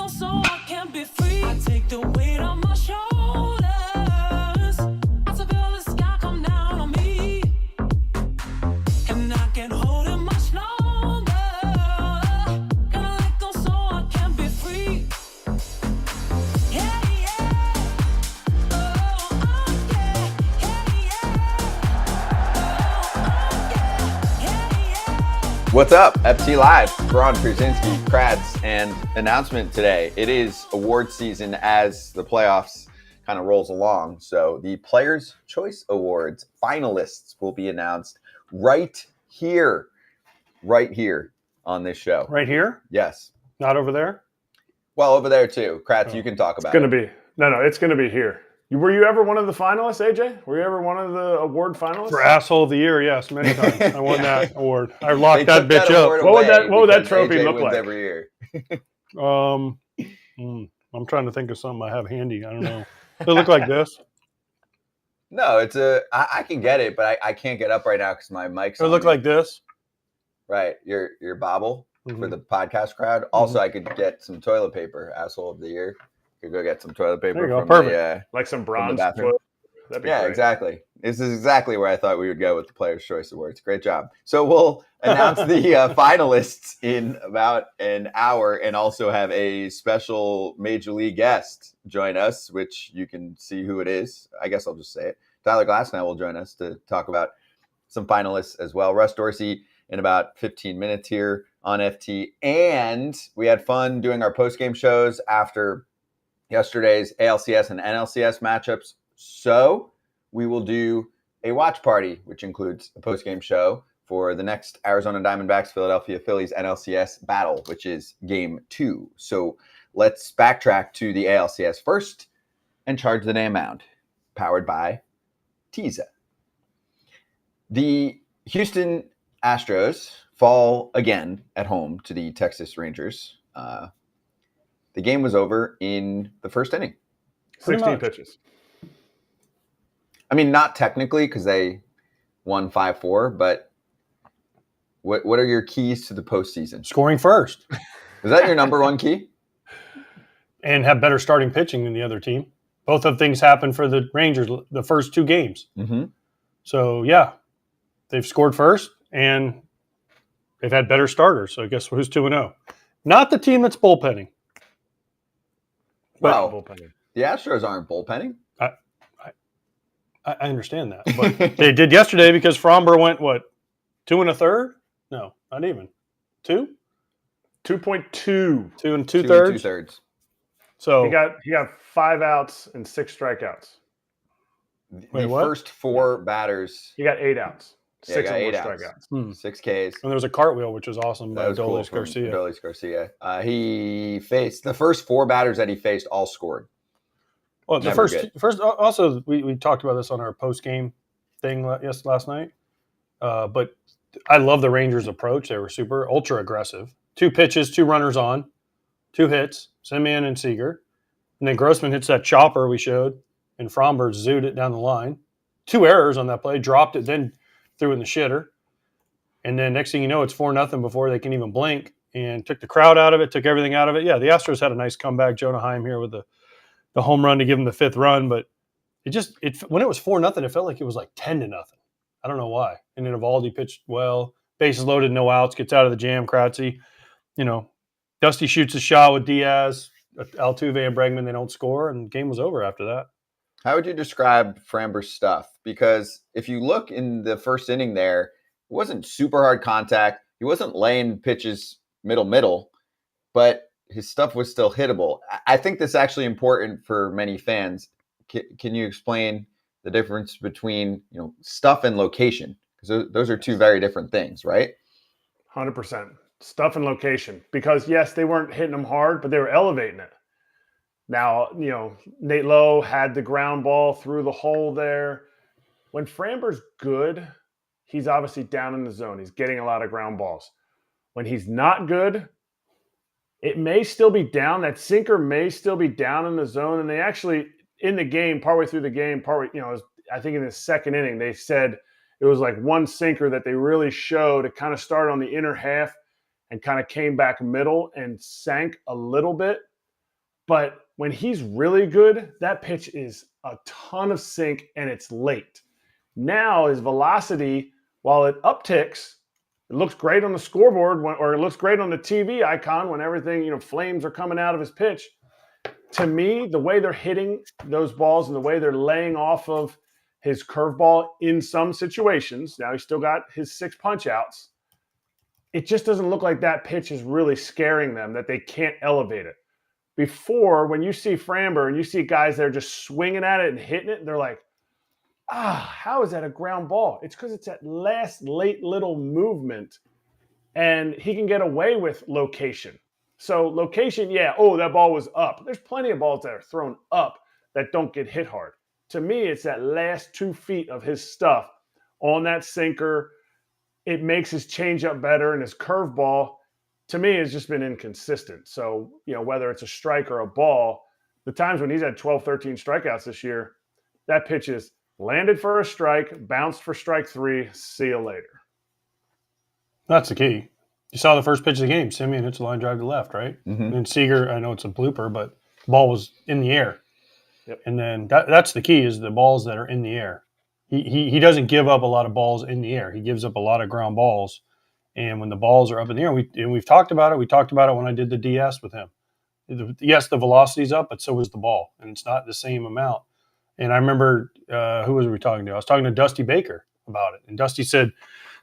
go so I can be free. I take the weight on my shoulders. I feel the sky come down on me. And I can't hold it much longer. Gonna let go so I can be free. Yeah, yeah. Oh, yeah. Yeah, yeah. What's up, FT Live? Braun, Pierzynski, Kratz, and announcement today. It is award season as the playoffs kind of rolls along. So the Players' Choice Awards finalists will be announced right here on this show. Right here? Yes. Not over there? Well, over there too. Kratz, you can talk about it. It's going to be here. Were you ever one of the finalists, AJ? Were you ever one of the award finalists? For Asshole of the Year, yes, many times. I won that award. I locked that bitch up. What would that trophy AJ look wins like? Every year. I'm trying to think of something I have handy. I don't know. Does it look like this? No, I can get it, but I can't get up right now because my mic's Does it on look me. like this? Right, your bobble for the podcast crowd. Also, I could get some toilet paper. Asshole of the Year. Could go get some toilet paper. There you go. From Perfect. Like some bronze bathroom. That'd be Yeah, great. exactly. This is exactly where I thought we would go with the Players' Choice Awards. Great job. So we'll announce the finalists in about an hour and also have a special Major League guest join us, which you can see who it is. I guess I'll just say it. Tyler Glasnow will join us to talk about some finalists as well. Russ Dorsey in about 15 minutes here on FT. And we had fun doing our post-game shows after yesterday's ALCS and NLCS matchups. So we will do a watch party, which includes a post-game show for the next Arizona Diamondbacks, Philadelphia Phillies NLCS battle, which is game 2. So let's backtrack to the ALCS first and charge the damn mound, powered by Teza. The Houston Astros fall again at home to the Texas Rangers. The game was over in the first inning. 16 pitches. I mean, not technically because they won 5-4, but what are your keys to the postseason? Scoring first. Is that your number one key? And have better starting pitching than the other team. Both of things happened for the Rangers the first 2 games. Mm-hmm. So, yeah, they've scored first and they've had better starters. So, I guess who's 2-0? Not the team that's bullpenning. Well, the Astros aren't bullpenning. I understand that. But they did yesterday because Fromber went, 2 1/3? No, not even. 2? 2.2. 2 2/3? 2 2/3. So he got 5 outs and 6 strikeouts. The first 4 batters. He got 8 outs. 6 got 8 strikeouts. 6 Ks. And there was a cartwheel, which was awesome by Adolis Garcia. He faced the first 4 batters that he faced all scored. Well, the first also we talked about this on our post game thing last night. But I love the Rangers' approach. They were ultra aggressive. 2 pitches, 2 runners on, 2 hits, Semien and Seager, and then Grossman hits that chopper we showed, and Fromber zooed it down the line. 2 errors on that play, dropped it, then threw in the shitter, and then next thing you know, it's 4-0 before they can even blink, and took the crowd out of it, took everything out of it. Yeah, the Astros had a nice comeback. Jonah Heim here with the home run to give them the 5th run, but when it was 4-0, it felt like it was like 10-0. I don't know why. And then Eovaldi pitched well, bases loaded, no outs, gets out of the jam. Kratzy, Dusty shoots a shot with Diaz, Altuve, and Bregman. They don't score, and the game was over after that. How would you describe Framber's stuff? Because if you look in the first inning there, it wasn't super hard contact. He wasn't laying pitches middle, but his stuff was still hittable. I think this is actually important for many fans. Can you explain the difference between stuff and location? Because those are 2 very different things, right? 100%. Stuff and location. Because, yes, they weren't hitting them hard, but they were elevating it. Now, Nate Lowe had the ground ball through the hole there. When Framber's good, he's obviously down in the zone. He's getting a lot of ground balls. When he's not good, it may still be down. That sinker may still be down in the zone. And they actually, in the game, partway through the game, I think in the second inning, they said it was like one sinker that they really showed. It kind of started on the inner half and kind of came back middle and sank a little bit. But when he's really good, that pitch is a ton of sink and it's late. Now his velocity, while it upticks, it looks great on the scoreboard or it looks great on the TV icon when everything, flames are coming out of his pitch. To me, the way they're hitting those balls and the way they're laying off of his curveball in some situations, now he's still got his 6 punch outs, it just doesn't look like that pitch is really scaring them, that they can't elevate it. Before, when you see Framber and you see guys that are just swinging at it and hitting it, they're like, how is that a ground ball? It's because it's that last late little movement, and he can get away with location. So location, that ball was up. There's plenty of balls that are thrown up that don't get hit hard. To me, it's that last 2 feet of his stuff on that sinker. It makes his changeup better, and his curveball, to me, has just been inconsistent. So, whether it's a strike or a ball, the times when he's had 12, 13 strikeouts this year, that pitch is landed for a strike, bounced for strike 3, see you later. That's the key. You saw the first pitch of the game. Simeon hits a line drive to left, right? Mm-hmm. And Seager, I know it's a blooper, but the ball was in the air. Yep. And then that's the key, is the balls that are in the air. He doesn't give up a lot of balls in the air. He gives up a lot of ground balls. And when the balls are up in the air, we've talked about it. We talked about it when I did the DS with him. Yes, the velocity's up, but so is the ball. And it's not the same amount. And I remember, who was we talking to? I was talking to Dusty Baker about it. And Dusty said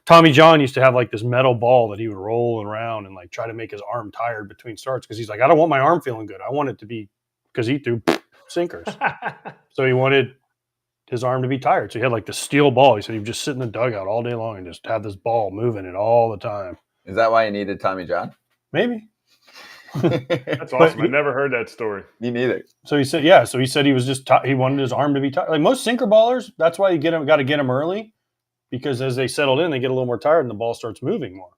Tommy John used to have like this metal ball that he would roll around and like try to make his arm tired between starts, because he's like, I don't want my arm feeling good. I want it to be, because he threw sinkers. So he wanted his arm to be tired. So he had like the steel ball. He said he would just sit in the dugout all day long and just have this ball moving it all the time. Is that why you needed Tommy John? Maybe. That's awesome. I never heard that story. Me neither. So he said, So he said he was just he wanted his arm to be tired. Like most sinker ballers, that's why you got to get them early, because as they settled in, they get a little more tired and the ball starts moving more.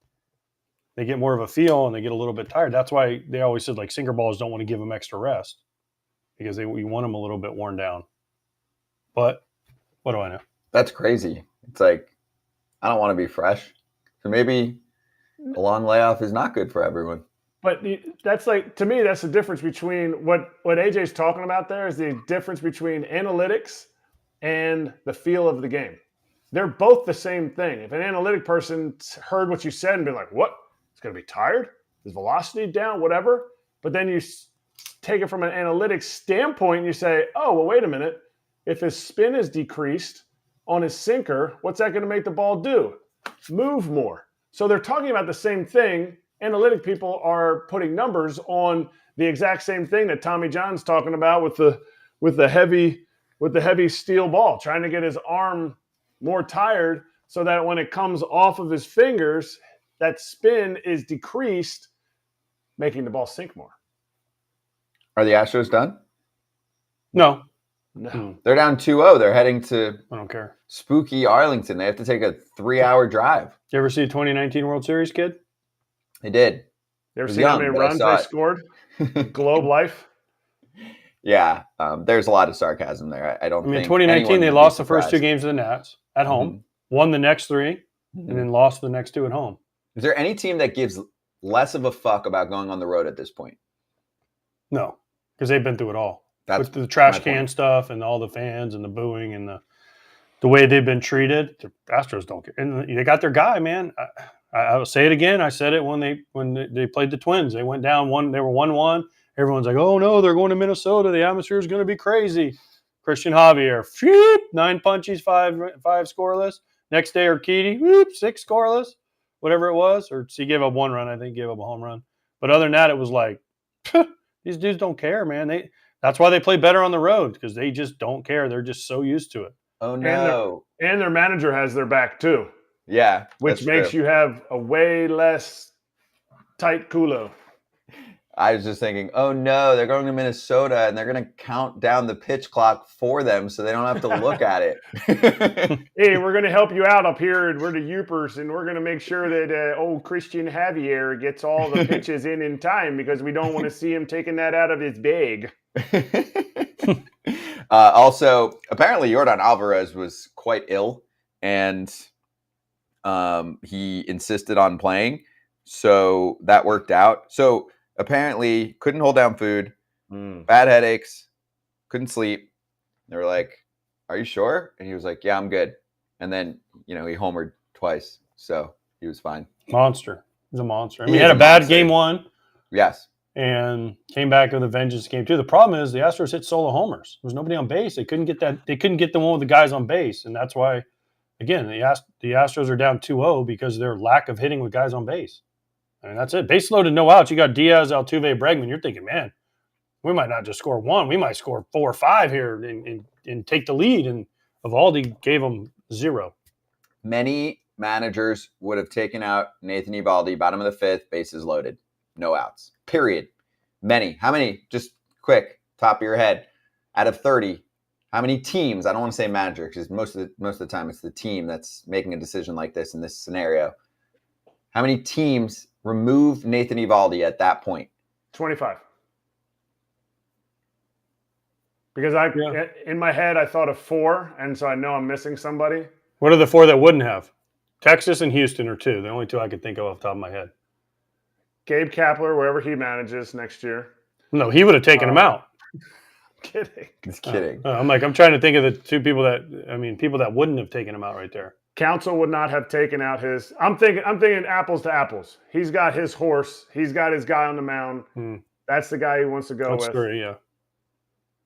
They get more of a feel and they get a little bit tired. That's why they always said like sinker ballers don't want to give them extra rest, because we want them a little bit worn down. But what do I know? That's crazy. It's like, I don't want to be fresh. So maybe a long layoff is not good for everyone. But that's like, to me, that's the difference between what AJ's talking about there is the difference between analytics and the feel of the game. They're both the same thing. If an analytic person heard what you said and be like, what? It's going to be tired? Is velocity down? Whatever. But then you take it from an analytics standpoint and you say, oh, well, wait a minute. If his spin is decreased on his sinker, what's that going to make the ball do? Move more. So they're talking about the same thing. Analytic people are putting numbers on the exact same thing that Tommy John's talking about with the heavy steel ball, trying to get his arm more tired so that when it comes off of his fingers, that spin is decreased, making the ball sink more. Are the Astros done? No. They're down 2-0. They're heading to I don't care. spooky Arlington. They have to take a 3-hour drive. You ever see a 2019 World Series, kid? They did. You ever see how many runs they scored? Globe Life? Yeah. There's a lot of sarcasm there. I mean, in 2019, they lost the first 2 games of the Nats at home, won the next 3, and then lost the next 2 at home. Is there any team that gives less of a fuck about going on the road at this point? No, because they've been through it all. That's with the trash can stuff and all the fans and the booing and the way they've been treated. The Astros don't care. And they got their guy, man. I will say it again. I said it when they played the Twins. They went down 1. They were 1-1. Everyone's like, oh, no, they're going to Minnesota. The atmosphere is going to be crazy. Christian Javier, 9 punchies, 5 scoreless. Next day, Urquidy, 6 scoreless, whatever it was. Or he gave up 1 run. I think he gave up a home run. But other than that, it was like, these dudes don't care, man. That's why they play better on the road, because they just don't care. They're just so used to it. Oh, no. And their manager has their back, too. Yeah. Which makes you have a way less tight culo. I was just thinking, oh, no, they're going to Minnesota, and they're going to count down the pitch clock for them so they don't have to look at it. Hey, we're going to help you out up here. We're the Youpers, and we're going to make sure that old Christian Javier gets all the pitches in time, because we don't want to see him taking that out of his bag. Also, apparently Yordan Alvarez was quite ill, and he insisted on playing, so that worked out. So apparently couldn't hold down food, bad headaches, couldn't sleep. They were like, "Are you sure?" And he was like, "Yeah, I'm good." And then, he homered twice, so he was fine. Monster. He's a monster. I mean, he had a bad game one. Yes. And came back with a vengeance game two. The problem is the Astros hit solo homers. There was nobody on base. They couldn't get that. They couldn't get the one with the guys on base, and that's why, again, the Astros are down 2-0 because of their lack of hitting with guys on base. I mean, that's it. Base loaded, no outs. You got Diaz, Altuve, Bregman. You're thinking, man, we might not just score one. We might score 4 or 5 here and take the lead. And Eovaldi gave them 0. Many managers would have taken out Nathan Eovaldi, bottom of the 5th, bases loaded, no outs. Period. Many. How many? Just quick, top of your head. Out of 30, how many teams? I don't want to say manager because most of the time it's the team that's making a decision like this in this scenario. How many teams removed Nathan Eovaldi at that point? 25. Because in my head I thought of 4, and so I know I'm missing somebody. What are the 4 that wouldn't have? Texas and Houston are 2. The only 2 I could think of off the top of my head. Gabe Kapler, wherever he manages next year. No, he would have taken him out. Kidding. Just kidding. I'm trying to think of the 2 people that wouldn't have taken him out right there. Council would not have taken out his. I'm thinking apples to apples. He's got his horse. He's got his guy on the mound. That's the guy he wants to go with. True, yeah.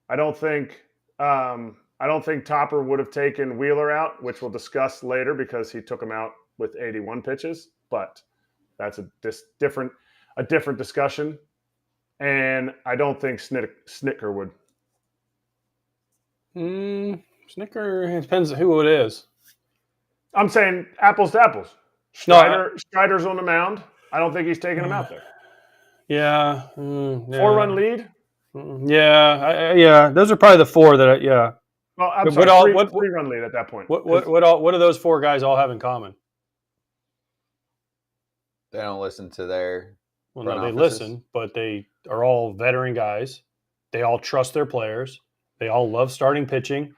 I don't think Topper would have taken Wheeler out, which we'll discuss later because he took him out with 81 pitches. But that's a different discussion. And I don't think Snicker would. Snicker, it depends who it is. I'm saying apples to apples. Strider's on the mound. I don't think he's taking him out there. Yeah. 4-run lead? Yeah. Those are probably the 4 that Well, I'm sorry, 3-run lead at that point. What do those 4 guys all have in common? They don't listen to their Well, no, they listen, but they are all veteran guys. They all trust their players. They all love starting pitching.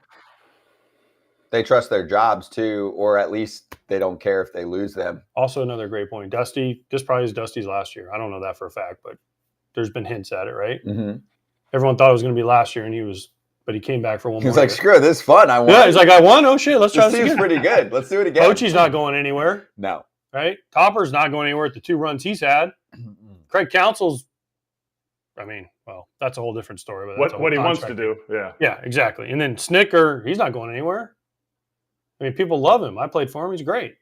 They trust their jobs too, or at least they don't care if they lose them. Also, another great point. Dusty, this probably is Dusty's last year. I don't know that for a fact, but there's been hints at it, right? Mm-hmm. Everyone thought it was going to be last year, and he came back for one more. He's like, screw it, this is fun. I won. Yeah, he's like, I won. Oh shit, let's try this again. This seems pretty good. Let's do it again. Bochy's not going anywhere. No. Right? Topper's not going anywhere at the 2 runs he's had. Craig Counsell's, that's a whole different story. But what he wants to do, yeah. Yeah, exactly. And then Snicker, he's not going anywhere. I mean, people love him. I played for him. He's great.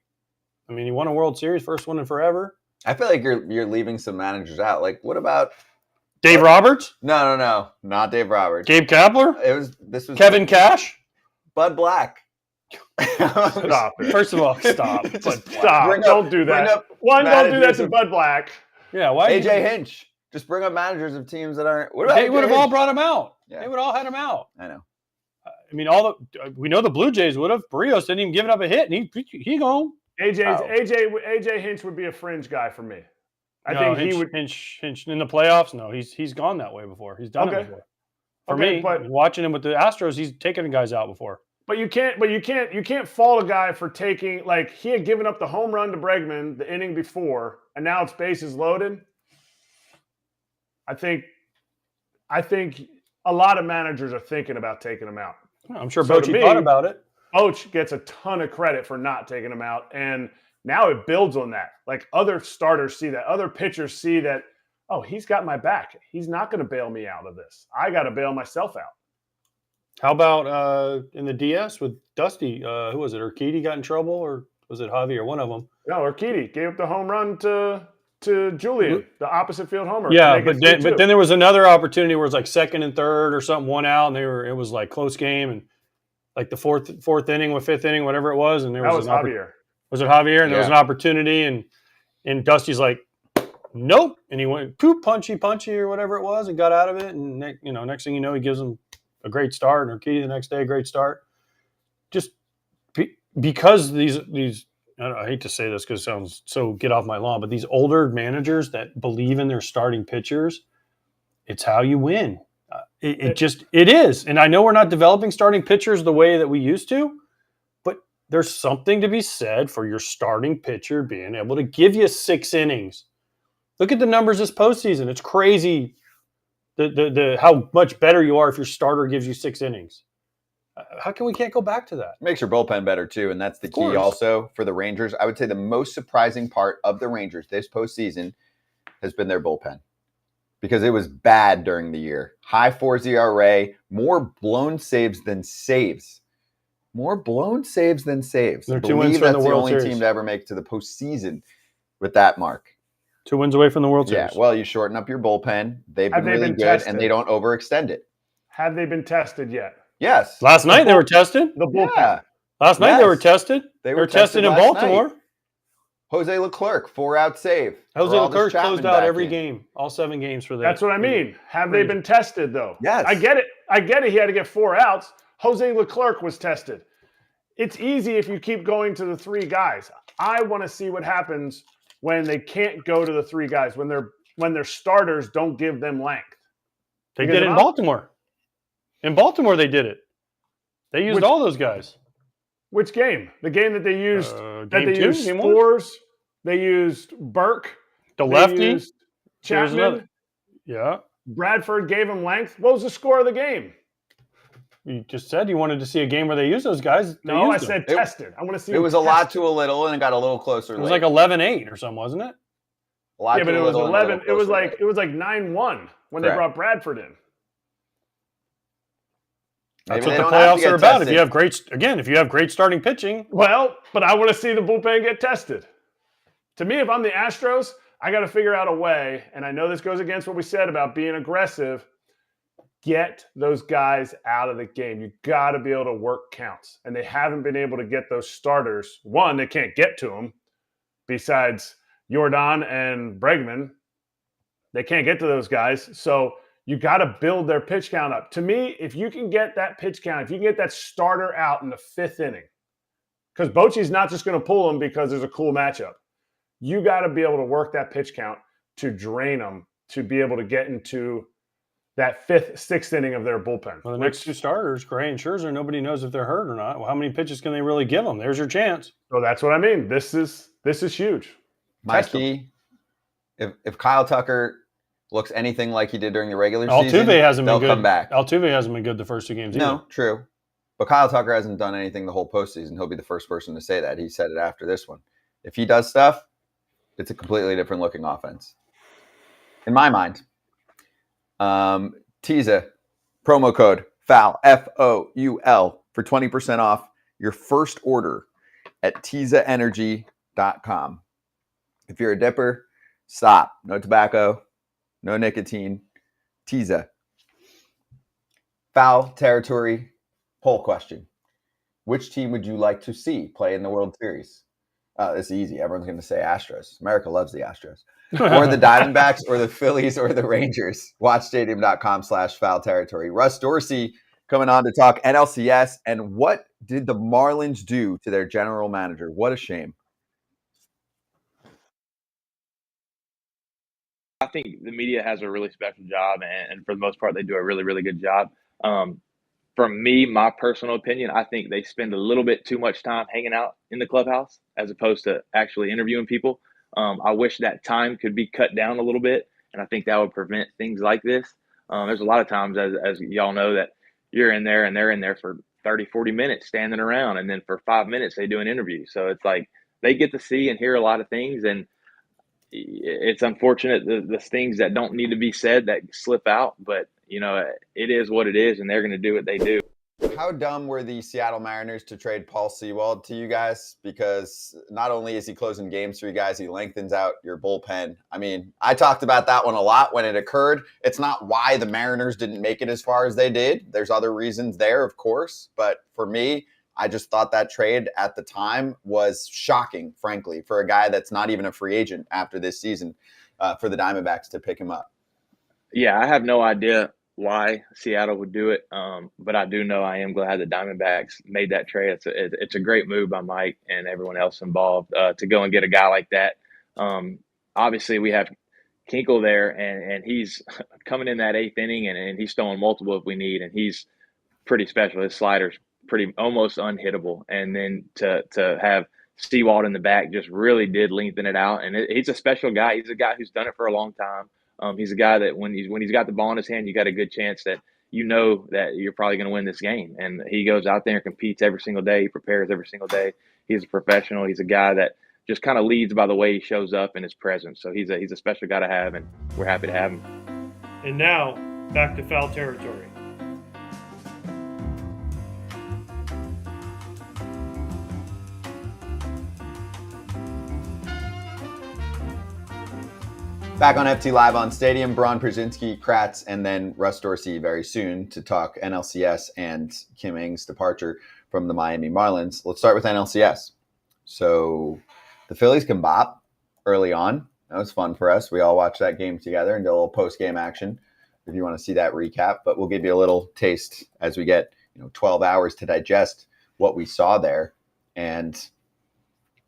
I mean, he won a World Series, first one in forever. I feel like you're leaving some managers out. Like, what about Dave Roberts? No, not Dave Roberts. Gabe Kapler? This was Kevin Cash? Bud Black. Stop it. First of all, stop. Stop. Don't do that. Don't do that to Bud Black. Yeah, why? AJ Hinch. Just bring up managers of teams that aren't. They would have all brought him out. Yeah. They would all had him out. I know. I mean, we know the Blue Jays would have. Barrios didn't even give up a hit, and he gone. AJ Hinch would be a fringe guy for me. I think he would. Hinch in the playoffs. No, he's gone that way before. He's done it before. For me, but watching him with the Astros, he's taken guys out before. But you can't fault a guy for taking, like, he had given up the home run to Bregman the inning before, and now it's bases loaded. I think a lot of managers are thinking about taking him out. I'm sure Bochy thought about it. Boch gets a ton of credit for not taking him out, and now it builds on that. Like, other starters see that, other pitchers see that. Oh, he's got my back. He's not going to bail me out of this. I got to bail myself out. How about in the DS with Dusty? Who was it? Urquidy got in trouble, or was it Javier? One of them. No, Urquidy gave up the home run to Julian, the opposite field homer. Yeah, but then there was another opportunity where it was like second and third or something, 1 out, and it was like close game, and like the fourth inning or 5th inning, whatever it was, and there was Javier. Was it Javier? And there was an opportunity, and Dusty's like, nope, and he went punchy or whatever it was, and got out of it, and next thing you know, he gives him a great start, and Urquidy the next day, a great start. Just because these I hate to say this because it sounds so get off my lawn, but these older managers that believe in their starting pitchers, it's how you win. It is. And I know we're not developing starting pitchers the way that we used to, but there's something to be said for your starting pitcher being able to give you 6 innings. Look at the numbers this postseason. It's crazy. the how much better you are if your starter gives you 6 innings. How come we can't go back to that? It makes your bullpen better too, and that's the key also for the Rangers. I would say the most surprising part of the Rangers this postseason has been their bullpen because it was bad during the year. High 4s ERA, more blown saves than saves. More blown saves than saves. They're I 2 wins believe from that's the the World only Series. team to ever make it to the postseason with that mark. 2 wins away from the World Yeah, Series. well, you shorten up your bullpen. They've been really good, tested? and they don't overextend it. Have they been tested yet? Yes. Last night they were tested. The bullpen. Yeah. Last night they were tested. They were tested in last Baltimore. night. Jose Leclerc, 4-out save. Jose Aroldis Leclerc Chapman closed out back every in. game, all 7 games for that. That's what I mean. Have they been tested, though? Yes. I get it. He had to get 4 outs. Jose Leclerc was tested. It's easy if you keep going to the 3 guys. I want to see what happens when they can't go to the 3 guys, when their starters don't give them length. They did it in Baltimore. In Baltimore, they did it. They used all those guys. Which game? The game that they used used Spores. They used Burke. The lefty. Used Chapman. Yeah. Bradford gave him length. What was the score of the game? You just said you wanted to see a game where they use those guys. No, I said tested. I want to see. It was a lot to a little, and it got a little closer. It was like 11-8 or something, wasn't it? Yeah, but it was 11. It was like 9-1 when they brought Bradford in. That's what the playoffs are about. If you have great starting pitching. Well, but I want to see the bullpen get tested. To me, if I'm the Astros, I got to figure out a way, and I know this goes against what we said about being aggressive. Get those guys out of the game. You got to be able to work counts, and they haven't been able to get those starters. One, they can't get to them. Besides Jordan and Bregman, they can't get to those guys. So you got to build their pitch count up. To me, if you can get that pitch count, if you can get that starter out in the 5th inning, because Bochy's not just going to pull them because there's a cool matchup. You got to be able to work that pitch count to drain them, to be able to get into that 5th, 6th inning of their bullpen. Well, the next 2 starters, Gray and Scherzer, nobody knows if they're hurt or not. Well, how many pitches can they really give them? There's your chance. So that's what I mean. This is huge. My key, if Kyle Tucker looks anything like he did during the regular season, they'll come back. Altuve hasn't been good the first 2 games either. No, true. But Kyle Tucker hasn't done anything the whole postseason. He'll be the first person to say that. He said it after this one. If he does stuff, it's a completely different looking offense. In my mind. Tiza, promo code FOUL, FOUL, for 20% off your first order at tizaenergy.com. If you're a dipper, stop. No tobacco, no nicotine. Tiza. Foul territory poll question. Which team would you like to see play in the World Series? It's easy. Everyone's going to say Astros. America loves the Astros. Or the Diamondbacks, or the Phillies, or the Rangers. Watchstadium.com/foul territory. Russ Dorsey coming on to talk NLCS. And what did the Marlins do to their general manager? What a shame. I think the media has a really special job, and for the most part, they do a really, really good job. From me, my personal opinion, I think they spend a little bit too much time hanging out in the clubhouse as opposed to actually interviewing people. I wish that time could be cut down a little bit, and I think that would prevent things like this. There's a lot of times, as y'all know, that you're in there and they're in there for 30, 40 minutes standing around, and then for 5 minutes they do an interview. So it's like they get to see and hear a lot of things, and it's unfortunate the things that don't need to be said that slip out, but it is what it is, and they're going to do what they do. How dumb were the Seattle Mariners to trade Paul Sewald to you guys? Because not only is he closing games for you guys, he lengthens out your bullpen. I mean, I talked about that one a lot when it occurred. It's not why the Mariners didn't make it as far as they did. There's other reasons there, of course. But for me, I just thought that trade at the time was shocking, frankly, for a guy that's not even a free agent after this season, for the Diamondbacks to pick him up. Yeah, I have no idea why Seattle would do it, but I do know I am glad the Diamondbacks made that trade. It's a great move by Mike and everyone else involved to go and get a guy like that. Obviously, we have Kinkle there, and he's coming in that 8th inning, and he's throwing multiple if we need, and he's pretty special. His slider's pretty almost unhittable, and then to have Sewald in the back just really did lengthen it out, and he's a special guy. He's a guy who's done it for a long time. He's a guy that when he's got the ball in his hand, you got a good chance that that you're probably going to win this game. And he goes out there and competes every single day. He prepares every single day. He's a professional. He's a guy that just kind of leads by the way he shows up and his presence. So he's a special guy to have, and we're happy to have him. And now back to foul territory. Back on FT Live on Stadium, Braun, Pierzynski, Kratz, and then Russ Dorsey very soon to talk NLCS and Kim Ng's departure from the Miami Marlins. Let's start with NLCS. So the Phillies can bop early on. That was fun for us. We all watched that game together and did a little post-game action if you want to see that recap. But we'll give you a little taste as we get 12 hours to digest what we saw there. And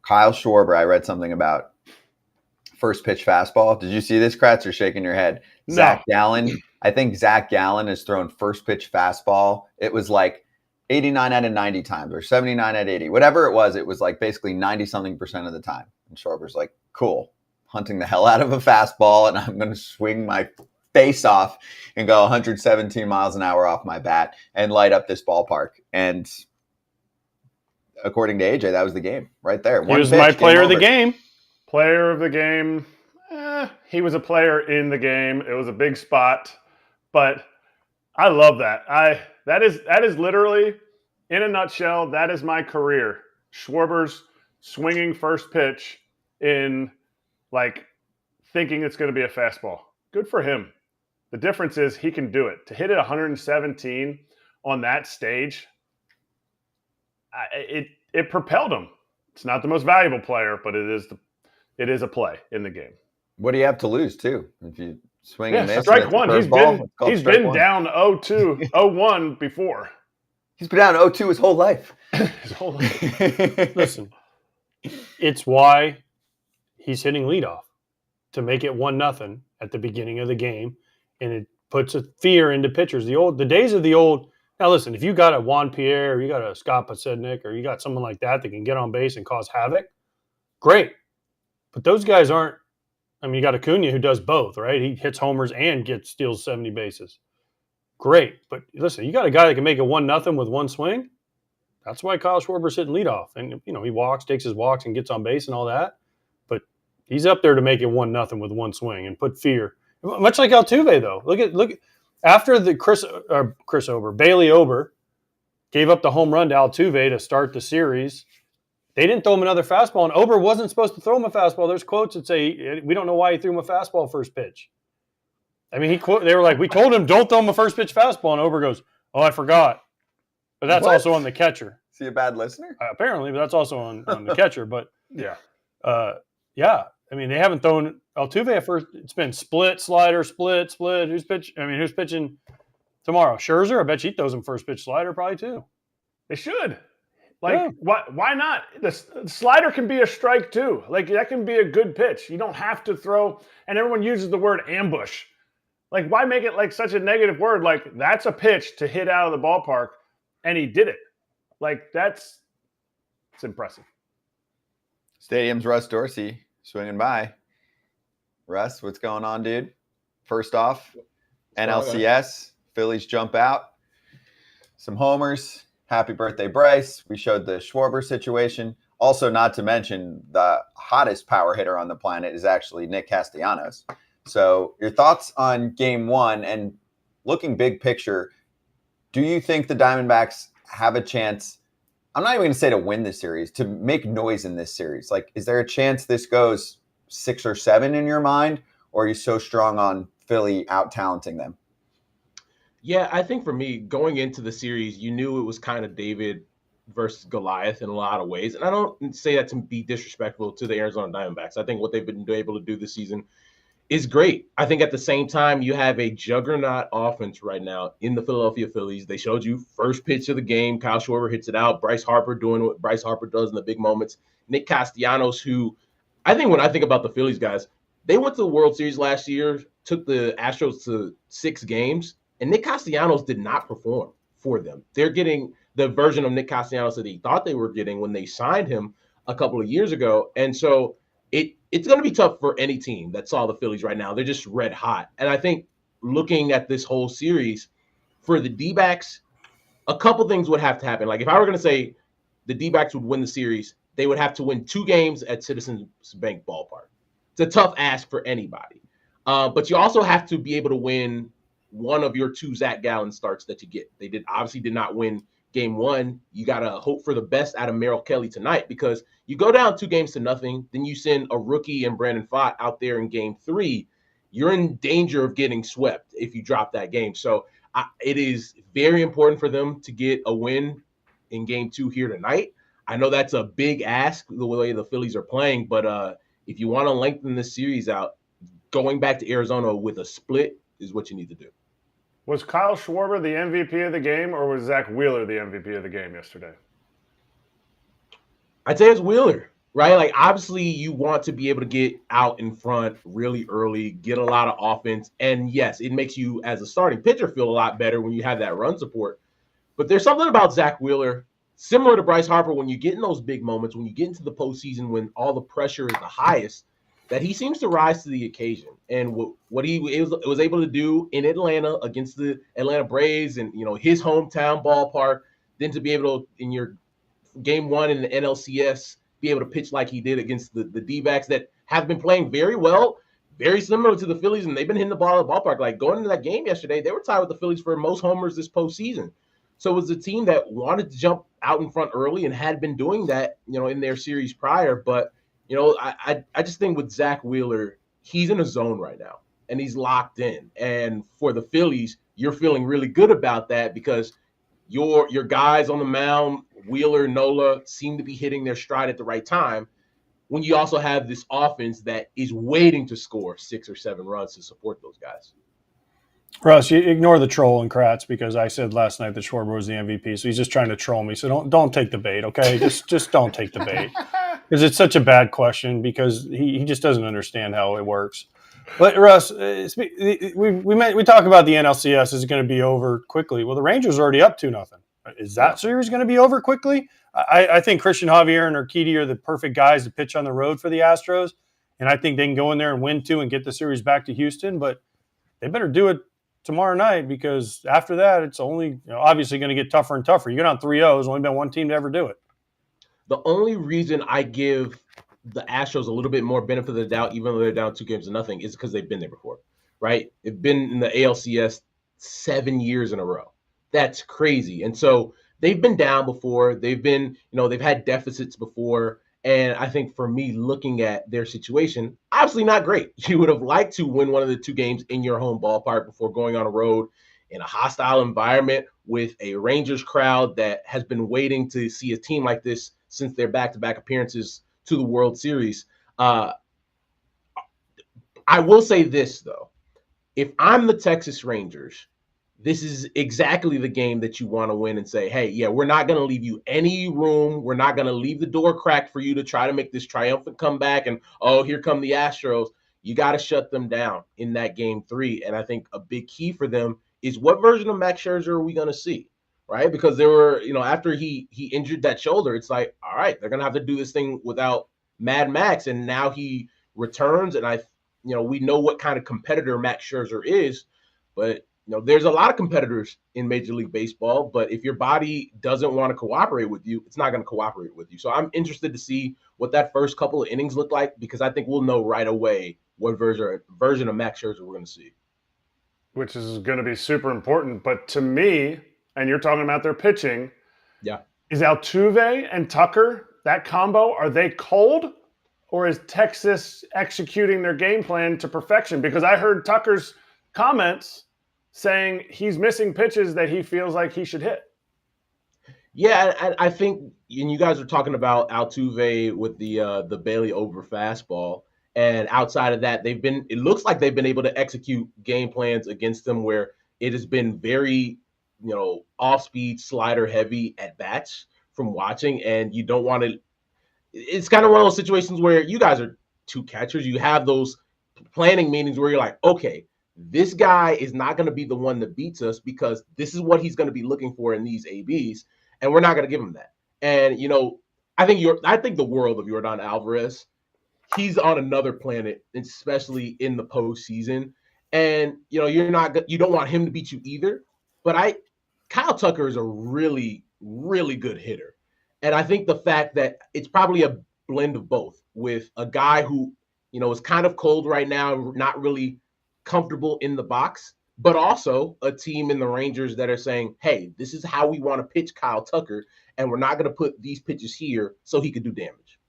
Kyle Schwarber, I read something about first pitch fastball. Did you see this, Kratz? You're shaking your head. No. Zach Gallen. I think Zach Gallen has thrown first pitch fastball. It was like 89 out of 90 times or 79 out of 80. Whatever it was like basically 90-something% of the time. And Schwarber's like, cool, hunting the hell out of a fastball, and I'm going to swing my face off and go 117 miles an hour off my bat and light up this ballpark. And according to AJ, that was the game right there. He was my player of the game. Player of the game. He was a player in the game. It was a big spot, but I love that. That is literally, in a nutshell, that is my career. Schwarber's swinging first pitch in thinking it's going to be a fastball. Good for him. The difference is he can do it. To hit it 117 on that stage, it propelled him. It's not the most valuable player, but it is a play in the game. What do you have to lose, too? If you swing and miss, strike one. He's been down 0-2, 0-1 before. He's been down 0-2 his whole life. His whole life. Listen, it's why he's hitting leadoff to make it 1-0 at the beginning of the game, and it puts a fear into pitchers. The days of the old. Now, listen, if you got a Juan Pierre, or you got a Scott Podsednik, or you got someone like that can get on base and cause havoc, great. But those guys aren't. I mean, you got Acuna who does both, right? He hits homers and steals 70 bases. Great. But listen, you got a guy that can make it 1-0 with one swing. That's why Kyle Schwarber's hitting leadoff. And, he walks, takes his walks, and gets on base and all that. But he's up there to make it 1-0 with one swing and put fear. Much like Altuve, though. Look at after the Bailey Ober gave up the home run to Altuve to start the series. They didn't throw him another fastball, and Ober wasn't supposed to throw him a fastball. There's quotes that say, we don't know why he threw him a fastball first pitch. I mean, they were like, we told him don't throw him a first pitch fastball, and Ober goes, oh, I forgot. But that's also on the catcher. Is he a bad listener? Apparently, but that's also on the catcher. But, yeah. I mean, they haven't thrown Altuve at first. It's been split, slider, split. Who's pitching tomorrow? Scherzer? I bet he throws him first pitch slider probably too. They should. Why not? The slider can be a strike too. That can be a good pitch. You don't have to throw, and everyone uses the word ambush. Why make it such a negative word? That's a pitch to hit out of the ballpark, and he did it. It's impressive. Stadium's Russ Dorsey swinging by. Russ, what's going on, dude? First off, NLCS, Phillies jump out. Some homers. Happy birthday, Bryce. We showed the Schwarber situation. Also, not to mention, the hottest power hitter on the planet is actually Nick Castellanos. So your thoughts on game one, and looking big picture, do you think the Diamondbacks have a chance, I'm not even going to say to win this series, to make noise in this series? Is there a chance this goes 6 or 7 in your mind, or are you so strong on Philly out-talenting them? Yeah, I think for me, going into the series, you knew it was kind of David versus Goliath in a lot of ways. And I don't say that to be disrespectful to the Arizona Diamondbacks. I think what they've been able to do this season is great. I think at the same time, you have a juggernaut offense right now in the Philadelphia Phillies. They showed you first pitch of the game. Kyle Schwarber hits it out. Bryce Harper doing what Bryce Harper does in the big moments. Nick Castellanos, who I think when I think about the Phillies guys, they went to the World Series last year, took the Astros to 6 games. And Nick Castellanos did not perform for them. They're getting the version of Nick Castellanos that they thought they were getting when they signed him a couple of years ago. And so it's going to be tough for any team that saw the Phillies right now. They're just red hot. And I think looking at this whole series, for the D-backs, a couple things would have to happen. Like if I were going to say the D-backs would win the series, they would have to win 2 games at Citizens Bank Ballpark. It's a tough ask for anybody. But you also have to be able to win one of your 2 Zach Gallen starts that you get. They obviously did not win game 1. You got to hope for the best out of Merrill Kelly tonight, because you go down 2-0, then you send a rookie and Brandon Pfaadt out there in game 3. You're in danger of getting swept if you drop that game. So it is very important for them to get a win in game 2 here tonight. I know that's a big ask the way the Phillies are playing, but if you want to lengthen this series out, going back to Arizona with a split is what you need to do. Was Kyle Schwarber the MVP of the game, or was Zach Wheeler the MVP of the game yesterday? I'd say it's Wheeler, right? Like, obviously, you want to be able to get out in front really early, get a lot of offense. And yes, it makes you, as a starting pitcher, feel a lot better when you have that run support. But there's something about Zach Wheeler, similar to Bryce Harper, when you get in those big moments, when you get into the postseason, when all the pressure is the highest, that he seems to rise to the occasion. And what he was able to do in Atlanta against the Atlanta Braves and, his hometown ballpark, then to be able to, in your game 1 in the NLCS, be able to pitch like he did against the D-backs that have been playing very well, very similar to the Phillies, and they've been hitting the ball at the ballpark. Like, going into that game yesterday, they were tied with the Phillies for most homers this postseason. So it was a team that wanted to jump out in front early and had been doing that, in their series prior. But, I just think with Zach Wheeler, he's in a zone right now, and he's locked in. And for the Phillies, you're feeling really good about that because your guys on the mound, Wheeler, Nola, seem to be hitting their stride at the right time, when you also have this offense that is waiting to score 6 or 7 runs to support those guys. Russ, you ignore the troll in Kratz because I said last night that Schwarber was the MVP, so he's just trying to troll me. So don't take the bait, okay? Just don't take the bait, because it's such a bad question because he just doesn't understand how it works. But Russ, we talk about the NLCS is going to be over quickly. Well, the Rangers are already up 2-0. Is that series going to be over quickly? I think Christian Javier and Urquidy are the perfect guys to pitch on the road for the Astros, and I think they can go in there and win 2 and get the series back to Houston. But they better do it tomorrow night, because after that, it's only obviously going to get tougher and tougher. You get on 3-0. There's only been one team to ever do it. The only reason I give the Astros a little bit more benefit of the doubt, even though they're down 2-0, is because they've been there before, right? They've been in the ALCS 7 years in a row. That's crazy. And so they've been down before. They've been, they've had deficits before. And I think for me, looking at their situation, obviously not great. You would have liked to win one of the 2 games in your home ballpark before going on a road in a hostile environment with a Rangers crowd that has been waiting to see a team like this since their back-to-back appearances to the World Series. I will say this, though. If I'm the Texas Rangers, this is exactly the game that you want to win and say, hey, yeah, we're not going to leave you any room. We're not going to leave the door cracked for you to try to make this triumphant comeback and, oh, here come the Astros. You got to shut them down in that game 3. And I think a big key for them is what version of Max Scherzer are we going to see, right? Because there were, after he injured that shoulder, it's like, all right, they're going to have to do this thing without Mad Max. And now he returns, and we know what kind of competitor Max Scherzer is, but there's a lot of competitors in Major League Baseball, but if your body doesn't want to cooperate with you, it's not going to cooperate with you. So I'm interested to see what that first couple of innings look like, because I think we'll know right away what version of Max Scherzer we're going to see. Which is going to be super important. But to me, and you're talking about their pitching, yeah, is Altuve and Tucker, that combo, are they cold? Or is Texas executing their game plan to perfection? Because I heard Tucker's comments saying he's missing pitches that he feels like he should hit. Yeah, I think, and you guys are talking about Altuve with the Bailey over fastball, and outside of that, it looks like they've been able to execute game plans against them where it has been very, off-speed, slider heavy at bats from watching, and you don't want to. It's kind of one of those situations where you guys are 2 catchers. You have those planning meetings where you're like, okay, this guy is not going to be the one that beats us because this is what he's going to be looking for in these ABs, and we're not going to give him that. And I think the world of Yordan Alvarez. he's on another planet, especially in the postseason. And you don't want him to beat you either. But Kyle Tucker is a really, really good hitter. And I think the fact that it's probably a blend of both, with a guy who, is kind of cold right now, not really comfortable in the box, but also a team in the Rangers that are saying, hey, this is how we want to pitch Kyle Tucker, and we're not going to put these pitches here so he could do damage.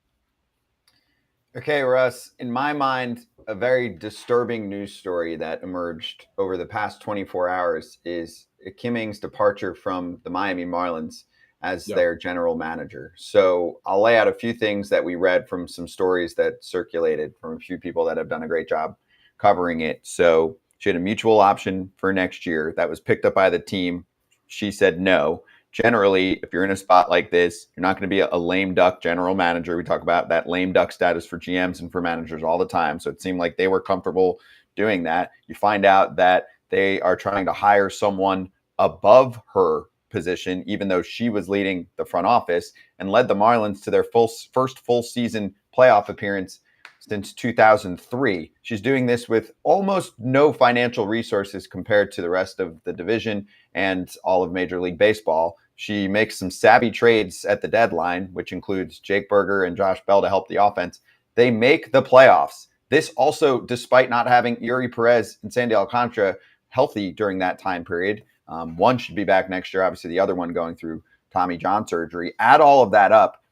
Okay, Russ, in my mind, a very disturbing news story that emerged over the past 24 hours is Kim Ng's departure from the Miami Marlins as their general manager. So I'll lay out a few things that we read from some stories that circulated from a few people that have done a great job covering it. So she had a mutual option for next year that was picked up by the team. She said no. Generally, if you're in a spot like this, you're not going to be a lame duck general manager. We talk about that lame duck status for GMs and for managers all the time. So it seemed like they were comfortable doing that. You find out that they are trying to hire someone above her position, even though she was leading the front office and led the Marlins to their first full season playoff appearance since 2003. She's doing this with almost no financial resources compared to the rest of the division and all of Major League Baseball. She makes some savvy trades at the deadline, which includes Jake Berger and Josh Bell to help the offense. They make the playoffs. This also, despite not having Yuri Perez and Sandy Alcantara healthy during that time period. One should be back next year. Obviously, the other one going through Tommy John surgery. Add all of that up.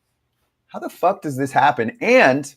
How the fuck does this happen? And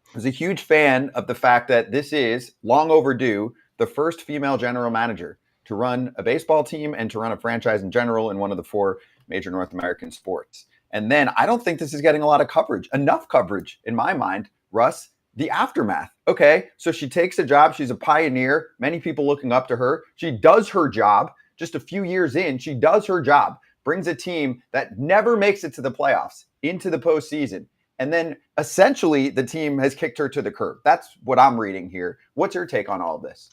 I was a huge fan of the fact that this is, long overdue, the first female general manager to run a baseball team and to run a franchise in general in one of the 4 major North American sports. And then I don't think this is getting a lot of coverage, enough coverage in my mind, Russ, the aftermath. Okay, so she takes a job. She's a pioneer. Many people looking up to her. She does her job. Just a few years in, she does her job, brings a team that never makes it to the playoffs into the postseason. And then essentially the team has kicked her to the curb. That's what I'm reading here. What's your take on all of this?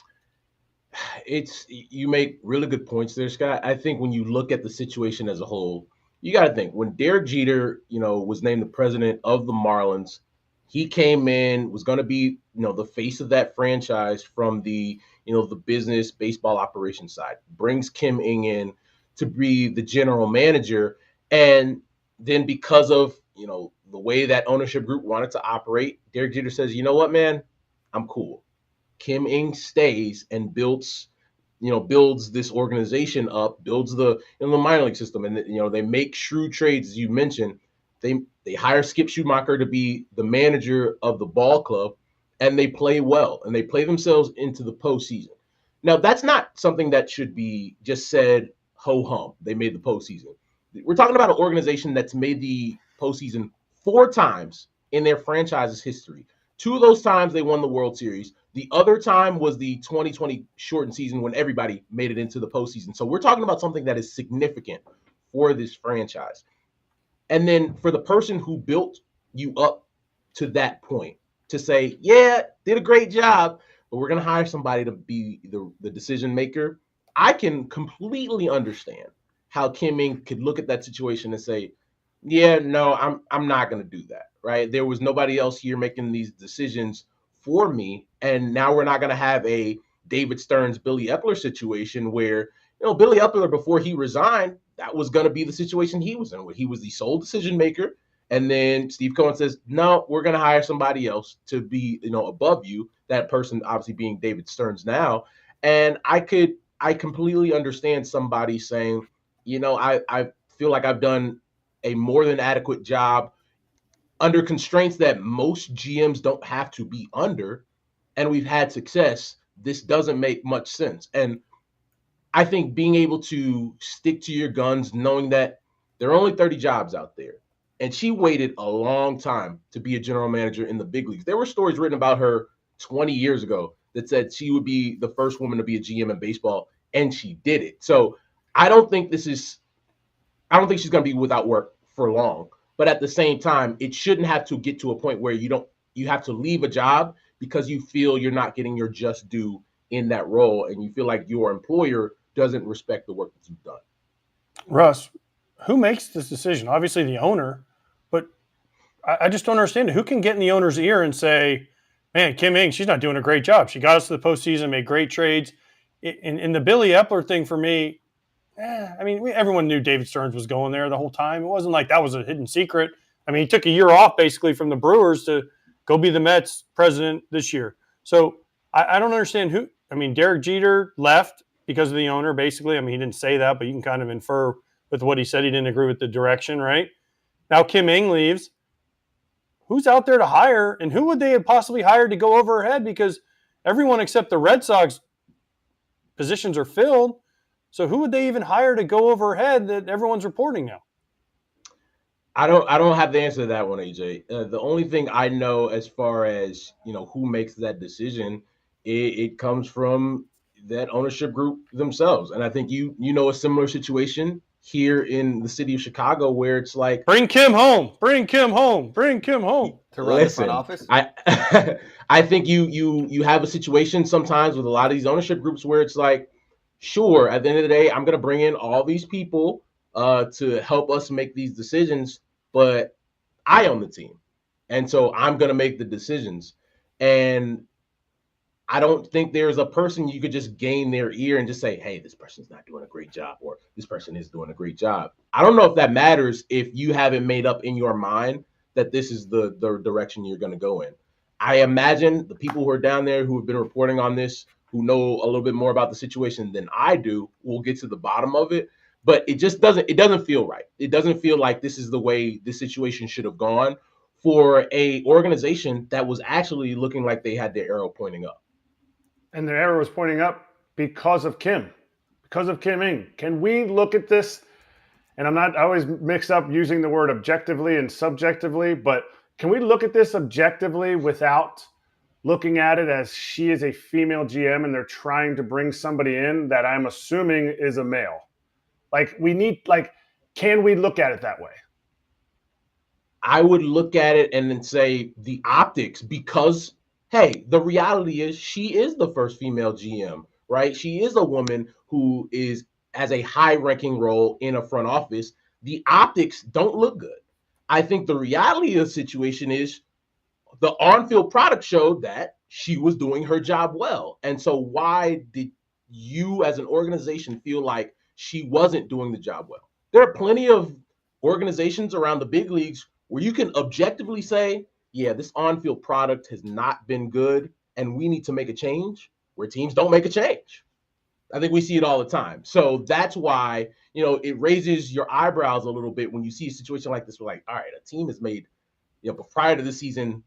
You make really good points there, Scott. I think when you look at the situation as a whole, you got to think when Derek Jeter, was named the president of the Marlins, he came in, was going to be, the face of that franchise from the, the business baseball operations side, brings Kim Ng in to be the general manager. And then because of, the way that ownership group wanted to operate, Derek Jeter says, you know what, man, I'm cool. Kim Ng stays and builds this organization up, builds the minor league system. And, they make shrewd trades, as you mentioned. They hire Skip Schumacher to be the manager of the ball club, and they play well, and they play themselves into the postseason. Now, that's not something that should be just said ho-hum. They made the postseason. We're talking about an organization that's made the postseason 4 times in their franchise's history. 2 of those times they won the World Series. The other time was the 2020 shortened season when everybody made it into the postseason. So we're talking about something that is significant for this franchise. And then for the person who built you up to that point to say, yeah, did a great job, but we're going to hire somebody to be the decision maker. I can completely understand how Kim Ng could look at that situation and say, yeah, no, I'm not going to do that, right? There was nobody else here making these decisions for me. And now we're not going to have a David Stearns, Billy Epler situation where, Billy Epler, before he resigned, that was going to be the situation he was in, where he was the sole decision maker. And then Steve Cohen says, no, we're going to hire somebody else to be, above you. That person obviously being David Stearns now. And I completely understand somebody saying, I feel like I've done a more than adequate job under constraints that most GMs don't have to be under, and we've had success. This doesn't make much sense. And I think being able to stick to your guns, knowing that there are only 30 jobs out there, and she waited a long time to be a general manager in the big leagues. There were stories written about her 20 years ago that said she would be the first woman to be a GM in baseball, and she did it. So I don't think she's going to be without work for long. But at the same time, it shouldn't have to get to a point where you have to leave a job because you feel you're not getting your just due in that role, and you feel like your employer doesn't respect the work that you've done. Russ, who makes this decision? Obviously the owner, but I just don't understand it. Who can get in the owner's ear and say, Man, Kim Ng, she's not doing a great job. She got us to the postseason, made great trades. In the Billy Epler thing for me, I mean, everyone knew David Stearns was going there the whole time. It wasn't like that was a hidden secret. I mean, he took a year off basically from the Brewers to go be the Mets president this year. So I don't understand who. I mean, Derek Jeter left because of the owner, basically. I mean, he didn't say that, but you can kind of infer with what he said. He didn't agree with the direction, right? Now Kim Ng leaves. Who's out there to hire, and who would they have possibly hired to go over her head? Because everyone except the Red Sox positions are filled. So who would they even hire to go over her head that everyone's reporting now? I don't have the answer to that one, AJ. The only thing I know as far as who makes that decision, it comes from that ownership group themselves. And I think you know a similar situation here in the city of Chicago where it's like, bring Kim home, bring Kim home, bring Kim home to run the front office. I think you have a situation sometimes with a lot of these ownership groups where it's like, sure, at the end of the day, I'm going to bring in all these people to help us make these decisions, but I own the team. And so I'm going to make the decisions. And I don't think there's a person you could just gain their ear and just say, hey, this person's not doing a great job, or this person is doing a great job. I don't know if that matters if you haven't made up in your mind that this is the direction you're going to go in. I imagine the people who are down there who have been reporting on this, who know a little bit more about the situation than I do, will get to the bottom of it. But it doesn't feel right. It doesn't feel like this is the way this situation should have gone for a organization that was actually looking like they had their arrow pointing up. And their arrow was pointing up because of Kim Ng. Can we look at this? And I always mix up using the word objectively and subjectively, but can we look at this objectively without looking at it as she is a female GM and they're trying to bring somebody in that I'm assuming is a male? Can we look at it that way? I would look at it and then say the optics, because, hey, the reality is she is the first female GM, right? She is a woman who is as a high-ranking role in a front office. The optics don't look good. I think the reality of the situation is the on-field product showed that she was doing her job well. And so why did you as an organization feel like she wasn't doing the job well? There are plenty of organizations around the big leagues where you can objectively say, yeah, this on-field product has not been good and we need to make a change, where teams don't make a change. I think we see it all the time. So that's why, it raises your eyebrows a little bit when you see a situation like this. We're like, all right, a team has made, prior to the season,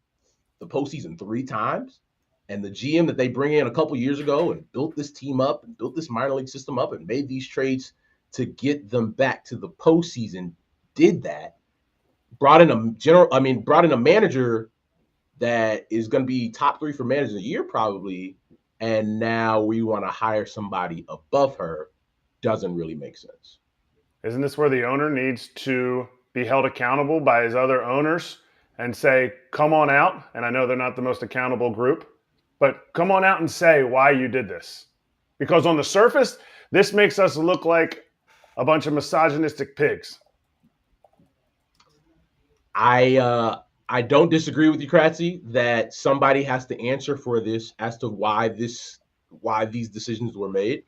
the postseason 3 times. And the GM that they bring in a couple years ago and built this team up and built this minor league system up and made these trades to get them back to the postseason, did that, brought in a manager that is going to be top 3 for manager of the year probably, and now we want to hire somebody above her. Doesn't really make sense. Isn't this where the owner needs to be held accountable by his other owners and say, come on out? And I know they're not the most accountable group, but come on out and say why you did this. Because on the surface, this makes us look like a bunch of misogynistic pigs. I don't disagree with you, Kratzy, that somebody has to answer for this as to why these decisions were made.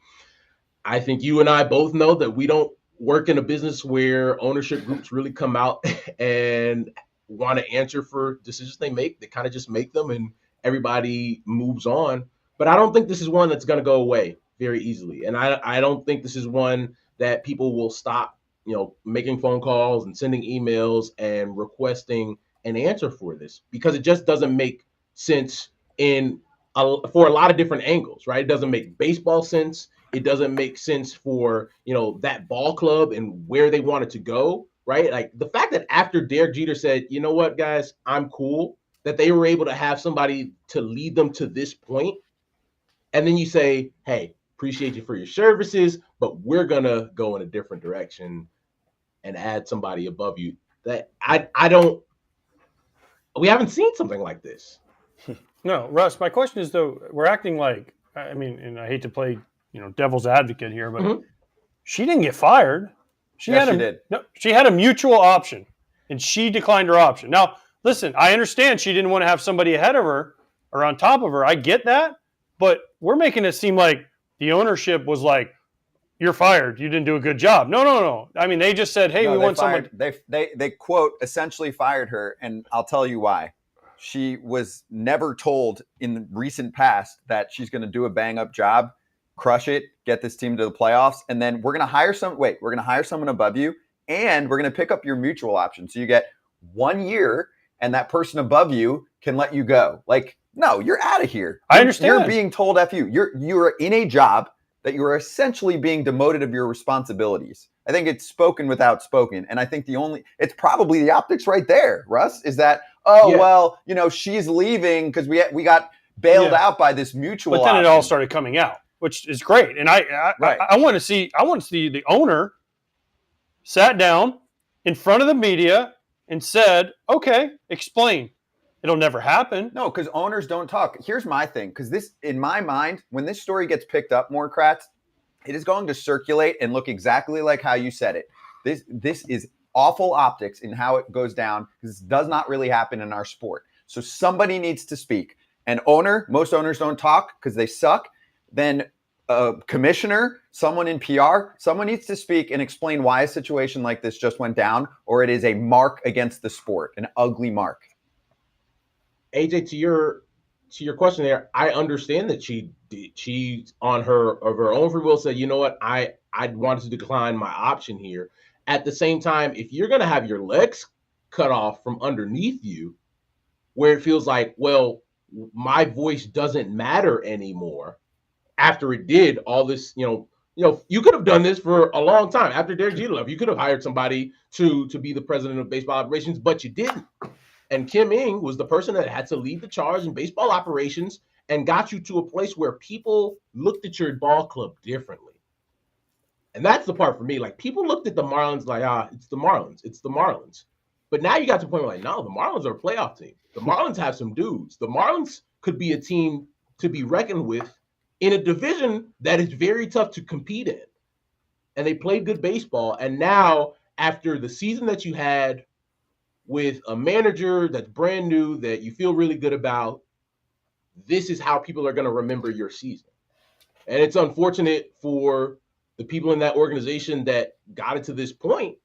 I think you and I both know that we don't work in a business where ownership groups really come out and want to answer for decisions they make. They kind of just make them and everybody moves on. But I don't think this is one that's going to go away very easily. And I don't think this is one that people will stop, making phone calls and sending emails and requesting an answer for this, because it just doesn't make sense for a lot of different angles, right? It doesn't make baseball sense. It doesn't make sense for, that ball club and where they want it to go, right? Like the fact that after Derek Jeter said, you know what, guys, I'm cool, that they were able to have somebody to lead them to this point. And then you say, hey, appreciate you for your services, but we're going to go in a different direction and add somebody above you. That we haven't seen something like this. No, Russ, my question is, though, we're acting like, and I hate to play, devil's advocate here, but she didn't get fired. She did. No, she had a mutual option, and she declined her option. Now, listen, I understand she didn't want to have somebody ahead of her, are on top of her. I get that, but we're making it seem like the ownership was like, you're fired. You didn't do a good job. No. I mean, they just said, hey, we want someone. They quote essentially fired her, and I'll tell you why. She was never told in the recent past that she's going to do a bang up job, crush it, get this team to the playoffs, and then we're going to hire someone above you, and we're going to pick up your mutual option. So you get 1 year, and that person above you can let you go. Like, no, you're out of here. I understand. You're being told F you. You're in a job that you are essentially being demoted of your responsibilities. I think it's spoken without spoken. And I think it's probably the optics right there, Russ, is that, well, she's leaving because we got bailed out by this mutual But then option. it all started coming out, which is great. And I want to see the owner sat down in front of the media and said, okay, explain. It'll never happen. No, because owners don't talk. Here's my thing, because this, in my mind, when this story gets picked up more, Kratz, it is going to circulate and look exactly like how you said it. This is awful optics in how it goes down, because this does not really happen in our sport. So somebody needs to speak. An owner, most owners don't talk because they suck. Then a commissioner, someone in PR, someone needs to speak and explain why a situation like this just went down, or it is a mark against the sport, an ugly mark. AJ, to your question there, I understand that she of her own free will said, you know what, I wanted to decline my option here. At the same time, if you're going to have your legs cut off from underneath you, where it feels like, well, my voice doesn't matter anymore. After it did all this, you could have done this for a long time. After Derek Jeter left, you could have hired somebody to be the president of baseball operations, but you didn't. And Kim Ng was the person that had to lead the charge in baseball operations and got you to a place where people looked at your ball club differently. And that's the part for me. Like, people looked at the Marlins like, it's the Marlins. But now you got to the point where, like, no, the Marlins are a playoff team. The Marlins have some dudes. The Marlins could be a team to be reckoned with in a division that is very tough to compete in. And they played good baseball. And now, after the season that you had with a manager that's brand new, that you feel really good about, this is how people are going to remember your season. And it's unfortunate for the people in that organization that got it to this point.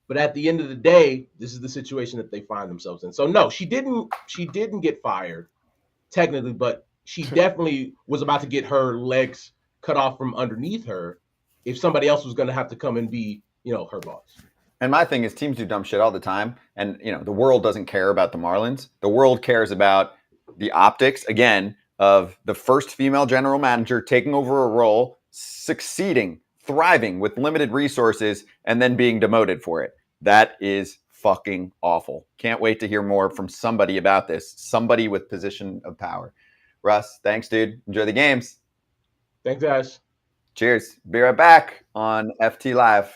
But at the end of the day, this is the situation that they find themselves in. So no, she didn't get fired technically, but she definitely was about to get her legs cut off from underneath her if somebody else was going to have to come and be, her boss. And my thing is, teams do dumb shit all the time. And, the world doesn't care about the Marlins. The world cares about the optics, again, of the first female general manager taking over a role, succeeding, thriving with limited resources, and then being demoted for it. That is fucking awful. Can't wait to hear more from somebody about this. Somebody with position of power. Russ, thanks, dude. Enjoy the games. Thanks, guys. Cheers. Be right back on FT Live.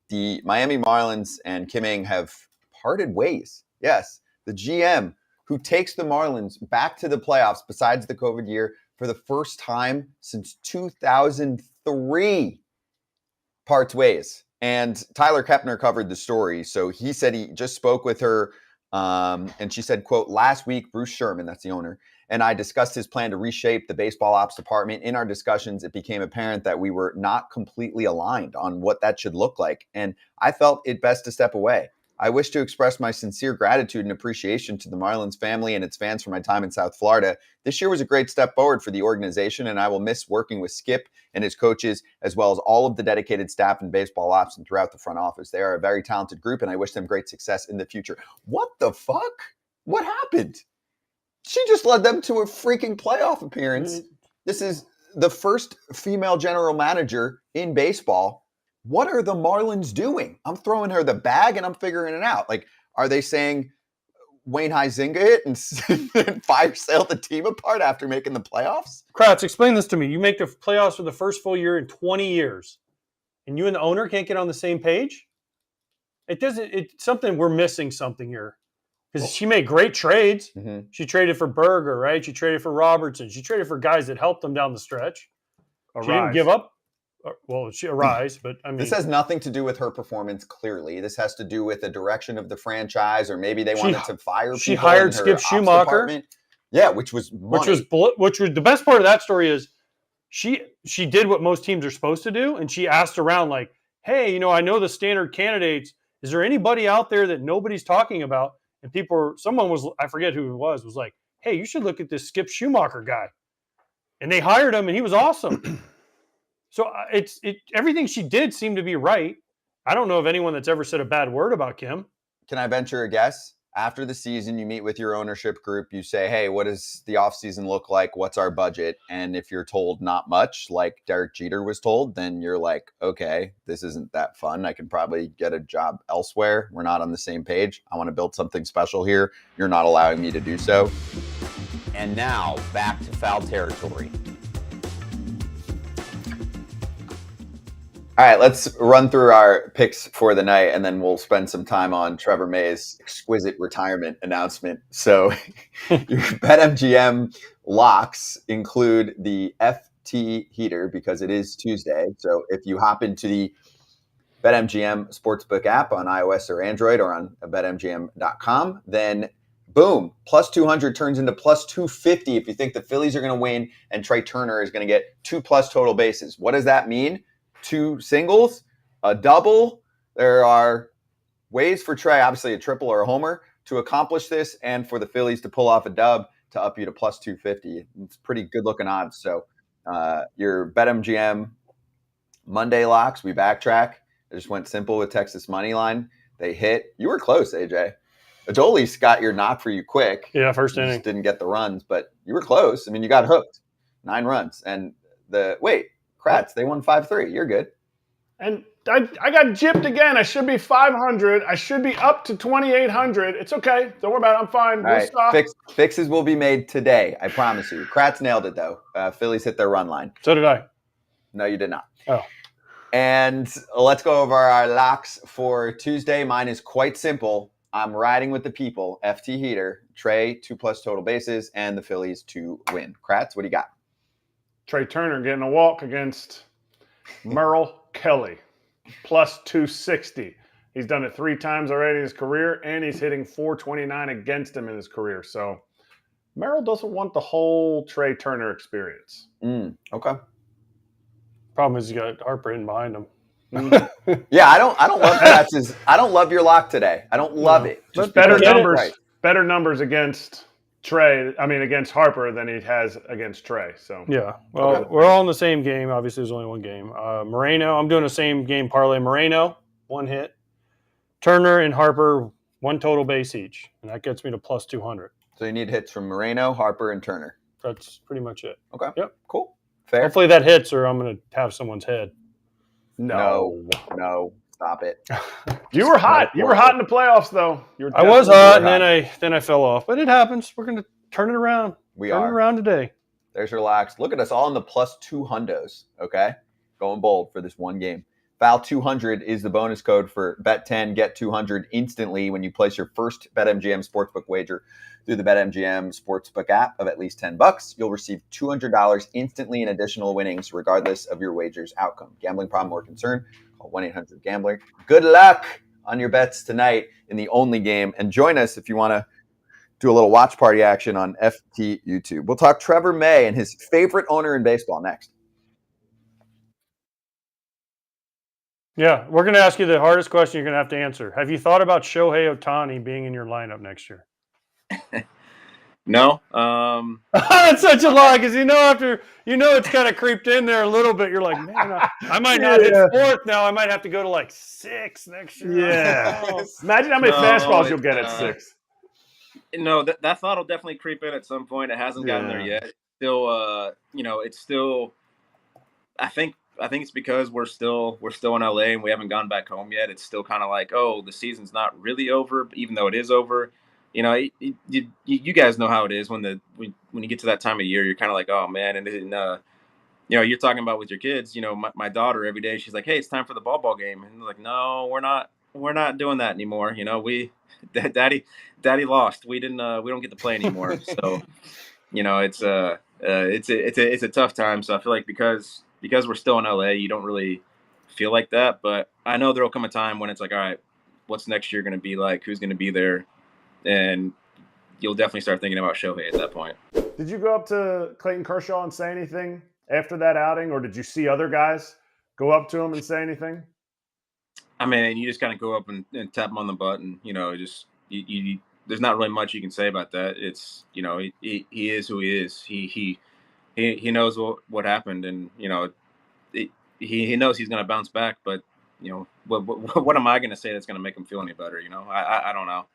The Miami Marlins and Kim Ng have parted ways. Yes, the GM who takes the Marlins back to the playoffs besides the COVID year for the first time since 2003 parts ways. And Tyler Kepner covered the story. So he said he just spoke with her and she said, quote, last week, Bruce Sherman, that's the owner, and I discussed his plan to reshape the baseball ops department. In our discussions, it became apparent that we were not completely aligned on what that should look like. And I felt it best to step away. I wish to express my sincere gratitude and appreciation to the Marlins family and its fans for my time in South Florida. This year was a great step forward for the organization, and I will miss working with Skip and his coaches, as well as all of the dedicated staff in baseball ops and throughout the front office. They are a very talented group, and I wish them great success in the future. What the fuck? What happened? She just led them to a freaking playoff appearance. This is the first female general manager in baseball. What are the Marlins doing? I'm throwing her the bag and I'm figuring it out. Like, are they saying Wayne Huizinga it and fire sale the team apart after making the playoffs? Kratz, explain this to me. You make the playoffs for the first full year in 20 years, and you and the owner can't get on the same page? It's something, we're missing something here. Because she made great trades. Mm-hmm. She traded for Berger, right? She traded for Robertson. She traded for guys that helped them down the stretch. She didn't give up. Well, she arise, but I mean, this has nothing to do with her performance. Clearly, this has to do with the direction of the franchise, or maybe they wanted to fire people. She hired in her Skip ops Schumacher. department. Yeah, which was the best part of that story is she did what most teams are supposed to do, and she asked around like, hey, I know the standard candidates. Is there anybody out there that nobody's talking about? And someone was, I forget who it was like, hey, you should look at this Skip Schumacher guy. And they hired him, and he was awesome. So everything she did seemed to be right. I don't know of anyone that's ever said a bad word about Kim. Can I venture a guess? After the season, you meet with your ownership group. You say, hey, what does the offseason look like? What's our budget? And if you're told not much, like Derek Jeter was told, then you're like, okay, this isn't that fun. I can probably get a job elsewhere. We're not on the same page. I want to build something special here. You're not allowing me to do so. And now back to foul territory. All right, let's run through our picks for the night, and then we'll spend some time on Trevor May's exquisite retirement announcement. So your BetMGM locks include the FT heater because it is Tuesday. So if you hop into the BetMGM Sportsbook app on iOS or Android or on betmgm.com, then boom, plus 200 turns into plus 250 if you think the Phillies are going to win and Trey Turner is going to get 2+ total bases. What does that mean? 2 singles, a double. There are ways for Trey, obviously a triple or a homer, to accomplish this, and for the Phillies to pull off a dub to up you to plus 250. It's pretty good looking odds. So your BetMGM Monday locks, we backtrack. I just went simple with Texas money line. They hit. You were close, AJ. Adolis got your knock for you quick. Yeah, first inning. Just didn't get the runs, but you were close. I mean, you got hooked. 9 runs. And Kratz, they won 5-3. You're good. And I got gypped again. I should be 500. I should be up to 2,800. It's okay. Don't worry about it. I'm fine. All right. Fixes will be made today. I promise you. Kratz nailed it, though. Phillies hit their run line. So did I. No, you did not. Oh. And let's go over our locks for Tuesday. Mine is quite simple. I'm riding with the people. FT heater, Trey, 2+ total bases, and the Phillies to win. Kratz, what do you got? Trey Turner getting a walk against Merrill Kelly, plus 260. He's done it 3 times already in his career, and he's hitting 429 against him in his career. So Merrill doesn't want the whole Trey Turner experience. Okay. Problem is, you got Harper in behind him. Yeah, I don't love Kratz's. I don't love your lock today. I don't love it. Just better numbers. Right. Better numbers against against Harper than he has against Trey. So yeah, well, we're all in the same game. Obviously, there's only one game. Moreno, I'm doing the same game parlay. Moreno, 1 hit. Turner and Harper, 1 total base each, and that gets me to plus 200. So you need hits from Moreno, Harper, and Turner. That's pretty much it. Okay. Yep. Cool. Fair. Hopefully that hits, or I'm going to have someone's head. No. Stop it. You were hot. You were hot in the playoffs, though. I was hot, and then I fell off. But it happens. We're going to turn it around. Turn it around today. There's your locks. Look at us all in the plus 200s. Okay, going bold for this one game. Foul 200 is the bonus code for Bet 10. Get 200 instantly when you place your first BetMGM Sportsbook wager through the BetMGM Sportsbook app of at least $10. You'll receive $200 instantly in additional winnings, regardless of your wager's outcome. Gambling problem or concern? Call 1-800-GAMBLER. Good luck on your bets tonight in the only game. And join us if you want to do a little watch party action on FT YouTube. We'll talk Trevor May and his favorite owner in baseball next. Yeah, we're going to ask you the hardest question you're going to have to answer. Have you thought about Shohei Ohtani being in your lineup next year? No. That's such a lie, because it's kind of creeped in there a little bit. You're like, man, I might not hit 4th now. I might have to go to like 6 next year. Yeah. Imagine how many fastballs you'll get at 6. No, that thought will definitely creep in at some point. It hasn't gotten there yet. Still, it's still. I think it's because we're still in LA and we haven't gone back home yet. It's still kind of like, oh, the season's not really over, even though it is over. You guys know how it is when you get to that time of year, you're kind of like, oh man, and you're talking about with your kids. My daughter every day, she's like, hey, it's time for the ball game, and they're like, no, we're not doing that anymore. Daddy lost. We don't get to play anymore. So, it's a tough time. So I feel like because because we're still in LA, you don't really feel like that. But I know there'll come a time when it's like, all right, what's next year going to be like? Who's going to be there? And you'll definitely start thinking about Shohei at that point. Did you go up to Clayton Kershaw and say anything after that outing, or did you see other guys go up to him and say anything? I mean, you just kind of go up and tap him on the butt, and just there's not really much you can say about that. It's he is who he is. He knows what happened, and he knows he's going to bounce back. But what am I going to say that's going to make him feel any better? I don't know.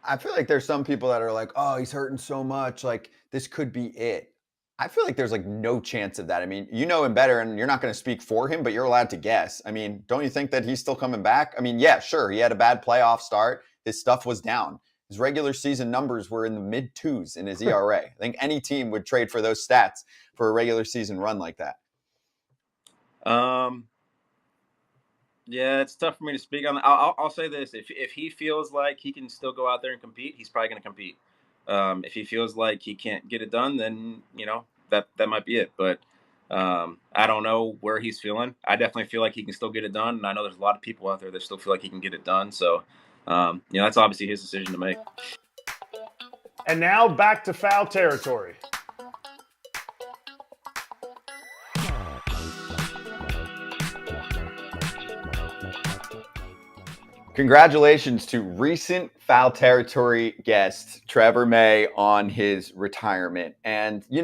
I feel like there's some people that are like, oh, he's hurting so much, like this could be it. I feel like there's like no chance of that. I mean, you know him better, and you're not going to speak for him, but you're allowed to guess. I mean, don't you think that he's still coming back? I mean, yeah, sure. He had a bad playoff start. His stuff was down. His regular season numbers were in the mid-2s in his ERA. I think any team would trade for those stats for a regular season run like that. Yeah, it's tough for me to speak on. I'll say this: if he feels like he can still go out there and compete, he's probably going to compete. If he feels like he can't get it done, then that might be it. But I don't know where he's feeling. I definitely feel like he can still get it done, and I know there's a lot of people out there that still feel like he can get it done. So that's obviously his decision to make. And now back to foul territory. Congratulations to recent foul territory guest Trevor May on his retirement. And, he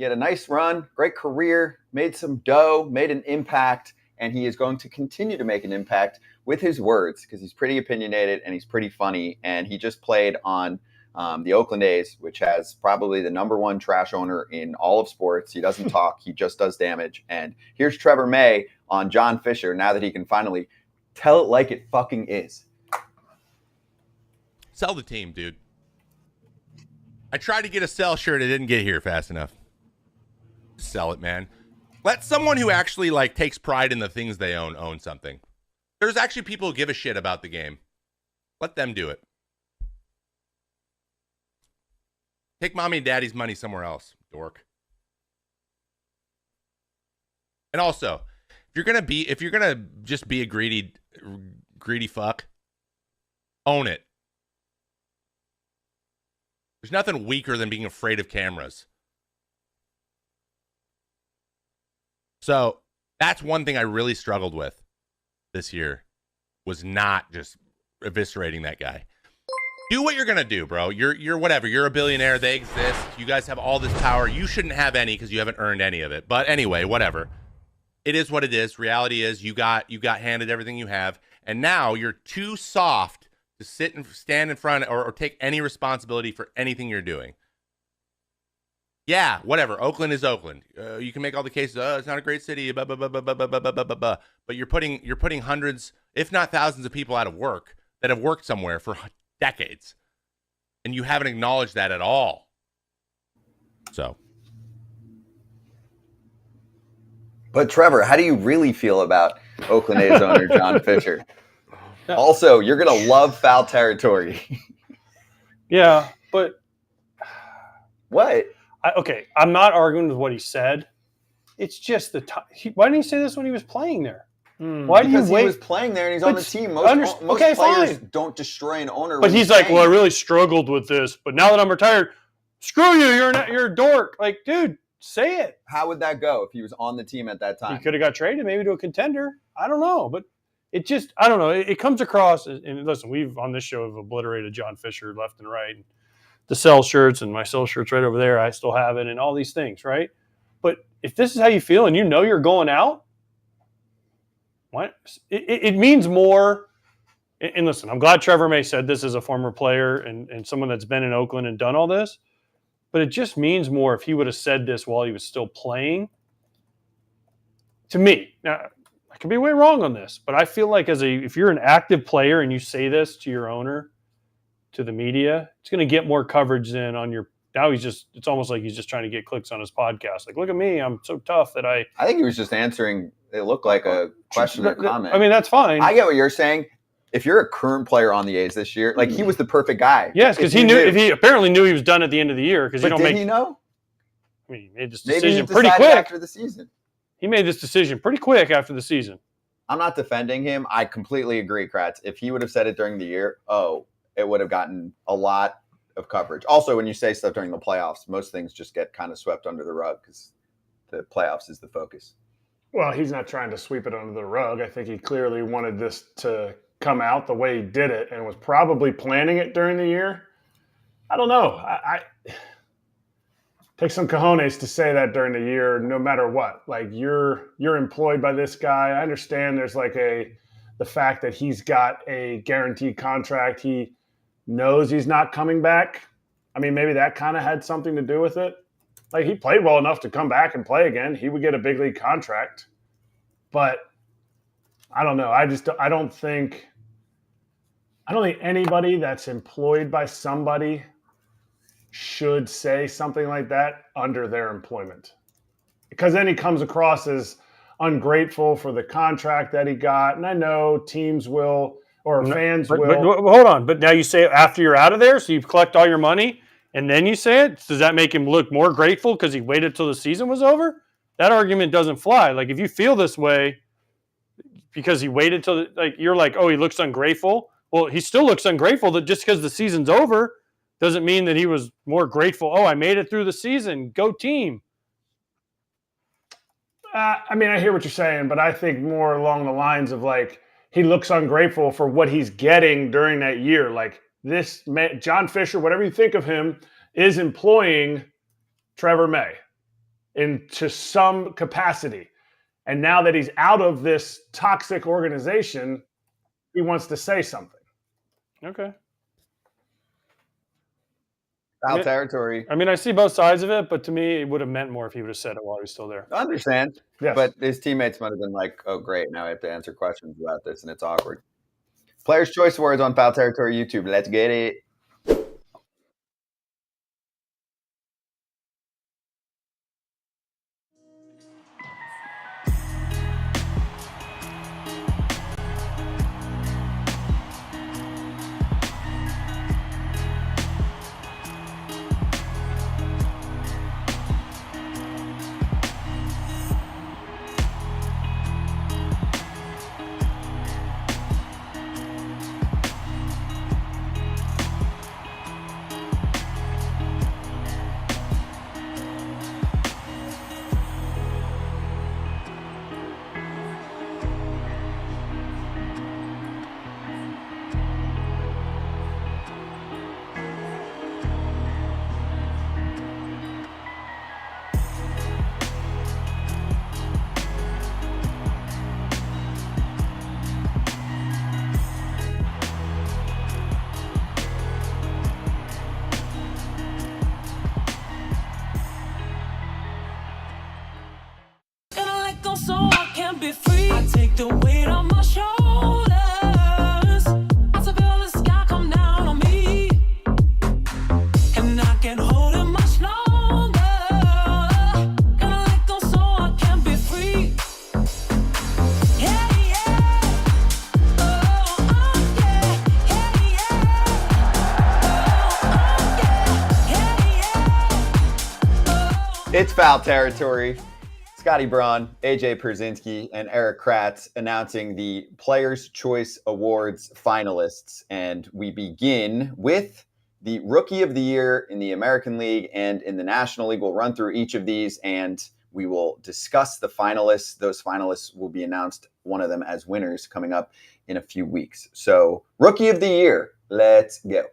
had a nice run, great career, made some dough, made an impact, and he is going to continue to make an impact with his words because he's pretty opinionated and he's pretty funny. And he just played on the Oakland A's, which has probably the #1 trash owner in all of sports. He doesn't talk, he just does damage. And here's Trevor May on John Fisher now that he can finally tell it like it fucking is. Sell the team, dude. I tried to get a sell shirt. It didn't get here fast enough. Sell it, man. Let someone who actually takes pride in the things they own something. There's actually people who give a shit about the game. Let them do it. Take mommy and daddy's money somewhere else, dork. And also, if you're gonna just be a greedy fuck, own it. There's nothing weaker than being afraid of cameras. So that's one thing I really struggled with this year, was not just eviscerating that guy. Do what you're gonna do, bro. You're whatever. You're a billionaire. They exist. You guys have all this power. You shouldn't have any because you haven't earned any of it. But anyway, whatever. It is what it is. Reality is you got handed everything you have, and now you're too soft to sit and stand in front or take any responsibility for anything you're doing. Yeah, whatever. Oakland is Oakland. You can make all the cases. Oh, it's not a great city. Blah, blah, blah, blah, blah, blah, blah, blah, blah, blah. But you're putting hundreds, if not thousands, of people out of work that have worked somewhere for decades, and you haven't acknowledged that at all. So. But Trevor, how do you really feel about Oakland A's owner John Fisher? Also, you're going to love foul territory. Yeah, but what? Okay, I'm not arguing with what he said. It's just the time. Why didn't he say this when he was playing there? Why do you wait? He was playing there and he's on the team. Most players don't destroy an owner. But he's like, well, I really struggled with this, but now that I'm retired, screw you. You're a dork. Like, dude. Say it. How would that go if he was on the team at that time? He could have got traded maybe to a contender. I don't know. But it just, I don't know. It comes across, and listen, we've on this show have obliterated John Fisher left and right. The sell shirts and my sell shirts right over there, I still have it, and all these things, right? But if this is how you feel and you know you're going out, what? It means more. And listen, I'm glad Trevor May said this as a former player and someone that's been in Oakland and done all this. But it just means more if he would have said this while he was still playing. To me, now I could be way wrong on this, but I feel like if you're an active player and you say this to your owner, to the media, it's going to get more coverage than on your. Now it's almost like he's just trying to get clicks on his podcast. Like, look at me, I'm so tough that I think he was just answering. It looked like a question or comment. I mean, that's fine. I get what you're saying. If you're a current player on the A's this year, like he was the perfect guy. Yes, because he apparently knew he was done at the end of the year. Because did he know? I mean, he made this decision pretty quick after the season. He made this decision pretty quick after the season. I'm not defending him. I completely agree, Kratz. If he would have said it during the year, it would have gotten a lot of coverage. Also, when you say stuff during the playoffs, most things just get kind of swept under the rug because the playoffs is the focus. Well, he's not trying to sweep it under the rug. I think he clearly wanted this to come out the way he did it and was probably planning it during the year. I don't know. I take some cojones to say that during the year, no matter what. Like you're employed by this guy. I understand there's like the fact that he's got a guaranteed contract. He knows he's not coming back. I mean, maybe that kind of had something to do with it. Like he played well enough to come back and play again. He would get a big league contract. But I don't know. I don't think anybody that's employed by somebody should say something like that under their employment. Because then he comes across as ungrateful for the contract that he got. And I know teams will or fans will. But hold on. But now you say it after you're out of there, so you collect all your money, and then you say it? Does that make him look more grateful because he waited till the season was over? That argument doesn't fly. Like, if you feel this way because he waited till, you're like, oh, he looks ungrateful. Well, he still looks ungrateful that just because the season's over doesn't mean that he was more grateful. Oh, I made it through the season. Go team. I mean, I hear what you're saying, but I think more along the lines of like, he looks ungrateful for what he's getting during that year. Like this man, John Fisher, whatever you think of him, is employing Trevor May into some capacity. And now that he's out of this toxic organization, he wants to say something. Okay. Foul territory. I mean, I see both sides of it, but to me, it would have meant more if he would have said it while he was still there. I understand. Yes. But his teammates might have been like, oh, great, now I have to answer questions about this, and it's awkward. Players' Choice Awards on Foul Territory YouTube. Let's get it. So I can be free. I take the weight on my shoulders. I feel the sky come down on me, and I can't hold it much longer. Gonna let go so I can be free. Yeah, yeah. Oh, yeah. Yeah, yeah. Oh, yeah. It's Foul Territory. Scotty Braun, AJ Pierzynski, and Erik Kratz announcing the Players' Choice Awards finalists. And we begin with the Rookie of the Year in the American League and in the National League. We'll run through each of these and we will discuss the finalists. Those finalists will be announced, one of them as winners, coming up in a few weeks. So, Rookie of the Year, let's go.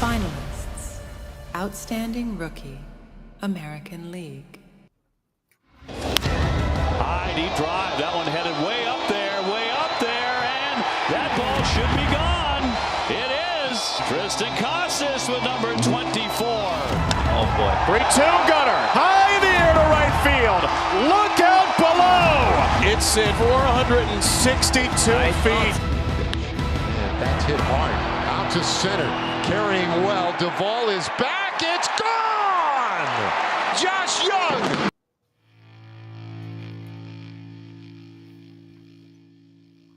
Finalists. Outstanding Rookie, American League. High deep drive. That one headed way up there, and that ball should be gone. It is. Tristan Casas with number 24. Oh, boy. 3-2 gunner. High in the air to right field. Look out below. It's at 462 feet. And that's hit hard. Out to center. Carrying well. Duvall is back. It's gone! Josh Young!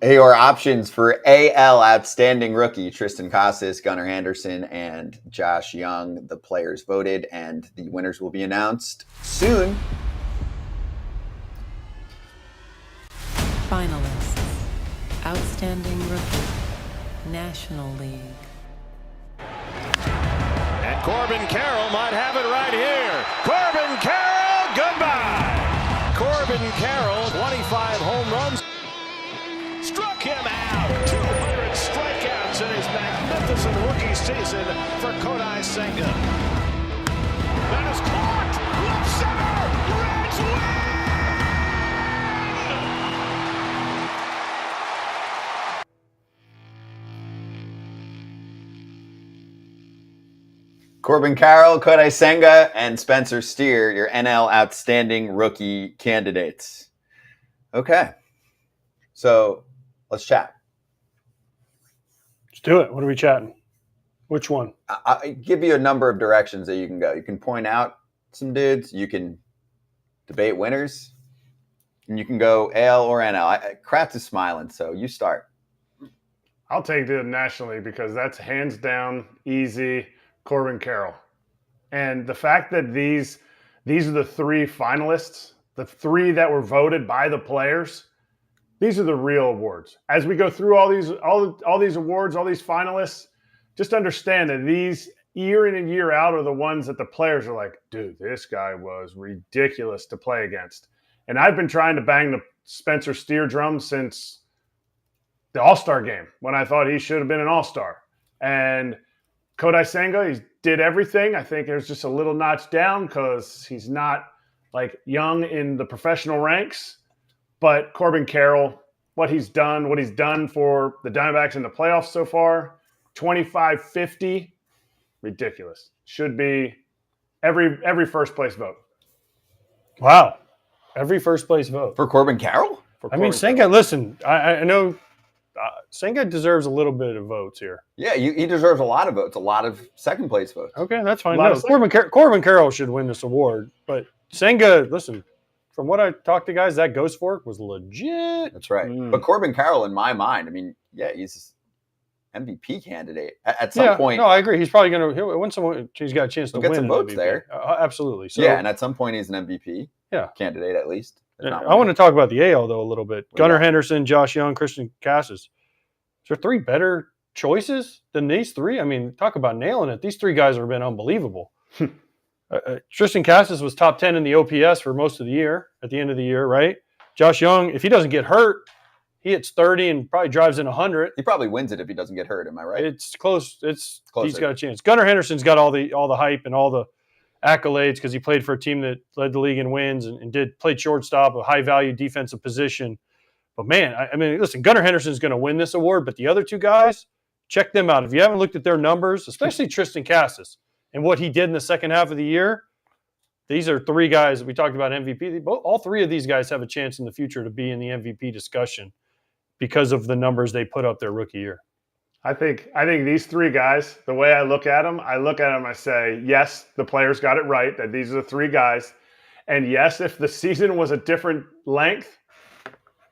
Your options for AL Outstanding Rookie, Tristan Casas, Gunnar Henderson, and Josh Young. The players voted, and the winners will be announced soon. Finalists. Outstanding Rookie. National League. And Corbin Carroll might have it right here. Corbin Carroll, goodbye. Corbin Carroll, 25 home runs. Struck him out. 200 strikeouts in his magnificent rookie season for Kodai Senga. That is caught. Left center. Reds win. Corbin Carroll, Kodai Senga, and Spencer Steer, your NL Outstanding Rookie candidates. Okay. So let's chat. Let's do it. What are we chatting? Which one? I'll give you a number of directions that you can go. You can point out some dudes. You can debate winners. And you can go AL or NL. Kratz is smiling, so you start. I'll take the National League because that's hands down easy. Corbin Carroll. And the fact that these are the 3 finalists, the 3 that were voted by the players, these are the real awards. As we go through all these awards, all these finalists, just understand that these year in and year out are the ones that the players are like, dude, this guy was ridiculous to play against. And I've been trying to bang the Spencer Steer drum since the All-Star game when I thought he should have been an All-Star. And Kodai Senga, he did everything. I think there's just a little notch down because he's not like young in the professional ranks. But Corbin Carroll, what he's done for the Diamondbacks in the playoffs so far, 25-50, ridiculous. Should be every first place vote. Wow. Every first place vote. For Corbin Carroll? Senga, listen, I know Senga deserves a little bit of votes here. Yeah, he deserves a lot of votes, a lot of second place votes. Okay, that's fine. No, Corbin Carroll should win this award. But Senga, listen, from what I talked to guys, that Ghost Fork was legit. That's right. But Corbin Carroll, in my mind, he's MVP candidate at some point. No, I agree. He's probably going to win some. He's got a chance to win get some votes MVP. there. Absolutely. So, yeah, and at some point he's an MVP candidate at least. I want to talk about the AL though a little bit. Gunnar Henderson, Josh Young, Tristan Casas. Is there 3 better choices than these 3? I mean, talk about nailing it. These 3 guys have been unbelievable. Tristan Casas was top 10 in the OPS for most of the year, at the end of the year, right? Josh Young, if he doesn't get hurt, he hits 30 and probably drives in 100. He probably wins it if he doesn't get hurt, am I right? It's close. He's got a chance. Gunnar Henderson's got all the hype and all the accolades because he played for a team that led the league in wins and played shortstop, a high-value defensive position. But, man, listen, Gunnar Henderson's going to win this award, but the other 2 guys, check them out. If you haven't looked at their numbers, especially Tristan Casas and what he did in the second half of the year, these are 3 guys that we talked about MVP. All 3 of these guys have a chance in the future to be in the MVP discussion because of the numbers they put up their rookie year. I think these 3 guys, the way I look at them, I say, yes, the players got it right, that these are the 3 guys. And yes, if the season was a different length,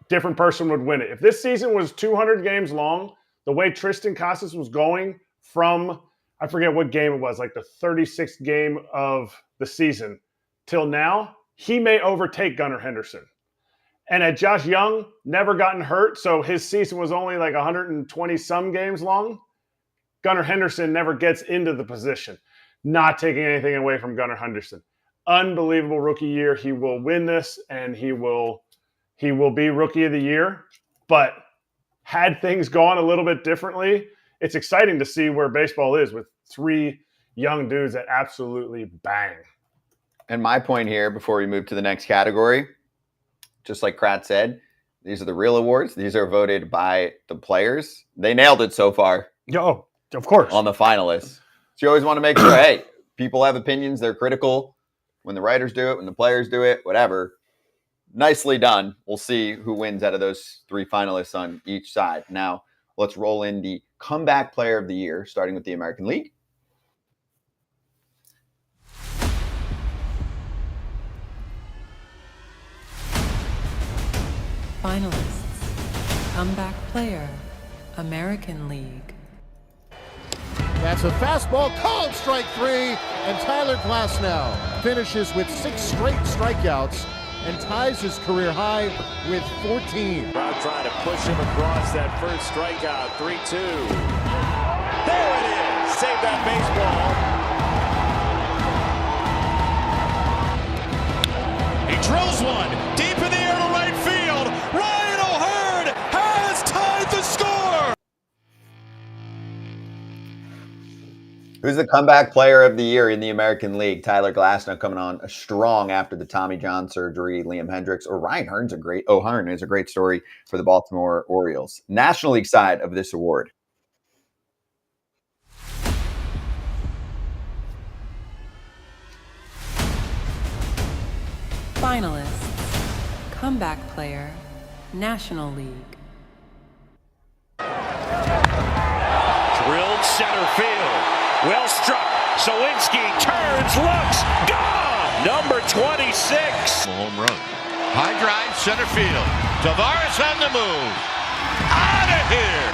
different person would win it. If this season was 200 games long, the way Tristan Casas was going from, I forget what game it was, like the 36th game of the season till now, he may overtake Gunnar Henderson. And at Josh Young, never gotten hurt, so his season was only like 120-some games long. Gunnar Henderson never gets into the position. Not taking anything away from Gunnar Henderson. Unbelievable rookie year. He will win this, and he will be Rookie of the Year. But had things gone a little bit differently, it's exciting to see where baseball is with 3 young dudes that absolutely bang. And my point here, before we move to the next category, just like Kratz said, these are the real awards. These are voted by the players. They nailed it so far. Oh, of course. On the finalists. So you always want to make sure, hey, people have opinions. They're critical when the writers do it, when the players do it, whatever. Nicely done. We'll see who wins out of those 3 finalists on each side. Now, let's roll in the comeback player of the year, starting with the American League. Finalists. Comeback Player, American League. That's a fastball called strike 3, and Tyler Glasnow finishes with 6 straight strikeouts and ties his career high with 14. Braun trying to push him across that first strikeout. 3-2. There it is. Save that baseball. He drills one deep in the air to right field. Ryan O'Hearn has tied the score. Who's the comeback player of the year in the American League? Tyler Glasnow coming on strong after the Tommy John surgery. Liam Hendriks or Ryan O'Hearn is a great story for the Baltimore Orioles. National League side of this award. Finalists, Comeback Player, National League. Drilled center field. Well struck. Sawinski turns, looks, gone! Number 26. Home run. High drive, center field. Tavares on the move. Out of here.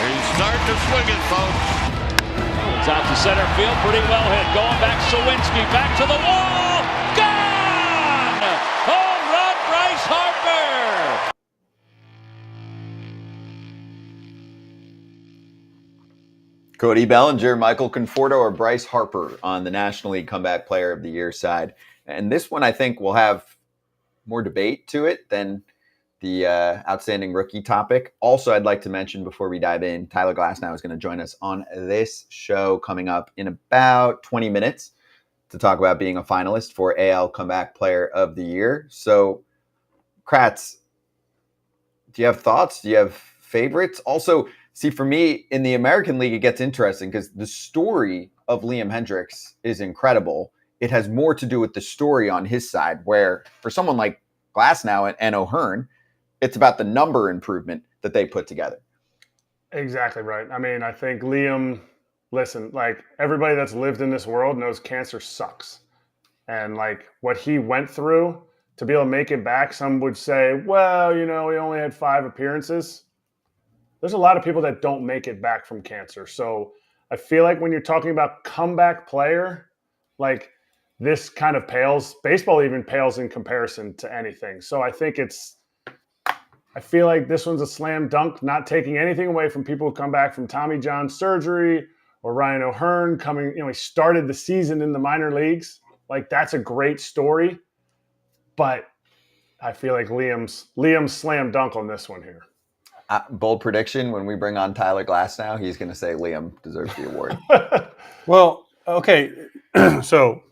He's starting to swing it, folks. It's out to center field, pretty well hit. Going back, Sawinski, back to the wall. Gone! Home run, Bryce Harper! Cody Bellinger, Michael Conforto, or Bryce Harper on the National League Comeback Player of the Year side. And this one, I think, will have more debate to it than the outstanding rookie topic. Also, I'd like to mention before we dive in, Tyler Glasnow is going to join us on this show coming up in about 20 minutes to talk about being a finalist for AL Comeback Player of the Year. So, Kratz, do you have thoughts? Do you have favorites? Also, see, for me, in the American League, it gets interesting because the story of Liam Hendriks is incredible. It has more to do with the story on his side, where for someone like Glasnow and O'Hearn, it's about the number improvement that they put together. Exactly right. I mean, I think Liam, listen, like everybody that's lived in this world knows cancer sucks. And like what he went through to be able to make it back, some would say, well, you know, he only had 5 appearances. There's a lot of people that don't make it back from cancer. So I feel like when you're talking about comeback player, like this kind of pales, baseball even pales in comparison to anything. So I think I feel like this one's a slam dunk, not taking anything away from people who come back from Tommy John surgery or Ryan O'Hearn coming, he started the season in the minor leagues. Like that's a great story, but I feel like Liam's slam dunk on this one here. Bold prediction, when we bring on Tyler Glasnow, he's going to say Liam deserves the award. Well, okay. So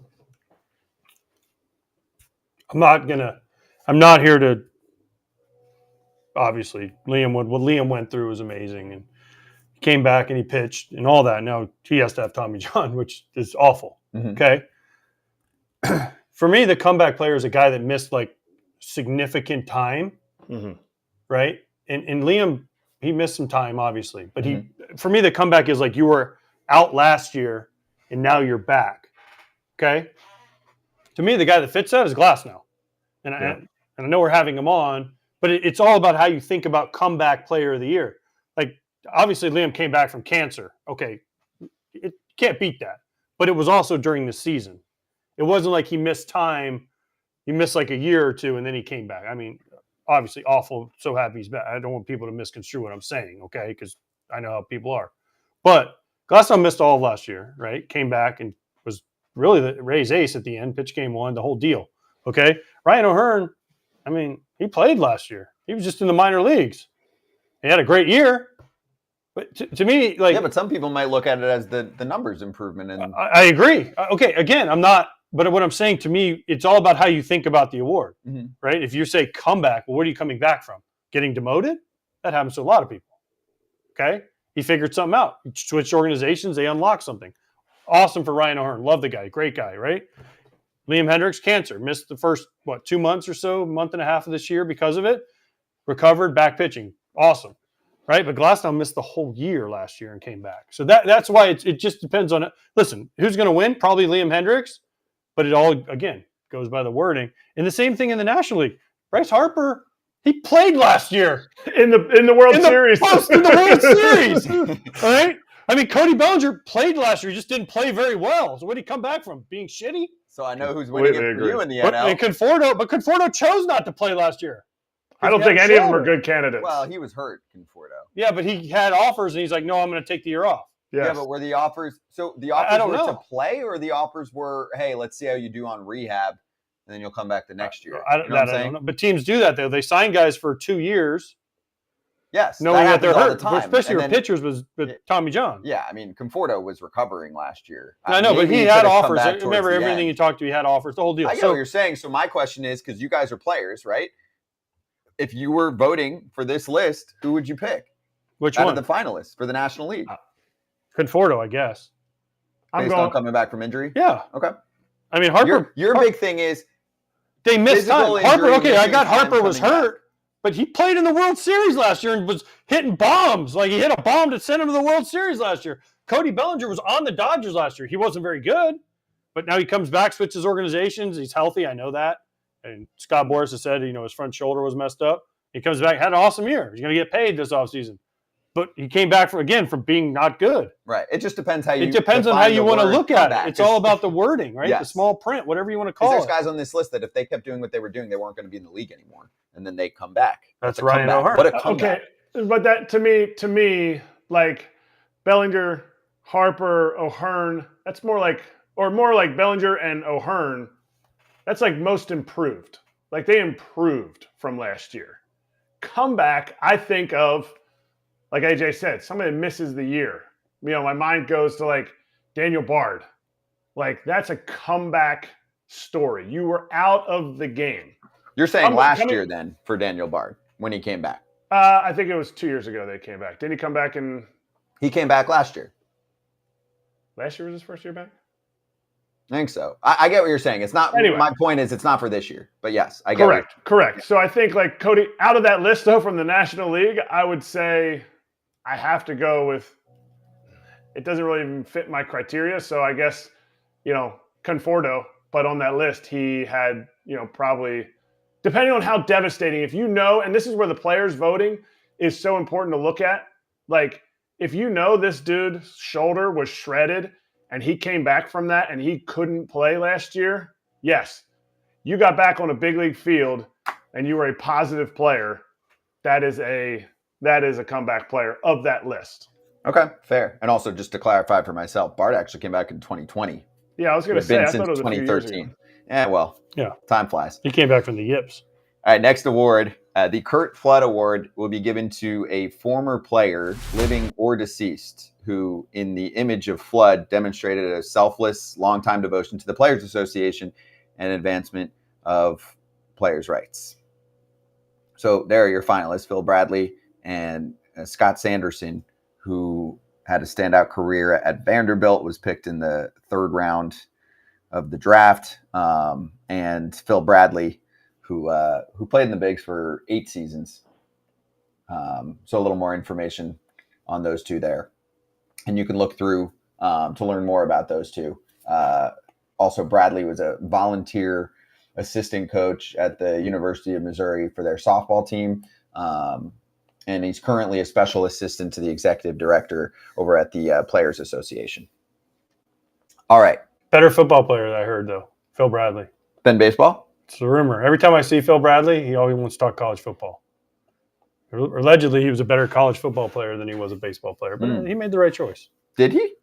I'm not here to, obviously, what Liam went through was amazing. And he came back and he pitched and all that. Now he has to have Tommy John, which is awful. Mm-hmm. Okay. For me, the comeback player is a guy that missed like significant time. Mm-hmm. Right. And Liam, he missed some time, obviously. But for me, the comeback is like you were out last year and now you're back. Okay? To me, the guy that fits that is Glasnow. And I know we're having him on, but it's all about how you think about comeback player of the year. Like, obviously, Liam came back from cancer. Okay, it can't beat that. But it was also during the season. It wasn't like he missed time. He missed like a year or two, and then he came back. I mean, obviously awful, so happy he's back. I don't want people to misconstrue what I'm saying, okay, because I know how people are. But Glasnow missed all of last year, right? Came back and was really the Rays ace at the end, pitch game 1, the whole deal, okay? Ryan O'Hearn, I mean, he played last year. He was just in the minor leagues. He had a great year. But to me, like... Yeah, but some people might look at it as the numbers improvement. And I agree. Okay, again, I'm not... But what I'm saying, to me, it's all about how you think about the award, right? If you say comeback, well, what are you coming back from? Getting demoted? That happens to a lot of people, okay? He figured something out. He switched organizations. They unlocked something. Awesome for Ryan O'Hearn. Love the guy. Great guy, right? Liam Hendriks, cancer. Missed the first, 2 months or so, month and a half of this year because of it. Recovered, back pitching. Awesome, right? But Glasnow missed the whole year last year and came back. So that's why it just depends on it. Listen, who's going to win? Probably Liam Hendriks. But it all, again, goes by the wording. And the same thing in the National League. Bryce Harper, He played last year in the World Series. In the World Series. All right? I mean, Cody Bellinger played last year. He just didn't play very well. So what did he come back from? Being shitty? So I know who's winning it for you in the NL. But Conforto chose not to play last year. I don't think any of them are good candidates. Well, he was hurt, Conforto. Yeah, but he had offers, and he's like, no, I'm going to take the year off. Yes. Yeah, but were the offers – so the offers were to play, or the offers were, hey, let's see how you do on rehab, and then you'll come back the next year? I don't know. But teams do that, though. They sign guys for 2 years. Yes. Knowing that they're hurt. Especially your pitchers was Tommy John. Yeah, I mean, Conforto was recovering last year. I know, but he had offers. Remember, everything you talked to, he had offers. The whole deal. I get what you're saying. So my question is, because you guys are players, right? If you were voting for this list, who would you pick? Which one? Out of the finalists for the National League. Conforto, I guess. Based on coming back from injury? Yeah. Okay. I mean, Harper. Your big thing is they missed time. Harper, okay, I got Harper was hurt, but he played in the World Series last year and was hitting bombs. Like, he hit a bomb to send him to the World Series last year. Cody Bellinger was on the Dodgers last year. He wasn't very good, but now he comes back, switches organizations. He's healthy. I know that. And Scott Boras has said, his front shoulder was messed up. He comes back, had an awesome year. He's going to get paid this offseason. But he came back from being not good. Right. It just depends how you. It depends on how you want to look at it. It's all about the wording, right? Yes. The small print, whatever you want to call it. There's guys on this list that if they kept doing what they were doing, they weren't going to be in the league anymore, and then they come back. That's Ryan O'Hearn. What a comeback! Okay, but that to me, like Bellinger, Harper, O'Hearn. That's more like Bellinger and O'Hearn. That's like most improved. Like they improved from last year. Comeback, I think of. Like AJ said, somebody misses the year. My mind goes to like Daniel Bard. Like that's a comeback story. You were out of the game. You're saying last year then for Daniel Bard when he came back? I think it was 2 years ago they came back. Didn't he come back in? He came back last year. Last year was his first year back? I think so. I get what you're saying. It's not. Anyway. My point is, it's not for this year. But yes, I get it. Correct. So I think like Cody, out of that list though from the National League, I would say I have to go with. It doesn't really even fit my criteria, so I guess Conforto. But on that list, he had probably depending on how devastating. If and this is where the players voting is so important to look at. Like if this dude's shoulder was shredded. And he came back from that and he couldn't play last year, yes, you got back on a big league field and you were a positive player. That is a comeback player of that list. Okay, fair. And also just to clarify for myself, Bart actually came back in 2020. Yeah, I was going to say, I since thought it was 2013. Yeah, time flies. He came back from the yips. All right, next award. The Curt Flood Award will be given to a former player, living or deceased, who, in the image of Flood, demonstrated a selfless, long-time devotion to the Players Association and advancement of players' rights. So there are your finalists, Phil Bradley and Scott Sanderson, who had a standout career at Vanderbilt, was picked in the 3rd round of the draft, and Phil Bradley, who played in the bigs for 8 seasons. So a little more information on those two there. And you can look through to learn more about those two. Also, Bradley was a volunteer assistant coach at the University of Missouri for their softball team. And he's currently a special assistant to the executive director over at the Players Association. All right. Better football player that I heard, though. Phil Bradley. Than baseball? It's a rumor. Every time I see Phil Bradley, he always wants to talk college football. Allegedly, he was a better college football player than he was a baseball player, but he made the right choice. Did he?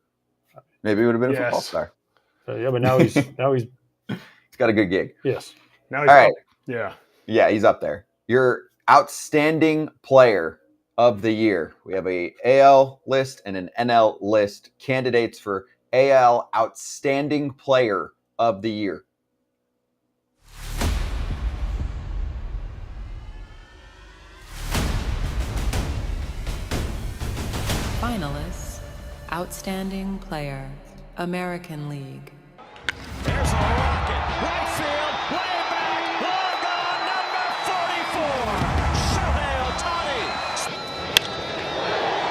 Maybe he would have been a football star. Yeah, but now he's he's got a good gig. Yes. Now he's all right. Yeah, he's up there. Your outstanding player of the year. We have a AL list and an NL list. Candidates for AL outstanding player of the year. Finalists, Outstanding Player, American League. There's a rocket, right field, way back, long gone, number 44, Shohei Ohtani.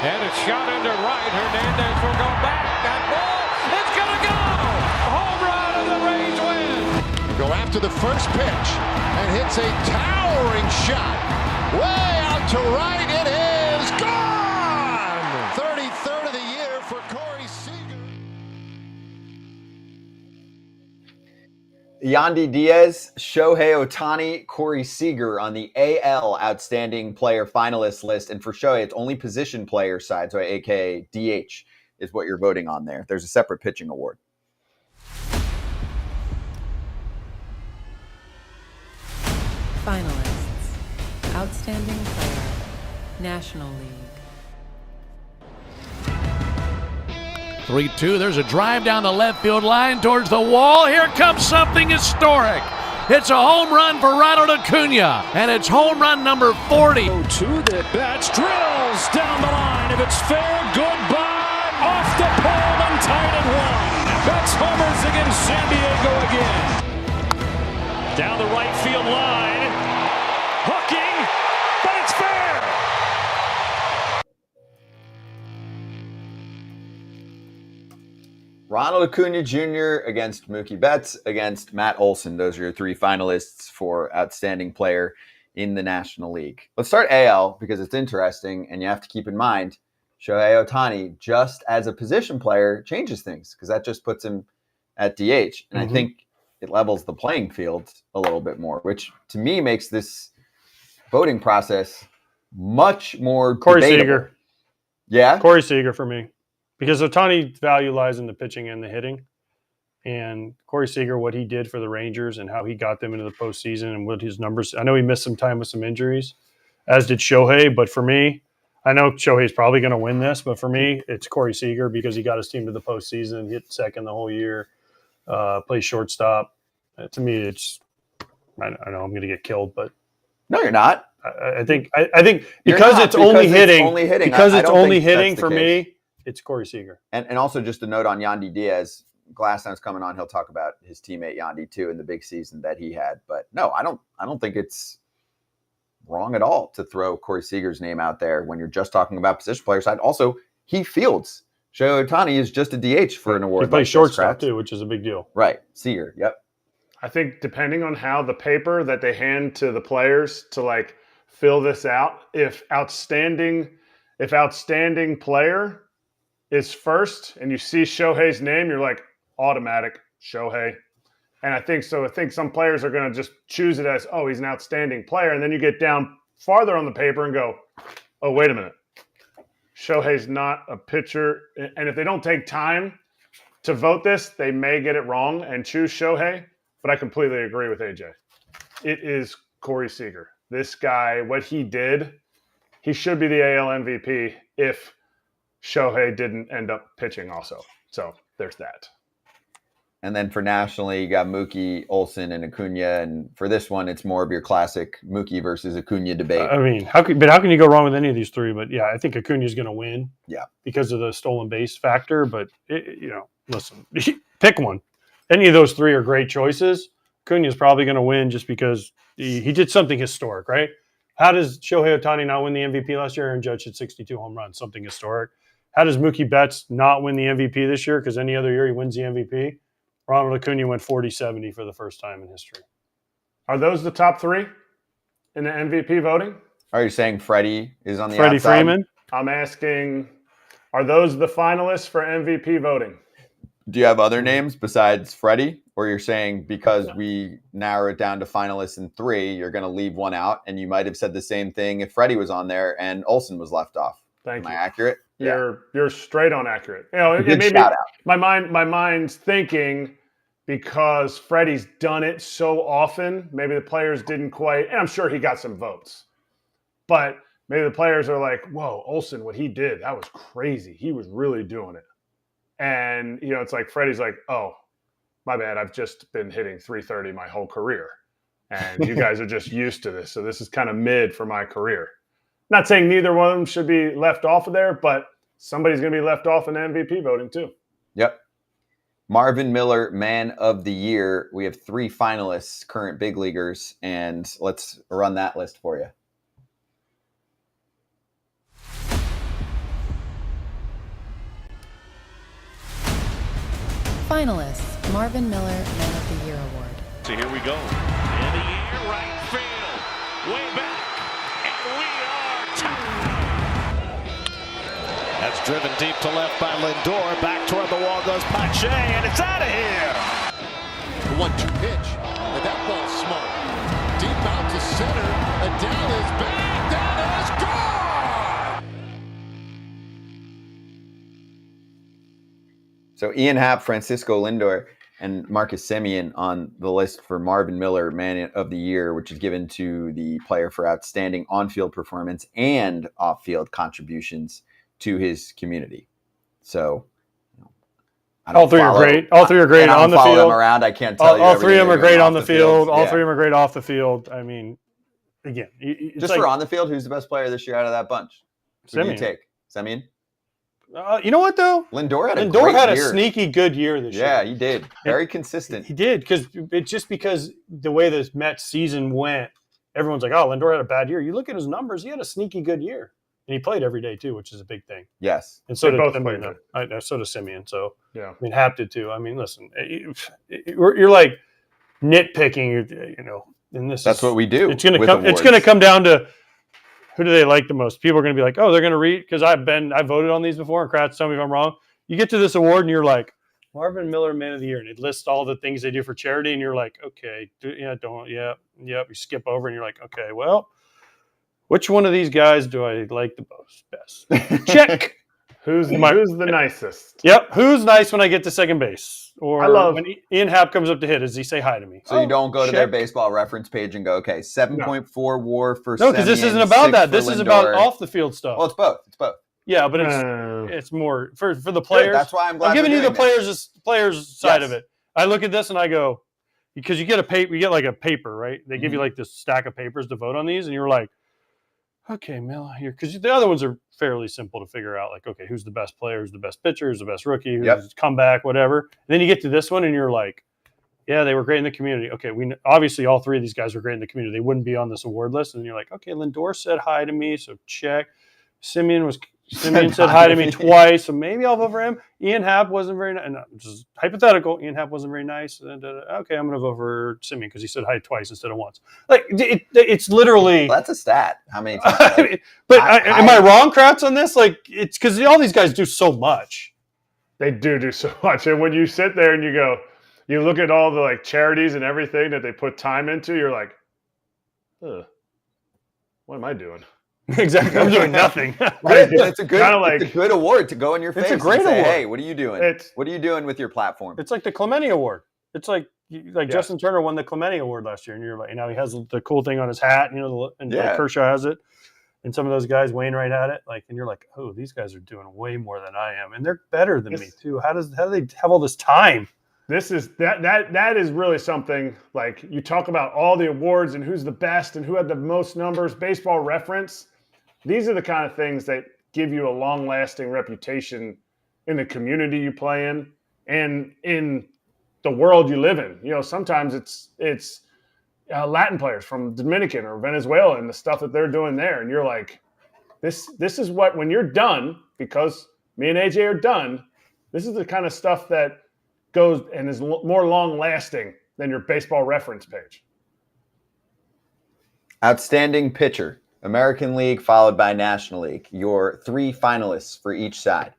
And it's shot into right, Hernandez will go back, that ball, it's gonna go! Home run and the Rays win! Go after the first pitch and hits a towering shot Way out to right, it is gone! 33rd of the year for Corey Seager. Yandy Diaz, Shohei Ohtani, Corey Seager on the AL Outstanding Player Finalist list. And for Shohei, it's only position player side, so aka DH is what you're voting on there. There's a separate pitching award. Finalists. Outstanding Player. National League. 3-2. There's a drive down the left field line towards the wall. Here comes something historic. It's a home run for Ronald Acuna, and it's home run number 40. To the bats, drills down the line. If it's fair, goodbye. Off the pole and tied at 1. Betts homers against San Diego again. Down the right field line. Hooking, but it's fair. Ronald Acuna Jr. against Mookie Betts against Matt Olson. Those are your 3 finalists for Outstanding Player in the National League. Let's start AL because it's interesting, and you have to keep in mind Shohei Ohtani, just as a position player, changes things because that just puts him at DH. And I think it levels the playing field a little bit more, which to me makes this voting process much more Corey debatable. Seager. Yeah? Corey Seager for me. Because Ohtani's value lies in the pitching and the hitting. And Corey Seager, what he did for the Rangers and how he got them into the postseason and what his numbers. I know he missed some time with some injuries, as did Shohei. But for me, I know Shohei's probably going to win this. But for me, it's Corey Seager because he got his team to the postseason, hit second the whole year, plays shortstop. To me, it's I know I'm going to get killed, but No, you're not. I think because it's only hitting for me. It's Corey Seager. And also just a note on Yandy Diaz. Glasnow's coming on. He'll talk about his teammate Yandy too and the big season that he had. But no, I don't think it's wrong at all to throw Corey Seager's name out there when you're just talking about position player side. Also, he fields. Shohei Ohtani is just a DH for an award. He plays shortstop too, which is a big deal. Right. Seager. Yep. I think depending on how the paper that they hand to the players to like fill this out, if outstanding player is first and you see Shohei's name, you're like automatic Shohei. And I think some players are going to just choose it as, oh, he's an outstanding player. And then you get down farther on the paper and go, oh, wait a minute. Shohei's not a pitcher. And if they don't take time to vote this, they may get it wrong and choose Shohei. But I completely agree with AJ. It is Corey Seager. This guy, what he did, he should be the AL MVP if Shohei didn't end up pitching also. So there's that. And then for nationally, you got Mookie, Olson, and Acuna. And for this one, it's more of your classic Mookie versus Acuna debate. I mean, how can you go wrong with any of these 3? But yeah, I think Acuna's going to win. Yeah, because of the stolen base factor. But listen, pick one. Any of those 3 are great choices. Acuna's probably going to win just because he did something historic, right? How does Shohei Ohtani not win the MVP last year? Aaron Judge hit 62 home runs, something historic. How does Mookie Betts not win the MVP this year? Because any other year he wins the MVP. Ronald Acuna went 40-70 for the first time in history. Are those the top 3 in the MVP voting? Are you saying Freddie is on the Freddie outside? Freeman? I'm asking, are those the finalists for MVP voting? Do you have other names besides Freddie? Or you're saying because we narrow it down to finalists in 3, you're going to leave one out? And you might have said the same thing if Freddie was on there and Olson was left off. Thank Am you. I accurate? You're straight on accurate. It made me, my mind's thinking because Freddie's done it so often, maybe the players didn't quite, and I'm sure he got some votes, but maybe the players are like, whoa, Olson, what he did, that was crazy. He was really doing it. And, it's like Freddie's like, oh, my bad. I've just been hitting 330 my whole career. And you guys are just used to this. So this is kind of mid for my career. Not saying neither one of them should be left off of there, but somebody's going to be left off in MVP voting too. Yep. Marvin Miller, Man of the Year. We have 3 finalists, current big leaguers, and let's run that list for you. Finalists, Marvin Miller Man of the Year Award. So here we go. In the air, right field. Way back. And driven deep to left by Lindor. Back toward the wall goes PHI, and it's out of here. The 1-2 pitch, and that ball's smart. Deep out to center. Adele is back. That is gone. So Ian Happ, Francisco Lindor, and Marcus Semien on the list for Marvin Miller Man of the Year, which is given to the player for outstanding on-field performance and off-field contributions to his community. So all three are great. All three are great on the field. Them around. I can't tell you. All three of them are great on the field. All three of them are great off the field. I mean, again, just like, for on the field, who's the best player this year out of that bunch? Who do you take? Semien? You know what though? Lindor had a sneaky good year this year. Yeah, he did. Very consistent. He did because the way the Mets season went, everyone's like, "Oh, Lindor had a bad year." You look at his numbers; he had a sneaky good year, and he played every day too, which is a big thing. Yes, and so did both Semien. So does Semien. So yeah, I mean, Happ did too. I mean, listen, you're like nitpicking, and that's what we do. It's gonna come down to. Who do they like the most? People are going to be like, oh, they're going to read because I voted on these before. And Kratz, tell me if I'm wrong. You get to this award and you're like, Marvin Miller Man of the Year, and it lists all the things they do for charity, and you're like, okay, you skip over, and you're like, okay, well, which one of these guys do I like the best? Check. Who's the nicest? Yep. Who's nice when I get to second base? Or when Ian Happ comes up to hit, does he say hi to me? So you don't go to their baseball reference page and go, okay, 7.4 WAR for no, because this isn't about that. This is about off the field stuff. Well, it's both. It's both. Yeah, but it's more for the players. Good, that's why I'm glad I'm giving you the players side of it. I look at this and I go, because you get like a paper, right? They give you like this stack of papers to vote on these, and you're like, okay, Mel, here, because the other ones are fairly simple to figure out. Like, okay, who's the best player, who's the best pitcher, who's the best rookie, who's comeback, whatever. And then you get to this one, and you're like, yeah, they were great in the community. Okay, obviously all three of these guys were great in the community. They wouldn't be on this award list. And you're like, okay, Lindor said hi to me, so check. Semien said hi to me twice, so maybe I'll vote for him. Ian Happ wasn't very nice. No, just hypothetical. Ian Happ wasn't very nice. Okay, I'm going to vote for Semien because he said hi twice instead of once. Like it's literally. Well, that's a stat. How many times? Am I wrong, Kratz, on this? Like it's because all these guys do so much. They do so much, and when you sit there and you look at all the like charities and everything that they put time into, you're like, what am I doing? Exactly. I'm doing nothing. Right. It's a good award to go in your face. It's a great award. Hey, what are you doing? What are you doing with your platform? It's like the Clemente Award. It's like Justin Turner won the Clemente Award last year, and you're like, he has the cool thing on his hat, and like Kershaw has it, and some of those guys, Wainwright had it, and you're like, oh, these guys are doing way more than I am, and they're better than me too. How do they have all this time? This is that is really something. Like you talk about all the awards and who's the best and who had the most numbers. Baseball Reference. These are the kind of things that give you a long-lasting reputation in the community you play in and in the world you live in. Sometimes it's Latin players from Dominican or Venezuela and the stuff that they're doing there, and you're like, this is what when you're done, because me and AJ are done. This is the kind of stuff that goes and is more long-lasting than your Baseball Reference page. Outstanding pitcher. American League followed by National League. Your 3 finalists for each side.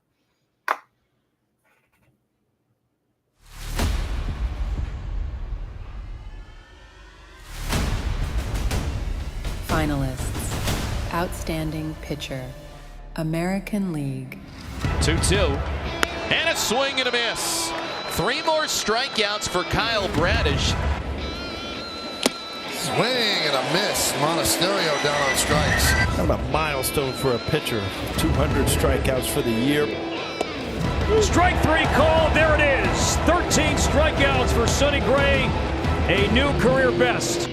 Finalists. Outstanding pitcher. American League. 2-2. And a swing and a miss. 3 more strikeouts for Kyle Bradish. Swing and a miss. Monasterio down on strikes. How about a milestone for a pitcher? 200 strikeouts for the year. Strike 3 called. There it is. 13 strikeouts for Sonny Gray. A new career best.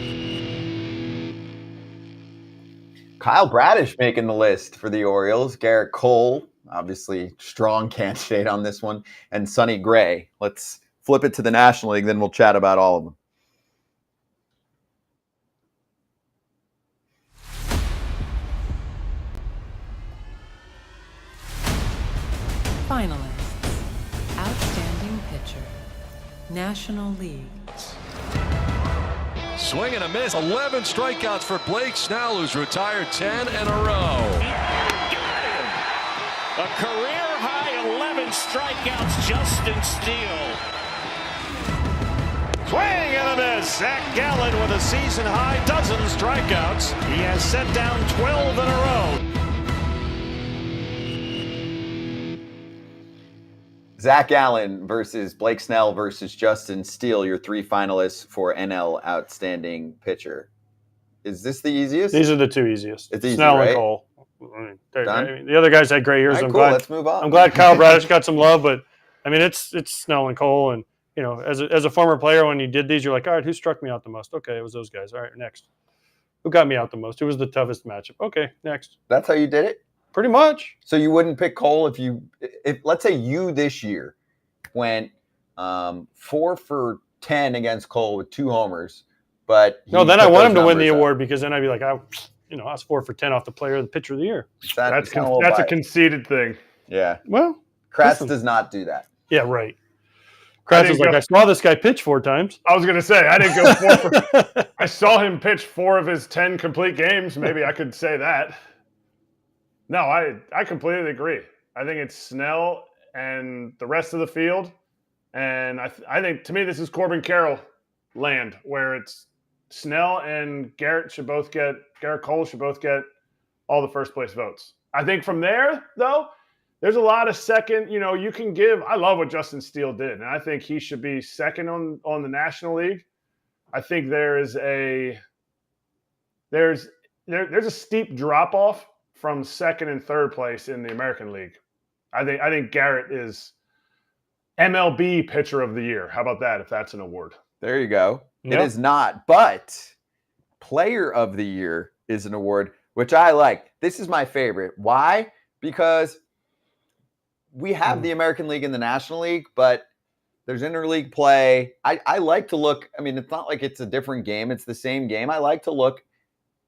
Kyle Bradish making the list for the Orioles. Garrett Cole, obviously strong candidate on this one. And Sonny Gray. Let's flip it to the National League, then we'll chat about all of them. Finalists. Outstanding pitcher. National League. Swing and a miss. 11 strikeouts for Blake Snell, who's retired 10 in a row. A career-high 11 strikeouts, Justin Steele. Swing and a miss. Zach Gallen with a season-high dozen strikeouts. He has set down 12 in a row. Zach Allen versus Blake Snell versus Justin Steele, your 3 finalists for NL Outstanding Pitcher. Is this the easiest? These are the 2 easiest. It's easy, Snell right? and Cole. The other guys had great years. All right, I'm cool. glad. Let's move on. I'm glad Kyle Bradish got some love, but I mean, it's Snell and Cole, and you know, as a former player, when you did these, you're like, all right, who struck me out the most? Okay, it was those guys. All right, next. Who got me out the most? Who was the toughest matchup? Okay, next. That's how you did it? Pretty much. So you wouldn't pick Cole if let's say you this year went 4 for 10 against Cole with 2 homers, but no, then I want him to win the award because then I'd be like, I was 4 for 10 off the player of the pitcher of the year. That's a conceited thing. Yeah. Well, Kratz does not do that. Yeah, right. Kratz was like, I saw this guy pitch 4 times. I was going to say, I didn't go 4 for – I saw him pitch 4 of his 10 complete games. Maybe I could say that. No, I completely agree. I think it's Snell and the rest of the field. And I think, to me, this is Corbin Carroll land, where it's Snell and Garrett Cole should both get all the first-place votes. I think from there, though – there's a lot of second, you can give. I love what Justin Steele did, and I think he should be second on the National League. I think there's a steep drop off from second and third place in the American League. I think Garrett is MLB Pitcher of the Year. How about that? If that's an award, there you go. Yep. It is not, but Player of the Year is an award, which I like. This is my favorite. Why? Because we have the American League and the National League, but there's interleague play. I like to look. I mean, it's not like it's a different game. It's the same game. I like to look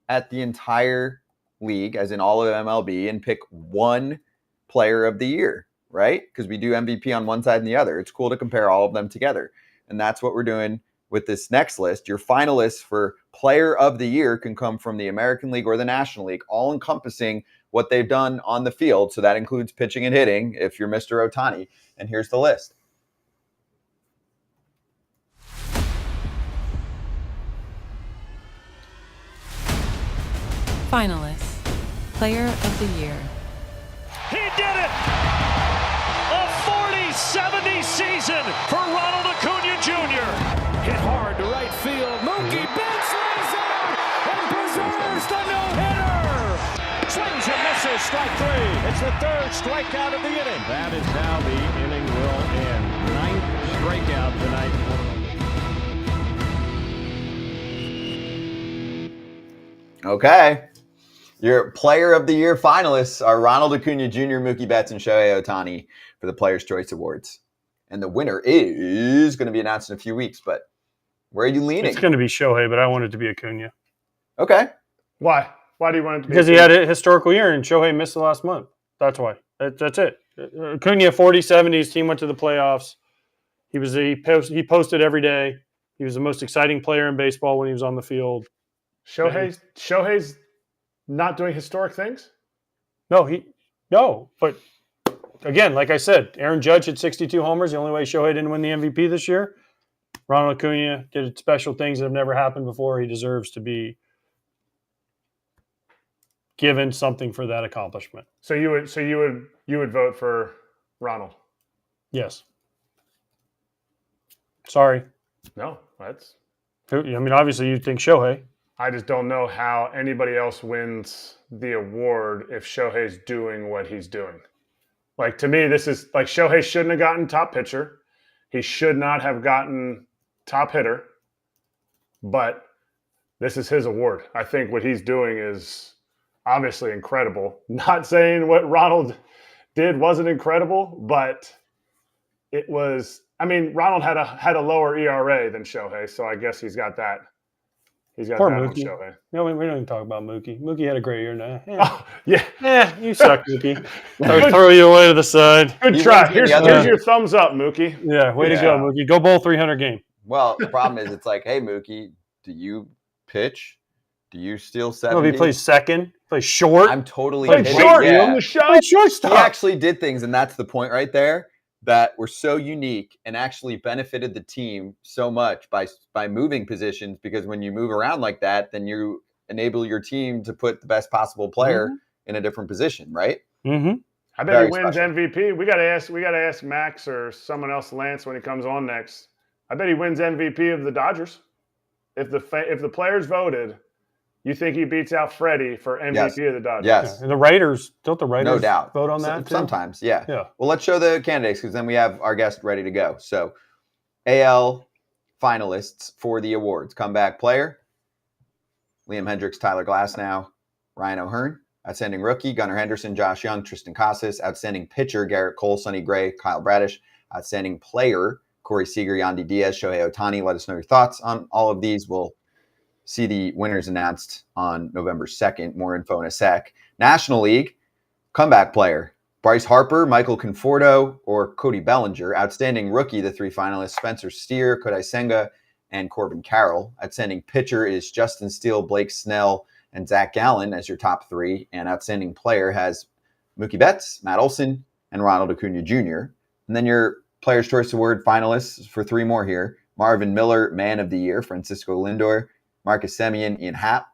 at the entire league, as in all of MLB, and pick one player of the year, right? Because we do MVP on one side and the other. It's cool to compare all of them together. And that's what we're doing with this next list. Your finalists for player of the year can come from the American League or the National League, all encompassing what they've done on the field. So that includes pitching and hitting if you're Mr. Ohtani. And here's the list. Finalists. Player of the Year. He did it! A 40-70 season for Ronald Acuna Jr. Hit hard to right field. Mookie Betts lays out and preserves the no-hitter. Swings and misses, strike 3. It's the 3rd strikeout of the inning. That is how the inning will end. 9th strikeout tonight. Okay. Your Player of the Year finalists are Ronald Acuna Jr., Mookie Betts, and Shohei Ohtani for the Players' Choice Awards. And the winner is going to be announced in a few weeks, but where are you leaning? It's going to be Shohei, but I want it to be Acuna. Okay. Why? Why do you want it to be Because Acuna? he had a historical year, and Shohei missed the last month. That's why. That's it. Acuna, 40-70s, team went to the playoffs. He posted every day. He was the most exciting player in baseball when he was on the field. Shohei's not doing historic things? No, but again, like I said, Aaron Judge had 62 homers. The only way Shohei didn't win the MVP this year. Ronald Acuna did special things that have never happened before. He deserves to be given something for that accomplishment. So you would vote for Ronald? Yes. Sorry. No, that's. I mean, obviously you think Shohei. I just don't know how anybody else wins the award if Shohei's doing what he's doing. Like, to me, this is like Shohei shouldn't have gotten top pitcher. He should not have gotten top hitter. But this is his award. I think what he's doing is obviously incredible. Not saying what Ronald did wasn't incredible, but it was. I mean, Ronald had a lower ERA than Shohei, so I guess he's got that. He's got Poor that on Mookie. Shohei. No, we don't even talk about Mookie. Mookie had a great year now. Oh, yeah. You suck, Mookie. I'll throw you away to the side. Good try. Here's your thumbs up, Mookie. Yeah, way to go, Mookie. Go bowl 300 game. Well, the problem is it's like, hey, Mookie, do you pitch? Do you steal 70? No, he plays second. Plays short. I'm totally played kidding. short. Yeah. On the show. Played shortstop. He actually did things, and that's the point right there, that were so unique and actually benefited the team so much by moving positions, because when you move around like that, then you enable your team to put the best possible player in a different position, right? Mm-hmm. I bet he wins MVP. We got to ask Max or someone else, Lance, when he comes on next. I bet he wins MVP of the Dodgers. If the players voted, you think he beats out Freddie for MVP of the Dodgers? Yes. Yeah. And the writers, don't the writers no doubt. vote on that too? Sometimes, yeah. Yeah. Well, let's show the candidates, because then we have our guest ready to go. So, AL finalists for the awards. Comeback player, Liam Hendriks, Tyler Glasnow, Ryan O'Hearn. Outstanding rookie, Gunnar Henderson, Josh Young, Tristan Casas. Outstanding pitcher, Garrett Cole, Sonny Gray, Kyle Bradish. Outstanding player, Corey Seager, Yandy Diaz, Shohei Ohtani. Let us know your thoughts on all of these. We'll see the winners announced on November 2nd. More info in a sec. National League, comeback player, Bryce Harper, Michael Conforto, or Cody Bellinger. Outstanding rookie, the 3 finalists, Spencer Steer, Kodai Senga, and Corbin Carroll. Outstanding pitcher is Justin Steele, Blake Snell, and Zach Gallen as your top 3. And outstanding player has Mookie Betts, Matt Olson, and Ronald Acuna Jr. And then your Players' Choice Award finalists for 3 more here. Marvin Miller, Man of the Year, Francisco Lindor, Marcus Semien, Ian Happ.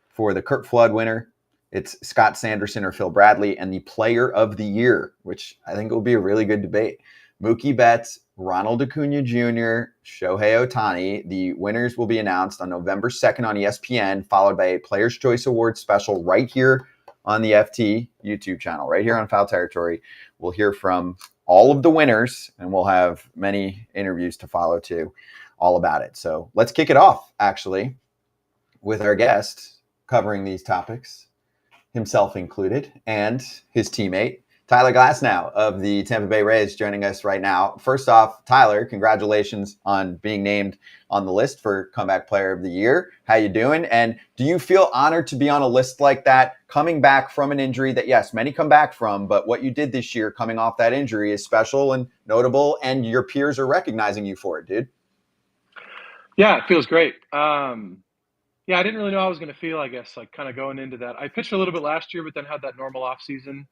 For the Kurt Flood winner, it's Scott Sanderson or Phil Bradley. And the Player of the Year, which I think will be a really good debate, Mookie Betts, Ronald Acuna Jr., Shohei Ohtani. The winners will be announced on November 2nd on ESPN, followed by a Players' Choice Award special right here on the FT YouTube channel, right here on Foul Territory. We'll hear from all of the winners, and we'll have many interviews to follow too, all about it. So let's kick it off, actually, with our guest covering these topics, himself included, and his teammate, Tyler Glasnow of the Tampa Bay Rays, joining us right now. First off, Tyler, congratulations on being named on the list for Comeback Player of the Year. How you doing? And do you feel honored to be on a list like that, coming back from an injury that, yes, many come back from, but what you did this year coming off that injury is special and notable, and your peers are recognizing you for it, dude? Yeah, it feels great. Yeah, I didn't really know how I was going to feel, I guess, like kind of going into that. I pitched a little bit last year, but then had that normal off season.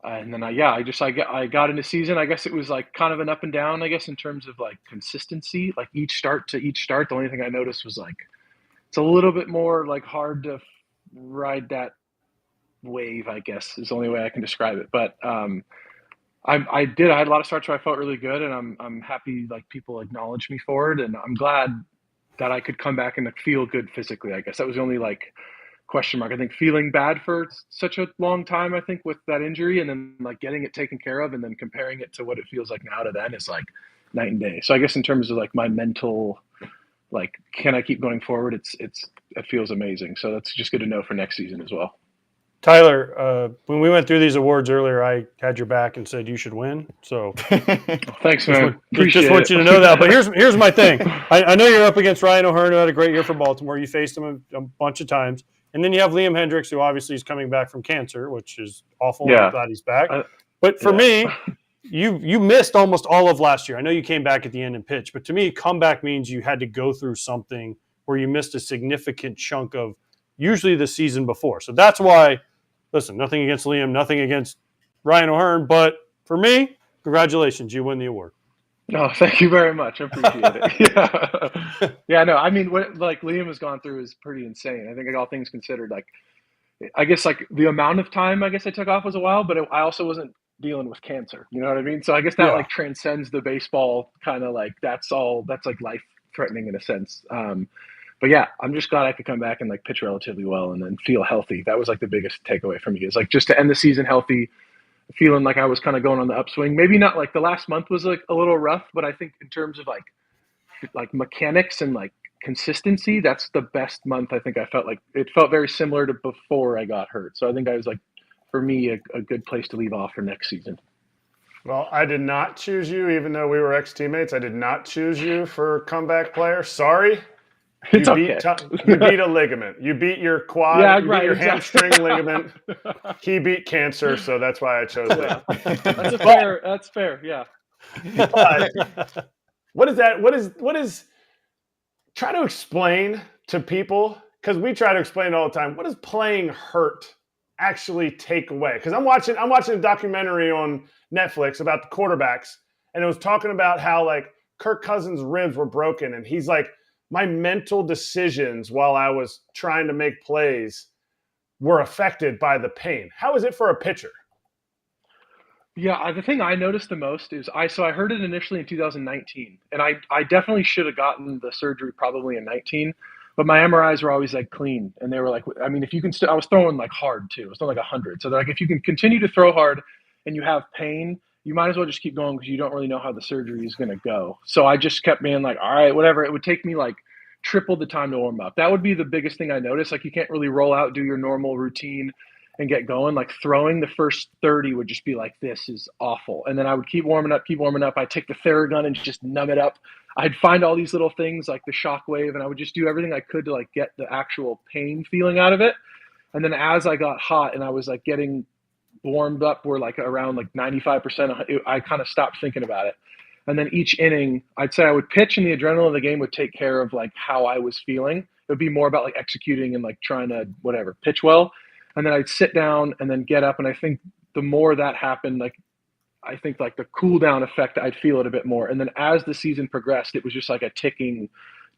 And then I got into season. I guess it was like kind of an up and down, I guess, in terms of like consistency, like each start to each start. The only thing I noticed was like, it's a little bit more like hard to ride that wave, I guess is the only way I can describe it. But I had a lot of starts where I felt really good, and I'm happy like people acknowledge me for it. And I'm glad that I could come back and feel good physically. I guess that was the only like question mark. I think feeling bad for such a long time, I think, with that injury, and then like getting it taken care of and then comparing it to what it feels like now to then is like night and day. So I guess in terms of like my mental, like, can I keep going forward? It feels amazing. So that's just good to know for next season as well. Tyler, when we went through these awards earlier, I had your back and said you should win. So thanks, man. Just want you to know that. But here's my thing. I know you're up against Ryan O'Hearn, who had a great year for Baltimore. You faced him a bunch of times. And then you have Liam Hendriks, who obviously is coming back from cancer, which is awful. Yeah. I'm glad he's back. But for me, you missed almost all of last year. I know you came back at the end and pitched, but to me, comeback means you had to go through something where you missed a significant chunk of usually the season before. So that's why, listen, nothing against Liam, nothing against Ryan O'Hearn, but for me, congratulations, you win the award. Oh, thank you very much. I appreciate it. Yeah, no, I mean, what like Liam has gone through is pretty insane. I think all things considered, like, I guess like the amount of time I guess I took off was a while, but I also wasn't dealing with cancer. You know what I mean? So I guess that like transcends the baseball kind of like, that's like life threatening in a sense. But yeah, I'm just glad I could come back and like pitch relatively well and then feel healthy. That was like the biggest takeaway for me, is like just to end the season healthy, feeling like I was kind of going on the upswing. Maybe not like the last month was like a little rough, but I think in terms of like mechanics and like consistency, that's the best month. I think I felt like it felt very similar to before I got hurt. So I think I was like, for me, a good place to leave off for next season. Well, I did not choose you, even though we were ex-teammates. I did not choose you for comeback player. Sorry. You beat a ligament. You beat your quad. Beat your hamstring ligament. He beat cancer, so that's why I chose that. That's fair. Yeah. But what is that? What is? Try to explain to people, because we try to explain it all the time, what does playing hurt actually take away? Because I'm watching a documentary on Netflix about the quarterbacks, and it was talking about how like Kirk Cousins' ribs were broken, and he's like, my mental decisions while I was trying to make plays were affected by the pain. How is it for a pitcher? Yeah, the thing I noticed the most is I heard it initially in 2019, and I definitely should have gotten the surgery probably in 19, but my MRIs were always like clean, and they were like, I mean, if you can, I was throwing like hard too. I was throwing like 100. So they're like, if you can continue to throw hard and you have pain, you might as well just keep going because you don't really know how the surgery is going to go. So I just kept being like, all right, whatever. It would take me like triple the time to warm up. That would be the biggest thing I noticed. Like you can't really roll out, do your normal routine and get going. Like throwing the first 30 would just be like, this is awful. And then I would keep warming up. I'd take the Theragun and just numb it up. I'd find all these little things like the shockwave, and I would just do everything I could to like get the actual pain feeling out of it. And then as I got hot and I was like getting warmed up, we're like around like 95%, I kind of stopped thinking about it. And then each inning, I'd say I would pitch and the adrenaline of the game would take care of like how I was feeling. It would be more about like executing and like trying to whatever, pitch well. And then I'd sit down and then get up. And I think the more that happened, like, I think like the cool down effect, I'd feel it a bit more. And then as the season progressed, it was just like a ticking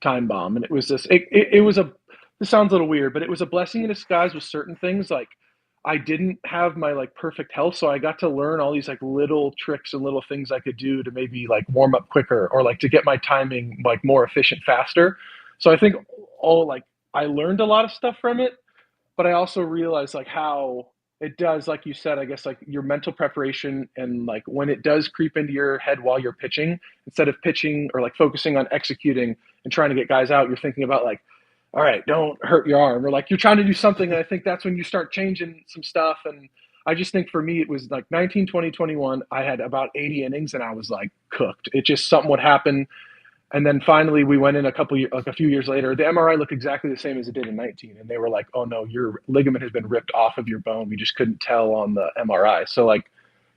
time bomb. And it was this, this sounds a little weird, but it was a blessing in disguise with certain things. Like I didn't have my like perfect health. So I got to learn all these like little tricks and little things I could do to maybe like warm up quicker or like to get my timing like more efficient faster. So I think I learned a lot of stuff from it, but I also realized like how it does, like you said, I guess like your mental preparation and like when it does creep into your head while you're pitching, instead of pitching or like focusing on executing and trying to get guys out, you're thinking about like, all right, don't hurt your arm, or like you're trying to do something. And I think that's when you start changing some stuff. And I just think for me, it was like 19, 20, 21, I had about 80 innings and I was like cooked. It just, something would happen. And then finally we went in a few years later, the MRI looked exactly the same as it did in 19. And they were like, oh no, your ligament has been ripped off of your bone. We just couldn't tell on the MRI. So like,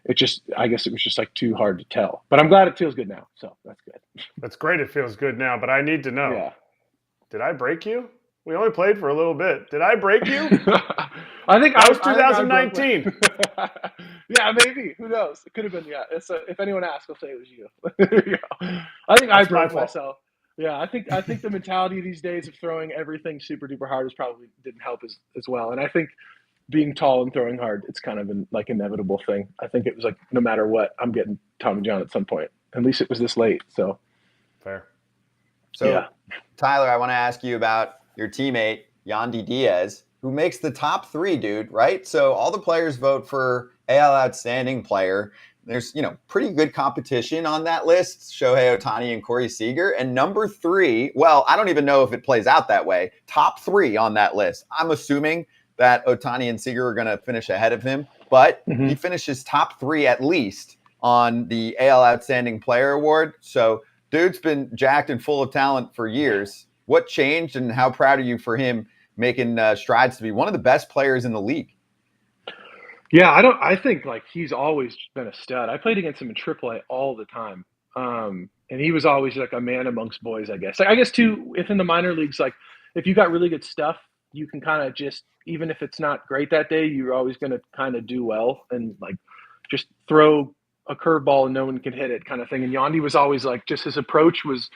I guess it was just like too hard to tell, but I'm glad it feels good now. So that's good. That's great. It feels good now, but I need to know. Yeah. Did I break you? We only played for a little bit. Did I break you? I think that was 2019. Yeah, maybe. Who knows? It could have been. Yeah. If anyone asks, I'll say it was you. Yeah. I think I broke myself. Yeah, I think the mentality these days of throwing everything super duper hard probably didn't help as well. And I think being tall and throwing hard, it's kind of an like inevitable thing. I think it was like no matter what, I'm getting Tommy John at some point. At least it was this late. So fair. So yeah. Tyler, I want to ask you about your teammate Yandy Diaz, who makes the top 3, dude, right? So all the players vote for AL Outstanding Player. There's, pretty good competition on that list. Shohei Ohtani and Corey Seager. And number 3, well, I don't even know if it plays out that way. Top 3 on that list. I'm assuming that Ohtani and Seager are going to finish ahead of him, but he finishes top 3 at least on the AL Outstanding Player Award. So dude's been jacked and full of talent for years. What changed, and how proud are you for him making strides to be one of the best players in the league? Yeah, I think like he's always been a stud. I played against him in AAA all the time. And he was always like a man amongst boys, I guess. Like, I guess too, if in the minor leagues, like if you got really good stuff, you can kind of just, even if it's not great that day, you're always going to kind of do well and like just throw a curveball and no one can hit it kind of thing. And Yandy was always like, just his approach was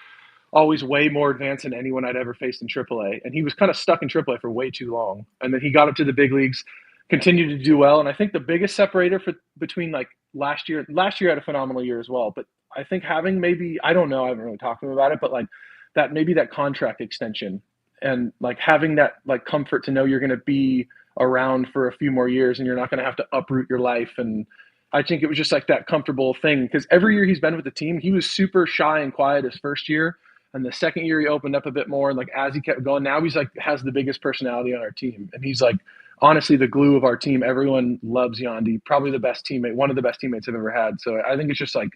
always way more advanced than anyone I'd ever faced in AAA. And he was kind of stuck in AAA for way too long. And then he got up to the big leagues, continued to do well. And I think the biggest separator between like last year had a phenomenal year as well. But I think having maybe, I don't know, I haven't really talked to him about it, but like that contract extension and like having that like comfort to know you're going to be around for a few more years and you're not going to have to uproot your life. And I think it was just like that comfortable thing because every year he's been with the team, he was super shy and quiet his first year. And the second year he opened up a bit more. And like, as he kept going, now he's like, has the biggest personality on our team. And he's like, honestly, the glue of our team. Everyone loves Yandy, probably the best teammate, one of the best teammates I've ever had. So I think it's just like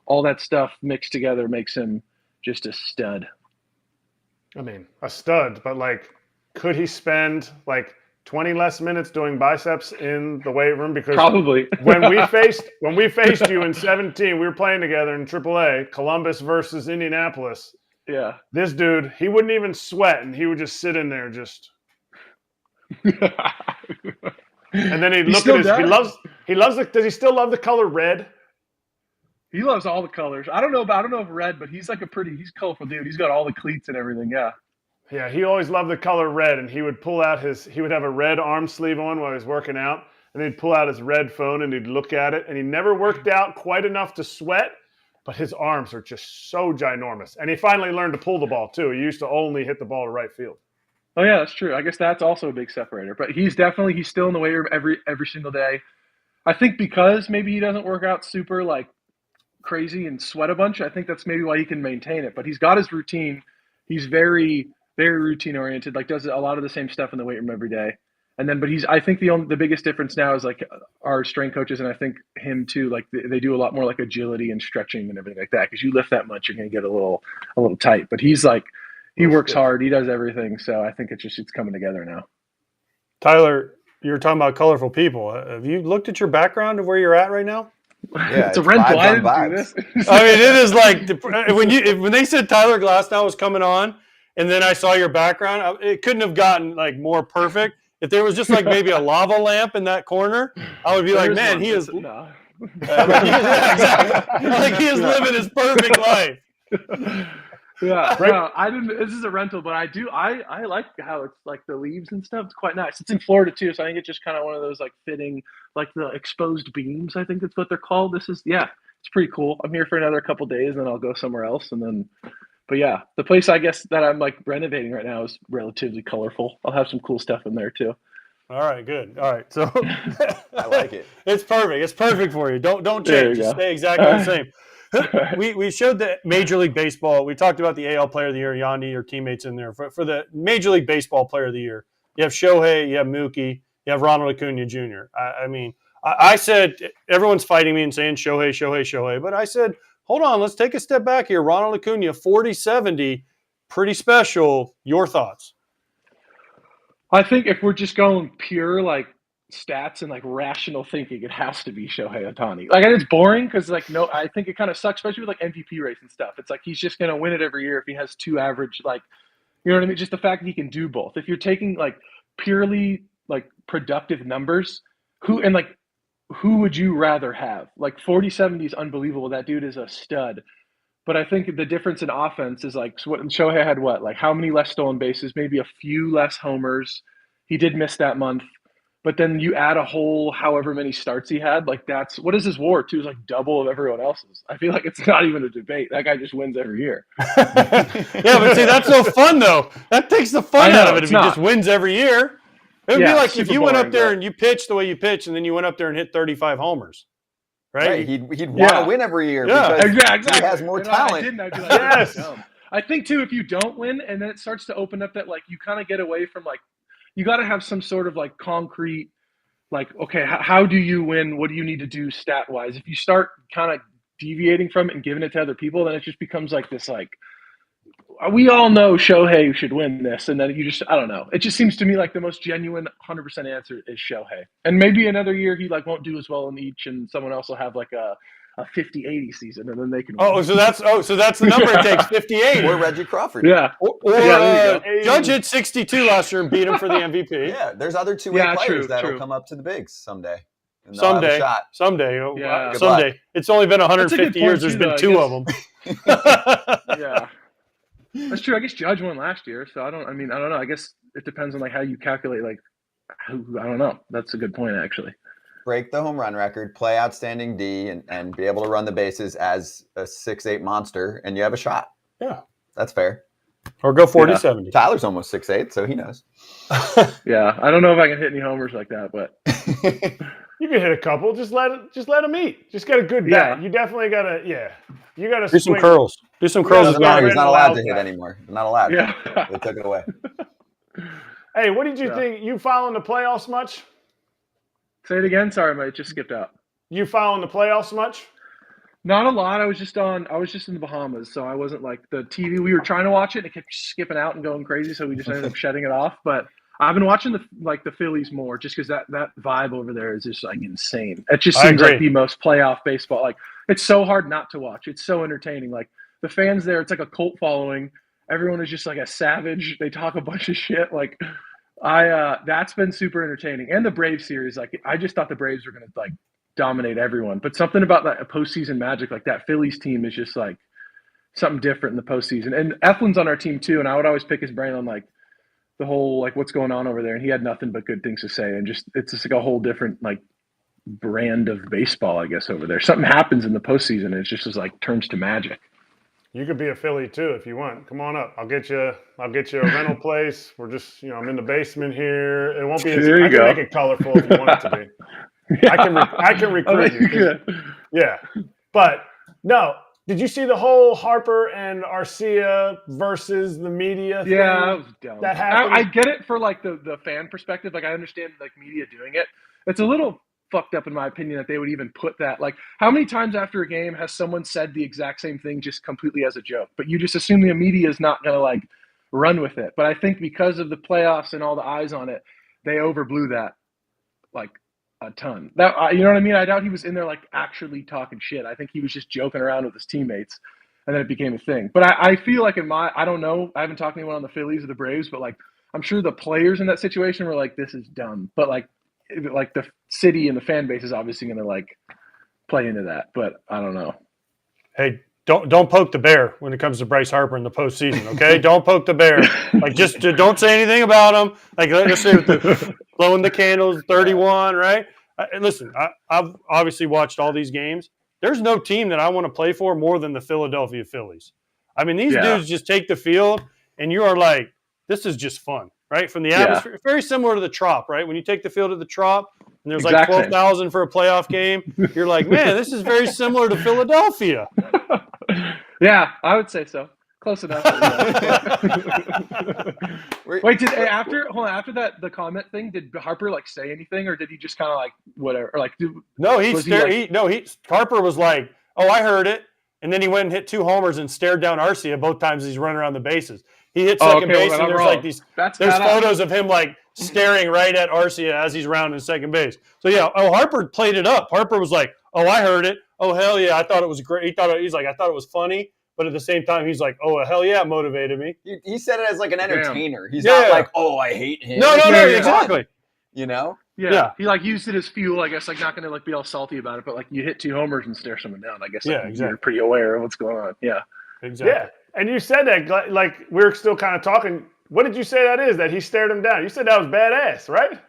all that stuff mixed together makes him just a stud. I mean, a stud, but like, could he spend like 20 less minutes doing biceps in the weight room? Because probably when we faced you in 17, we were playing together in AAA, Columbus versus Indianapolis. Yeah. This dude, he wouldn't even sweat, and he would just sit in there just. And then he'd look at his. He loves the. Does he still love the color red? He loves all the colors. I don't know if red, but he's like he's colorful dude. He's got all the cleats and everything. Yeah. Yeah, he always loved the color red, and he would pull out he would have a red arm sleeve on while he was working out, and he'd pull out his red phone and he'd look at it, and he never worked out quite enough to sweat, but his arms are just so ginormous. And he finally learned to pull the ball too. He used to only hit the ball to right field. Oh yeah, that's true. I guess that's also a big separator. But he's still in the weight room every single day. I think because maybe he doesn't work out super like crazy and sweat a bunch. I think that's maybe why he can maintain it. But he's got his routine. He's very, very routine oriented. Like does a lot of the same stuff in the weight room every day. And then, but I think the biggest difference now is like our strength coaches, and I think him too. Like they do a lot more like agility and stretching and everything like that. Because you lift that much, you're gonna get a little tight. But he's like. He works hard. He does everything. So I think it's coming together now. Tyler, you're talking about colorful people. Have you looked at your background of where you're at right now? Yeah, it's a rental. I didn't do this. I mean, it is like when they said Tyler Glasnow was coming on, and then I saw your background, it couldn't have gotten like more perfect. If there was just like maybe a lava lamp in that corner, I would be like, man, he is. No. Exactly. Like he is living his perfect life. Yeah, no, I didn't. This is a rental, but I do. I like how it's like the leaves and stuff. It's quite nice. It's in Florida too, so I think it's just kind of one of those like fitting, like the exposed beams. I think that's what they're called. It's pretty cool. I'm here for another couple days, and then I'll go somewhere else, and then. But yeah, the place I guess that I'm like renovating right now is relatively colorful. I'll have some cool stuff in there too. All right, good. All right, so I like it. It's perfect. It's perfect for you. Don't change. Just stay exactly the same. We showed the Major League Baseball. We talked about the AL Player of the Year, Yandy, your teammates in there. For the Major League Baseball Player of the Year, you have Shohei, you have Mookie, you have Ronald Acuna Jr. I mean, I said everyone's fighting me and saying Shohei, but I said, hold on, let's take a step back here. Ronald Acuna, 40-70, pretty special. Your thoughts? I think if we're just going pure like stats and like rational thinking, it has to be Shohei Ohtani. Like, and it's boring because like no, I think it kind of sucks, especially with like MVP race and stuff. It's like he's just gonna win it every year if he has two average, like, you know what I mean? Just the fact that he can do both. If you're taking like purely like productive numbers, who would you rather have? Like 40-70 is unbelievable. That dude is a stud. But I think the difference in offense is like Shohei had what? Like how many less stolen bases, maybe a few less homers. He did miss that month. But then you add a whole however many starts he had, like that's what is his WAR too? Is like double of everyone else's. I feel like it's not even a debate. That guy just wins every year. Yeah, but see, that's no fun though. That takes the fun out of it if he just wins every year. It would be like if you went up there and you pitched the way you pitch, and then you went up there and hit 35 homers. Right? He'd want to win every year because exactly. He has more talent. I'd be like, yes. I think too, if you don't win, and then it starts to open up that like you kind of get away from like you got to have some sort of like concrete, like okay, how do you win? What do you need to do stat wise? If you start kind of deviating from it and giving it to other people, then it just becomes like this like. We all know Shohei should win this, and then you just, I don't know. It just seems to me like the most genuine 100% answer is Shohei. And maybe another year he like won't do as well in each, and someone else will have like a 50-80 season, and then they can win. So that's the number it takes, 58. Or Reggie Crawford. Yeah. Or Judge hit 62 last year and beat him for the MVP. Yeah, there's other two-way players that'll come up to the bigs someday. Someday. Yeah. Someday. It's only been 150 years. There's been two of them. Yeah. That's true. I guess Judge won last year, so I don't know. I guess it depends on like how you calculate like I don't know. That's a good point actually. Break the home run record, play outstanding D, and be able to run the bases as a 6'8" monster, and you have a shot. Yeah. That's fair. Or go 40-70. Tyler's almost 6'8", so he knows. Yeah. I don't know if I can hit any homers like that, but you can hit a couple. Just let him eat. Just get a good bat. You definitely gotta you gotta do some curls. Do some curls. He's not allowed to hit anymore. Not allowed. Yeah. They took it away. Hey, what did you think? You following the playoffs much? Say it again. Sorry, mate. Just skipped out. You following the playoffs much? Not a lot. I was just in the Bahamas, so I wasn't like the TV. We were trying to watch it, and it kept skipping out and going crazy, so we just ended up shutting it off. But I've been watching the Phillies more, just because that vibe over there is just like insane. It just seems like the most playoff baseball. Like it's so hard not to watch. It's so entertaining. Like the fans there, it's like a cult following. Everyone is just like a savage. They talk a bunch of shit. Like that's been super entertaining. And the Braves series, like I just thought the Braves were going to like dominate everyone, but something about that postseason magic, like that Phillies team is just like something different in the postseason. And Eflin's on our team too. And I would always pick his brain on like the whole, like what's going on over there. And he had nothing but good things to say. And just, it's just like a whole different like brand of baseball, I guess, over there. Something happens in the postseason. And it just is like turns to magic. You could be a Philly too if you want. Come on up. I'll get you a rental place. We're just, I'm in the basement here. It won't be. I can make it colorful if you want it to be. Yeah. I can recruit you. Yeah, but no. Did you see the whole Harper and Arcia versus the media thing? Yeah, that was dumb. That happened. I get it for like the fan perspective. Like I understand like media doing it. It's a little fucked up in my opinion that they would even put that. Like how many times after a game has someone said the exact same thing just completely as a joke? But you just assume the media is not going to like run with it. But I think because of the playoffs and all the eyes on it, they overblew that like a ton. That you know what I mean? I doubt he was in there like actually talking shit. I think he was just joking around with his teammates, and then it became a thing. But I feel like I don't know. I haven't talked to anyone on the Phillies or the Braves, but like I'm sure the players in that situation were like, "This is dumb." But like the city and the fan base is obviously going to like play into that. But I don't know. Hey, don't poke the bear when it comes to Bryce Harper in the postseason. Okay, don't poke the bear. Like just don't say anything about him. Like let's say with the blowing the candles, 31, right? Listen, I've obviously watched all these games. There's no team that I want to play for more than the Philadelphia Phillies. I mean, these dudes just take the field, and you are like, this is just fun, right? From the atmosphere, very similar to the Trop, right? When you take the field at the Trop, and there's like 12,000 for a playoff game, you're like, man, this is very similar to Philadelphia. Yeah, I would say so. Close enough. Wait, after that the comment thing, did Harper like say anything, or did he just kind of like whatever? Or like Harper was like, "Oh, I heard it," and then he went and hit 2 homers and stared down Arcia both times he's running around the bases. He hit second base, and there's like these. There's photos of him like staring right at Arcia as he's rounding second base. So yeah, Harper played it up. Harper was like, "Oh, I heard it. Oh, hell yeah, I thought it was great." He's like, "I thought it was funny." But at the same time, he's like, "Oh, hell yeah, it motivated me." He said it as like an entertainer. He's not like, "Oh, I hate him." No, exactly. You know? Yeah. He like used it as fuel, I guess, like not going to like be all salty about it, but like you hit 2 homers and stare someone down. I guess you're pretty aware of what's going on. Yeah. Exactly. Yeah. And you said that, like we're still kind of talking. What did you say that is? That he stared him down? You said that was badass, right?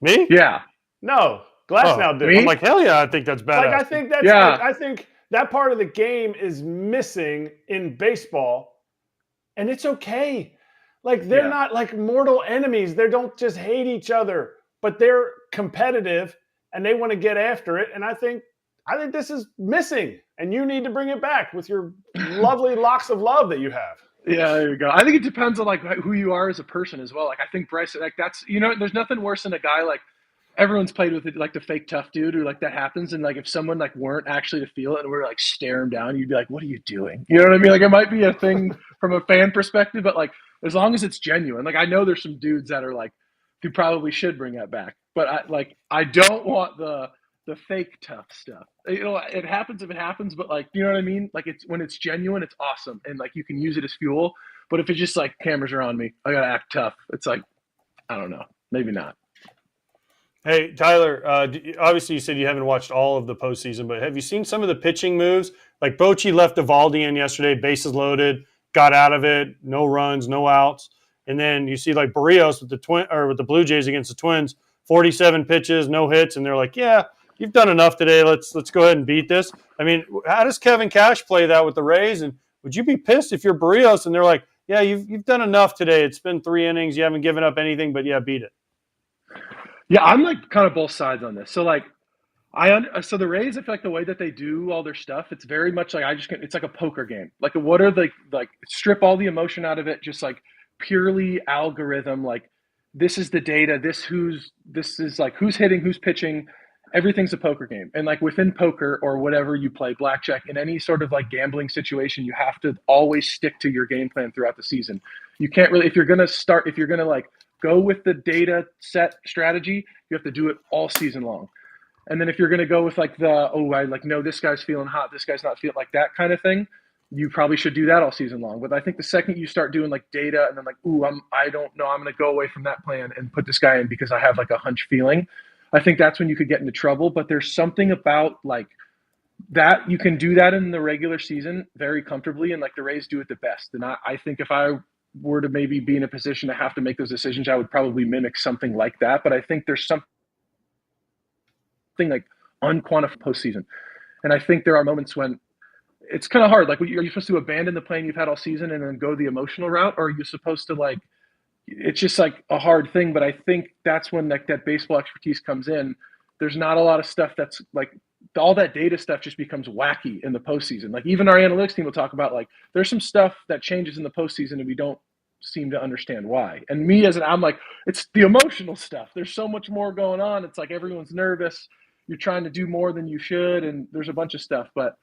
Me? Yeah. No, Glasnow did. I'm like, hell yeah, I think that's badass. Like I think that's. Yeah. Like, I think that part of the game is missing in baseball, and it's okay. Like they're not like mortal enemies. They don't just hate each other, but they're competitive and they want to get after it. And I think this is missing, and you need to bring it back with your lovely locks of love that you have. Yeah, there you go. I think it depends on like who you are as a person as well. Like I think Bryce, like that's there's nothing worse than a guy like. Everyone's played with it, like the fake tough dude, or like that happens, and like if someone like weren't actually to feel it and we're like staring down, you'd be like, "What are you doing?" You know what I mean? Like it might be a thing from a fan perspective, but like as long as it's genuine. Like I know there's some dudes that are like, who probably should bring that back, but I don't want the fake tough stuff. It happens if it happens, but like you know what I mean? Like it's when it's genuine, it's awesome, and like you can use it as fuel. But if it's just like cameras are on me, I gotta act tough. It's like I don't know, maybe not. Hey, Tyler, obviously you said you haven't watched all of the postseason, but have you seen some of the pitching moves? Like Bochy left Eovaldi in yesterday, bases loaded, got out of it, no runs, no outs. And then you see like Barrios with the Blue Jays against the Twins, 47 pitches, no hits, and they're like, "Yeah, you've done enough today. Let's go ahead and beat this." I mean, how does Kevin Cash play that with the Rays? And would you be pissed if you're Barrios and they're like, "Yeah, you've done enough today. It's been 3 innings. You haven't given up anything, but yeah, beat it." Yeah, I'm like kind of both sides on this. So like, so the Rays, I feel like the way that they do all their stuff, it's very much like it's like a poker game. Like, what are the like strip all the emotion out of it, just like purely algorithm. Like, this is the data. This is like who's hitting, who's pitching. Everything's a poker game. And like within poker or whatever you play, blackjack, in any sort of like gambling situation, you have to always stick to your game plan throughout the season. You can't really, if you're gonna like go with the data set strategy, you have to do it all season long. And then if you're going to go with like no, this guy's feeling hot, this guy's not feeling like that kind of thing, you probably should do that all season long. But I think the second you start doing like data and then like, I don't know, I'm going to go away from that plan and put this guy in because I have like a hunch feeling, I think that's when you could get into trouble. But there's something about like that, you can do that in the regular season very comfortably, and like the Rays do it the best. And I think if I were to maybe be in a position to have to make those decisions, I would probably mimic something like that. But I think there's something like unquantified postseason. And I think there are moments when it's kind of hard. Like, are you supposed to abandon the plan you've had all season and then go the emotional route? Or are you supposed to like, it's just like a hard thing. But I think that's when like that baseball expertise comes in. There's not a lot of stuff that's like, all that data stuff just becomes wacky in the postseason. Like even our analytics team will talk about like, there's some stuff that changes in the postseason and we don't seem to understand why. And me I'm like, it's the emotional stuff. There's so much more going on. It's like everyone's nervous. You're trying to do more than you should. And there's a bunch of stuff, but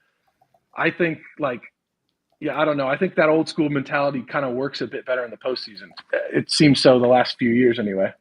I think like, yeah, I don't know. I think that old school mentality kind of works a bit better in the postseason. It seems so the last few years anyway.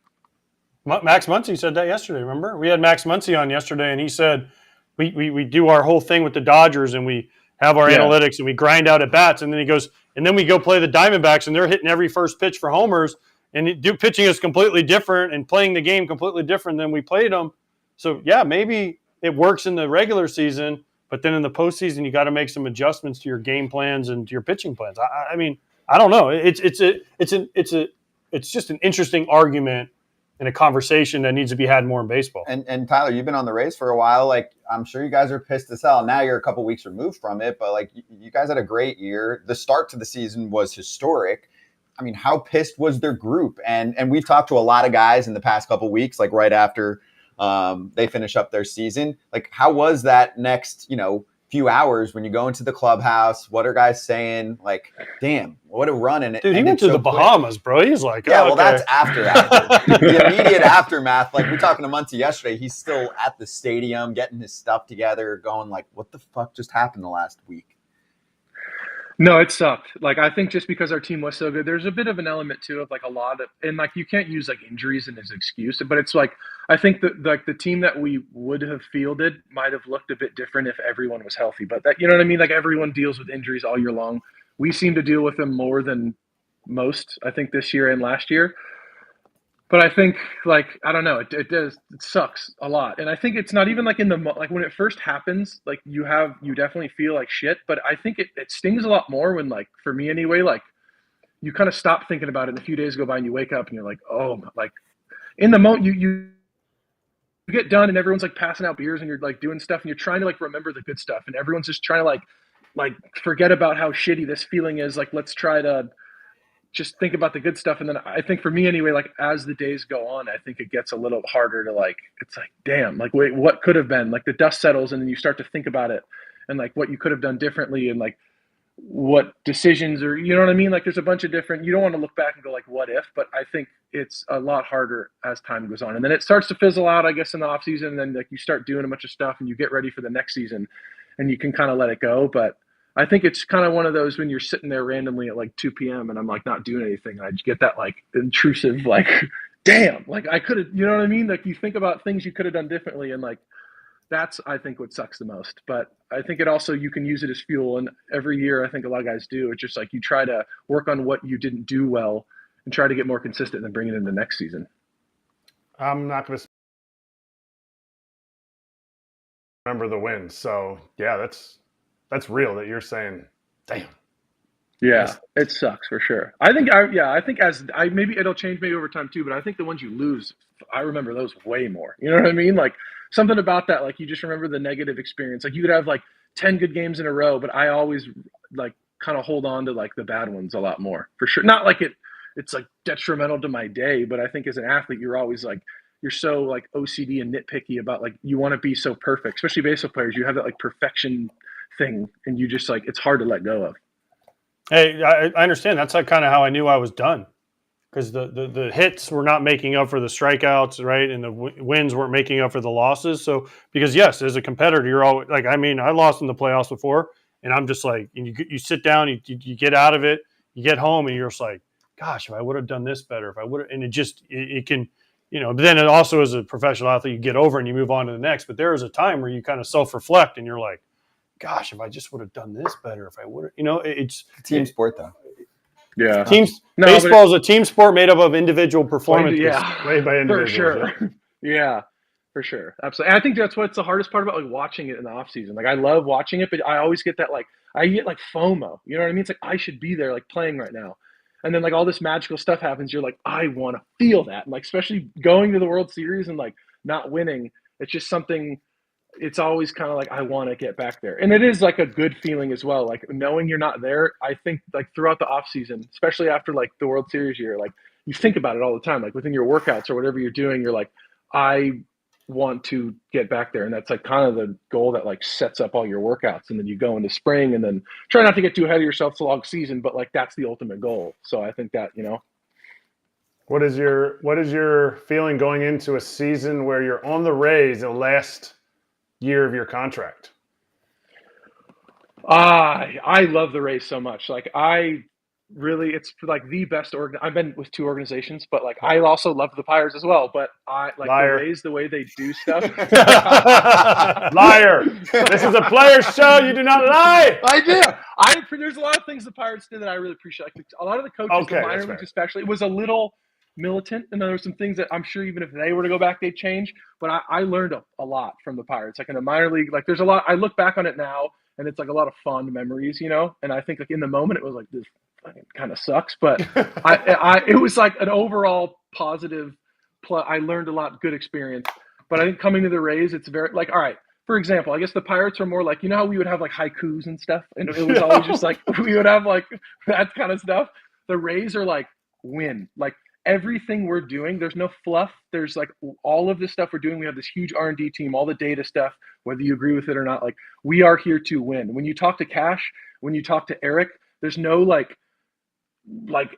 Max Muncy said that yesterday. Remember, we had Max Muncy on yesterday, and he said we do our whole thing with the Dodgers, and we have our analytics, and we grind out at bats, and then he goes, and then we go play the Diamondbacks, and they're hitting every first pitch for homers, and pitching is completely different, and playing the game completely different than we played them. So yeah, maybe it works in the regular season. But then in the postseason, you got to make some adjustments to your game plans and to your pitching plans. I mean, I don't know. It's just an interesting argument and a conversation that needs to be had more in baseball. And Tyler, you've been on the Rays for a while. Like, I'm sure you guys are pissed as hell. Now you're a couple weeks removed from it, but like you guys had a great year. The start to the season was historic. I mean, how pissed was their group? And we've talked to a lot of guys in the past couple weeks, like right after they finish up their season. Like, how was that next, few hours when you go into the clubhouse? What are guys saying? Like, damn, what a run. And dude, he went to the Bahamas, bro. He's like, yeah, oh, well, okay. that's after. The immediate aftermath. Like, we're talking to Muncie yesterday. He's still at the stadium getting his stuff together, going like, what the fuck just happened the last week? No, it sucked. Like, I think just because our team was so good, there's a bit of an element too of like a lot of, and like you can't use like injuries as an excuse, but it's like, I think that like the team that we would have fielded might have looked a bit different if everyone was healthy. But that, you know what I mean? Like everyone deals with injuries all year long. We seem to deal with them more than most, I think, this year and last year. But I think, like, I don't know, it sucks a lot. And I think it's not even like like when it first happens, like you definitely feel like shit. But I think it stings a lot more when, like, for me anyway, like you kind of stop thinking about it and a few days go by and you wake up and you're like, oh, like in the moment you get done and everyone's like passing out beers and you're like doing stuff and you're trying to like remember the good stuff and everyone's just trying to like forget about how shitty this feeling is. Like, let's try to just think about the good stuff. And then I think for me anyway, like as the days go on, I think it gets a little harder to like, it's like, damn, like, wait, what could have been? Like the dust settles and then you start to think about it and like what you could have done differently and like what decisions or, you know what I mean? Like there's a bunch of different, you don't want to look back and go like, what if? But I think it's a lot harder as time goes on. And then it starts to fizzle out, I guess, in the off season. And then like you start doing a bunch of stuff and you get ready for the next season and you can kind of let it go. But I think it's kind of one of those when you're sitting there randomly at like 2 p.m. and I'm like not doing anything. I just get that like intrusive, like, damn, like I could have, you know what I mean? Like you think about things you could have done differently. And like, that's, I think, what sucks the most. But I think it also, you can use it as fuel. And every year, I think a lot of guys do. It's just like you try to work on what you didn't do well and try to get more consistent and then bring it in the next season. I'm not going to remember the wins. So, yeah, that's real that you're saying, damn. Yeah, it sucks for sure. I think maybe it'll change maybe over time too, but I think the ones you lose, I remember those way more. You know what I mean? Like something about that, like you just remember the negative experience. Like you could have like 10 good games in a row, but I always like kind of hold on to like the bad ones a lot more for sure. Not like it's like detrimental to my day, but I think as an athlete, you're always like, you're so like OCD and nitpicky about like, you want to be so perfect, especially baseball players. You have that like perfection thing and you just like, it's hard to let go of. Hey, I understand. That's like kind of how I knew I was done because the hits were not making up for the strikeouts, right? And the wins weren't making up for the losses. So, because yes, as a competitor, you're always like, I mean, I lost in the playoffs before and I'm just like, and you sit down, you get out of it, you get home and you're just like, gosh, if I would have done this better, if I would have, and it can, but then it also as a professional athlete, you get over and you move on to the next. But there is a time where you kind of self-reflect and you're like, gosh, if I just would have done this better, if I would have, it's team sport though. Yeah. Baseball is a team sport made up of individual performances. Played by individuals. For sure. Yeah, for sure. Absolutely. And I think that's what's the hardest part about like watching it in the off season. Like I love watching it, but I always get that I get like FOMO. You know what I mean? It's like I should be there like playing right now. And then like all this magical stuff happens. You're like, I want to feel that. And, like especially going to the World Series and like not winning. It's just something. It's always kind of like I want to get back there, and it is like a good feeling as well. Like knowing you're not there. I think like throughout the off season, especially after like the World Series year, like you think about it all the time. Like within your workouts or whatever you're doing, you're like, I want to get back there, and that's like kind of the goal that like sets up all your workouts. And then you go into spring, and then try not to get too ahead of yourself the long season, but like that's the ultimate goal. So I think that What is your feeling going into a season where you're on the Rays the last year of your contract? I love the Rays so much. Like it's like the best I've been with two organizations, but like I also love the Pirates as well. But I like Liar. The Rays, the way they do stuff. Liar! This is a player's show. You do not lie. I do. There's a lot of things the Pirates did that I really appreciate. Like a lot of the coaches, the minor leagues especially, it was a little militant, and there were some things that I'm sure even if they were to go back, they'd change. But I learned a lot from the Pirates. Like in the minor league, like there's a lot. I look back on it now, and it's like a lot of fond memories, And I think like in the moment, it was like this kind of sucks, but it was like an overall positive. I learned a lot, good experience. But I think coming to the Rays, it's very like all right. For example, I guess the Pirates are more like how we would have like haikus and stuff, and it was always just like we would have like that kind of stuff. The Rays are like win, like. Everything we're doing, there's no fluff. There's like all of this stuff we're doing. We have this huge R&D team, all the data stuff, whether you agree with it or not. Like we are here to win. When you talk to Cash, when you talk to Erik, there's no like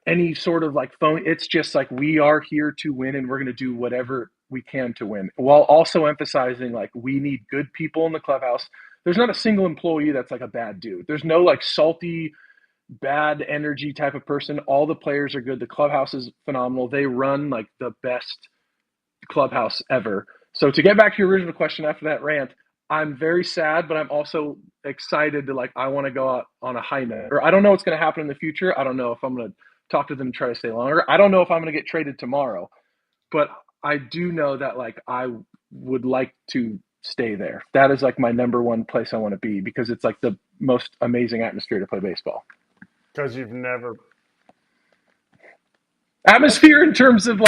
any sort of like phone. It's just like we are here to win, and we're going to do whatever we can to win, while also emphasizing like we need good people in the clubhouse. There's not a single employee that's like a bad dude. There's no like salty, bad energy type of person. All the players are good. The clubhouse is phenomenal. They run like the best clubhouse ever. So to get back to your original question after that rant, I'm very sad, but I'm also excited to I want to go out on a high note. Or I don't know what's going to happen in the future. I don't know if I'm going to talk to them and try to stay longer. I don't know if I'm going to get traded tomorrow, but I do know that I would like to stay there. That is like my number one place I want to be, because it's like the most amazing atmosphere to play baseball. Because you've never atmosphere in terms of all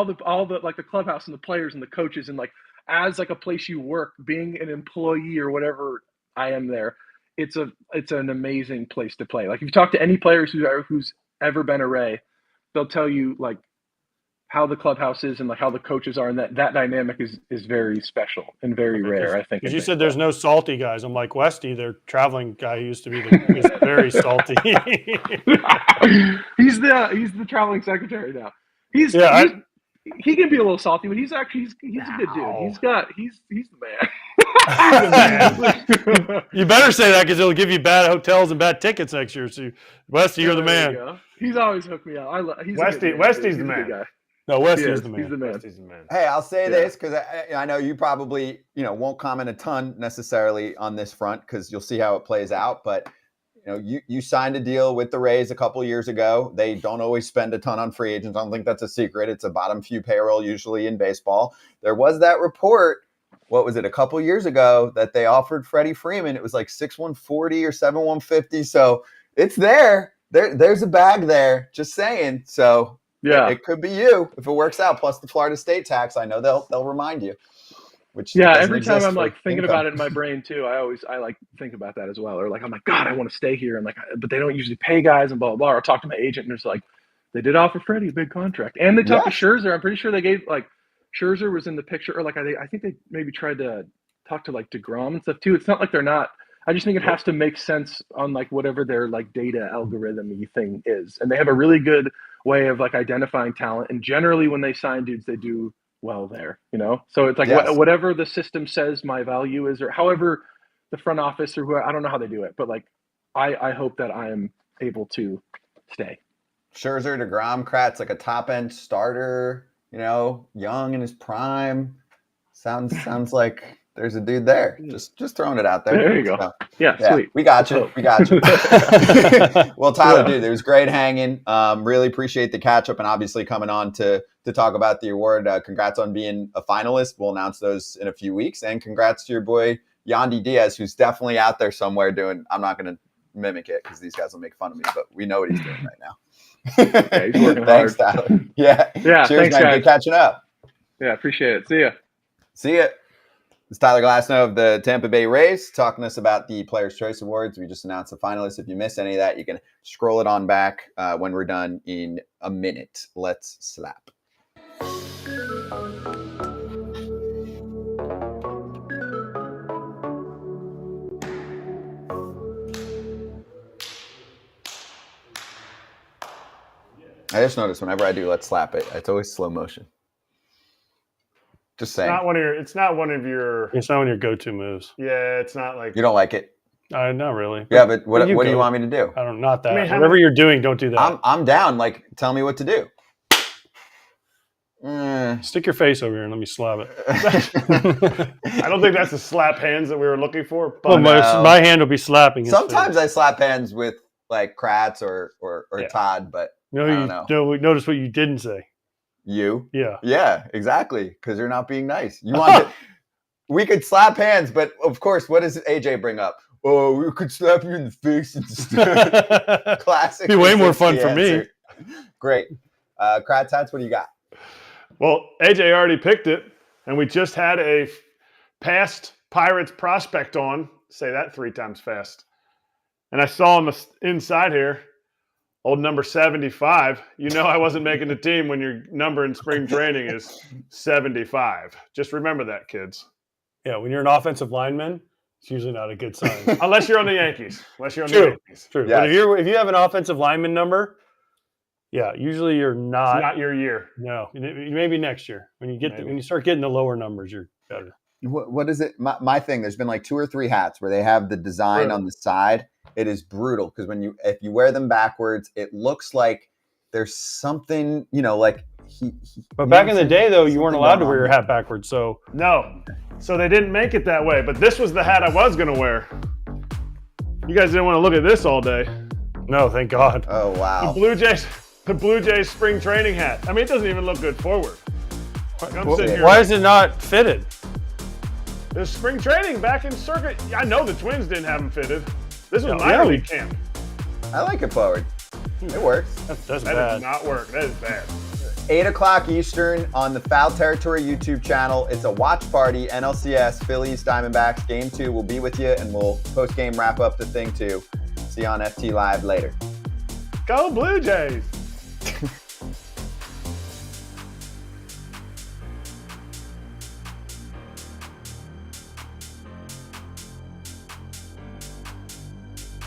the like the clubhouse and the players and the coaches and like as like a place you work, being an employee or whatever I am there, it's an amazing place to play. Like if you talk to any players who's ever been a Ray, they'll tell you like how the clubhouse is and like how the coaches are, and that dynamic is very special and very rare, I think. Because you said there's no salty guys. I'm like, Westy, their traveling guy who used to be is very salty. He's the traveling secretary now. He can be a little salty, but he's a good dude. He's the man. You better say that, because he'll give you bad hotels and bad tickets next year. So Westy, you're the man. He's always hooked me out. Westy's the man. Guy. No, Westy's the man. He's the man. Westy's the man. Hey, I'll say this because I know you probably won't comment a ton necessarily on this front because you'll see how it plays out. But you signed a deal with the Rays a couple years ago. They don't always spend a ton on free agents. I don't think that's a secret. It's a bottom few payroll usually in baseball. There was that report. What was it, a couple years ago, that they offered Freddie Freeman? It was like 6/140 or 7/150. So it's there. There's a bag there. Just saying. So. Yeah, it could be you if it works out. Plus the Florida State tax, I know they'll remind you. Which every time I'm like thinking about it in my brain too, I like think about that as well. Or like I'm like, God, I want to stay here, and but they don't usually pay guys and blah blah blah. Or talk to my agent, and it's like they did offer Freddie a big contract, and they talked to Scherzer. I'm pretty sure they gave Scherzer was in the picture, or I think they maybe tried to talk to DeGrom and stuff too. It's not like they're not. I just think it has to make sense on whatever their data algorithm-y thing is, and they have a really good way of identifying talent. And generally, when they sign dudes, they do well there. So it's whatever the system says my value is, or however the front office or whoever, I don't know how they do it, but I hope that I am able to stay. Scherzer, DeGrom, Kratz, like a top end starter. Young in his prime. Sounds like There's a dude there. Just throwing it out there. There you go. So, yeah, sweet. We got you. Well, Tyler, dude, it was great hanging. Really appreciate the catch up and obviously coming on to talk about the award. Congrats on being a finalist. We'll announce those in a few weeks. And congrats to your boy, Yandy Diaz, who's definitely out there somewhere doing, I'm not going to mimic it because these guys will make fun of me, but we know what he's doing right now. Yeah, he's working Thanks, hard. Tyler. Yeah. Yeah, Cheers, thanks, man. guys. Good catching up. Yeah, appreciate it. See ya. See ya. It's Tyler Glasnow of the Tampa Bay Rays talking to us about the Players' Choice Awards. We just announced the finalists. If you missed any of that, you can scroll it on back when we're done in a minute. Let's slap. I just noticed whenever I do Let's Slap It, it's always slow motion. Just saying. It's not one of your go-to moves. Yeah, it's not like You don't like it? Not really. Yeah, but what do you want me to do? I don't. Not that. I mean, Whatever you're doing, don't do that. I'm down. Like, tell me what to do. Stick your face over here and let me slap it. I don't think that's the slap hands that we were looking for. But my hand will be slapping. His Sometimes face. I slap hands with like Kratz or Todd, but I don't know. No, notice what you didn't say. You? Yeah. Yeah, exactly. Because you're not being nice. You want to, we could slap hands, but of course, what does AJ bring up? Oh, we could slap you in the face instead. Classic. Be way more fun for me. Great. Kratz hats, what do you got? Well, AJ already picked it, and we just had a past Pirates prospect on. Say that 3 times fast. And I saw him inside here. Old number 75. You know I wasn't making the team when your number in spring training is 75. Just remember that, kids. Yeah, when you're an offensive lineman, it's usually not a good sign. Unless you're on the Yankees. The Yankees. True. Yes. But if you have an offensive lineman number, yeah, usually you're not. It's not your year. No, maybe next year when you start getting the lower numbers, you're better. What is it? My thing. There's been like 2 or 3 hats where they have the design on the side. It is brutal because if you wear them backwards, it looks like there's something, like But back in the day, though, you weren't allowed to wear your hat backwards. So no, so they didn't make it that way. But this was the hat I was gonna wear. You guys didn't want to look at this all day. No, thank God. Oh wow. The Blue Jays spring training hat. I mean, it doesn't even look good forward. Why is it not fitted? There's spring training back in circuit. I know the Twins didn't have them fitted. This was minor league camp. I like it forward. It works. That's that bad. does not work. That is bad. 8 o'clock Eastern on the Foul Territory YouTube channel. It's a watch party. NLCS, Phillies, Diamondbacks. Game 2. We'll be with you, and we'll post-game wrap up the thing, too. See you on FT Live later. Go Blue Jays!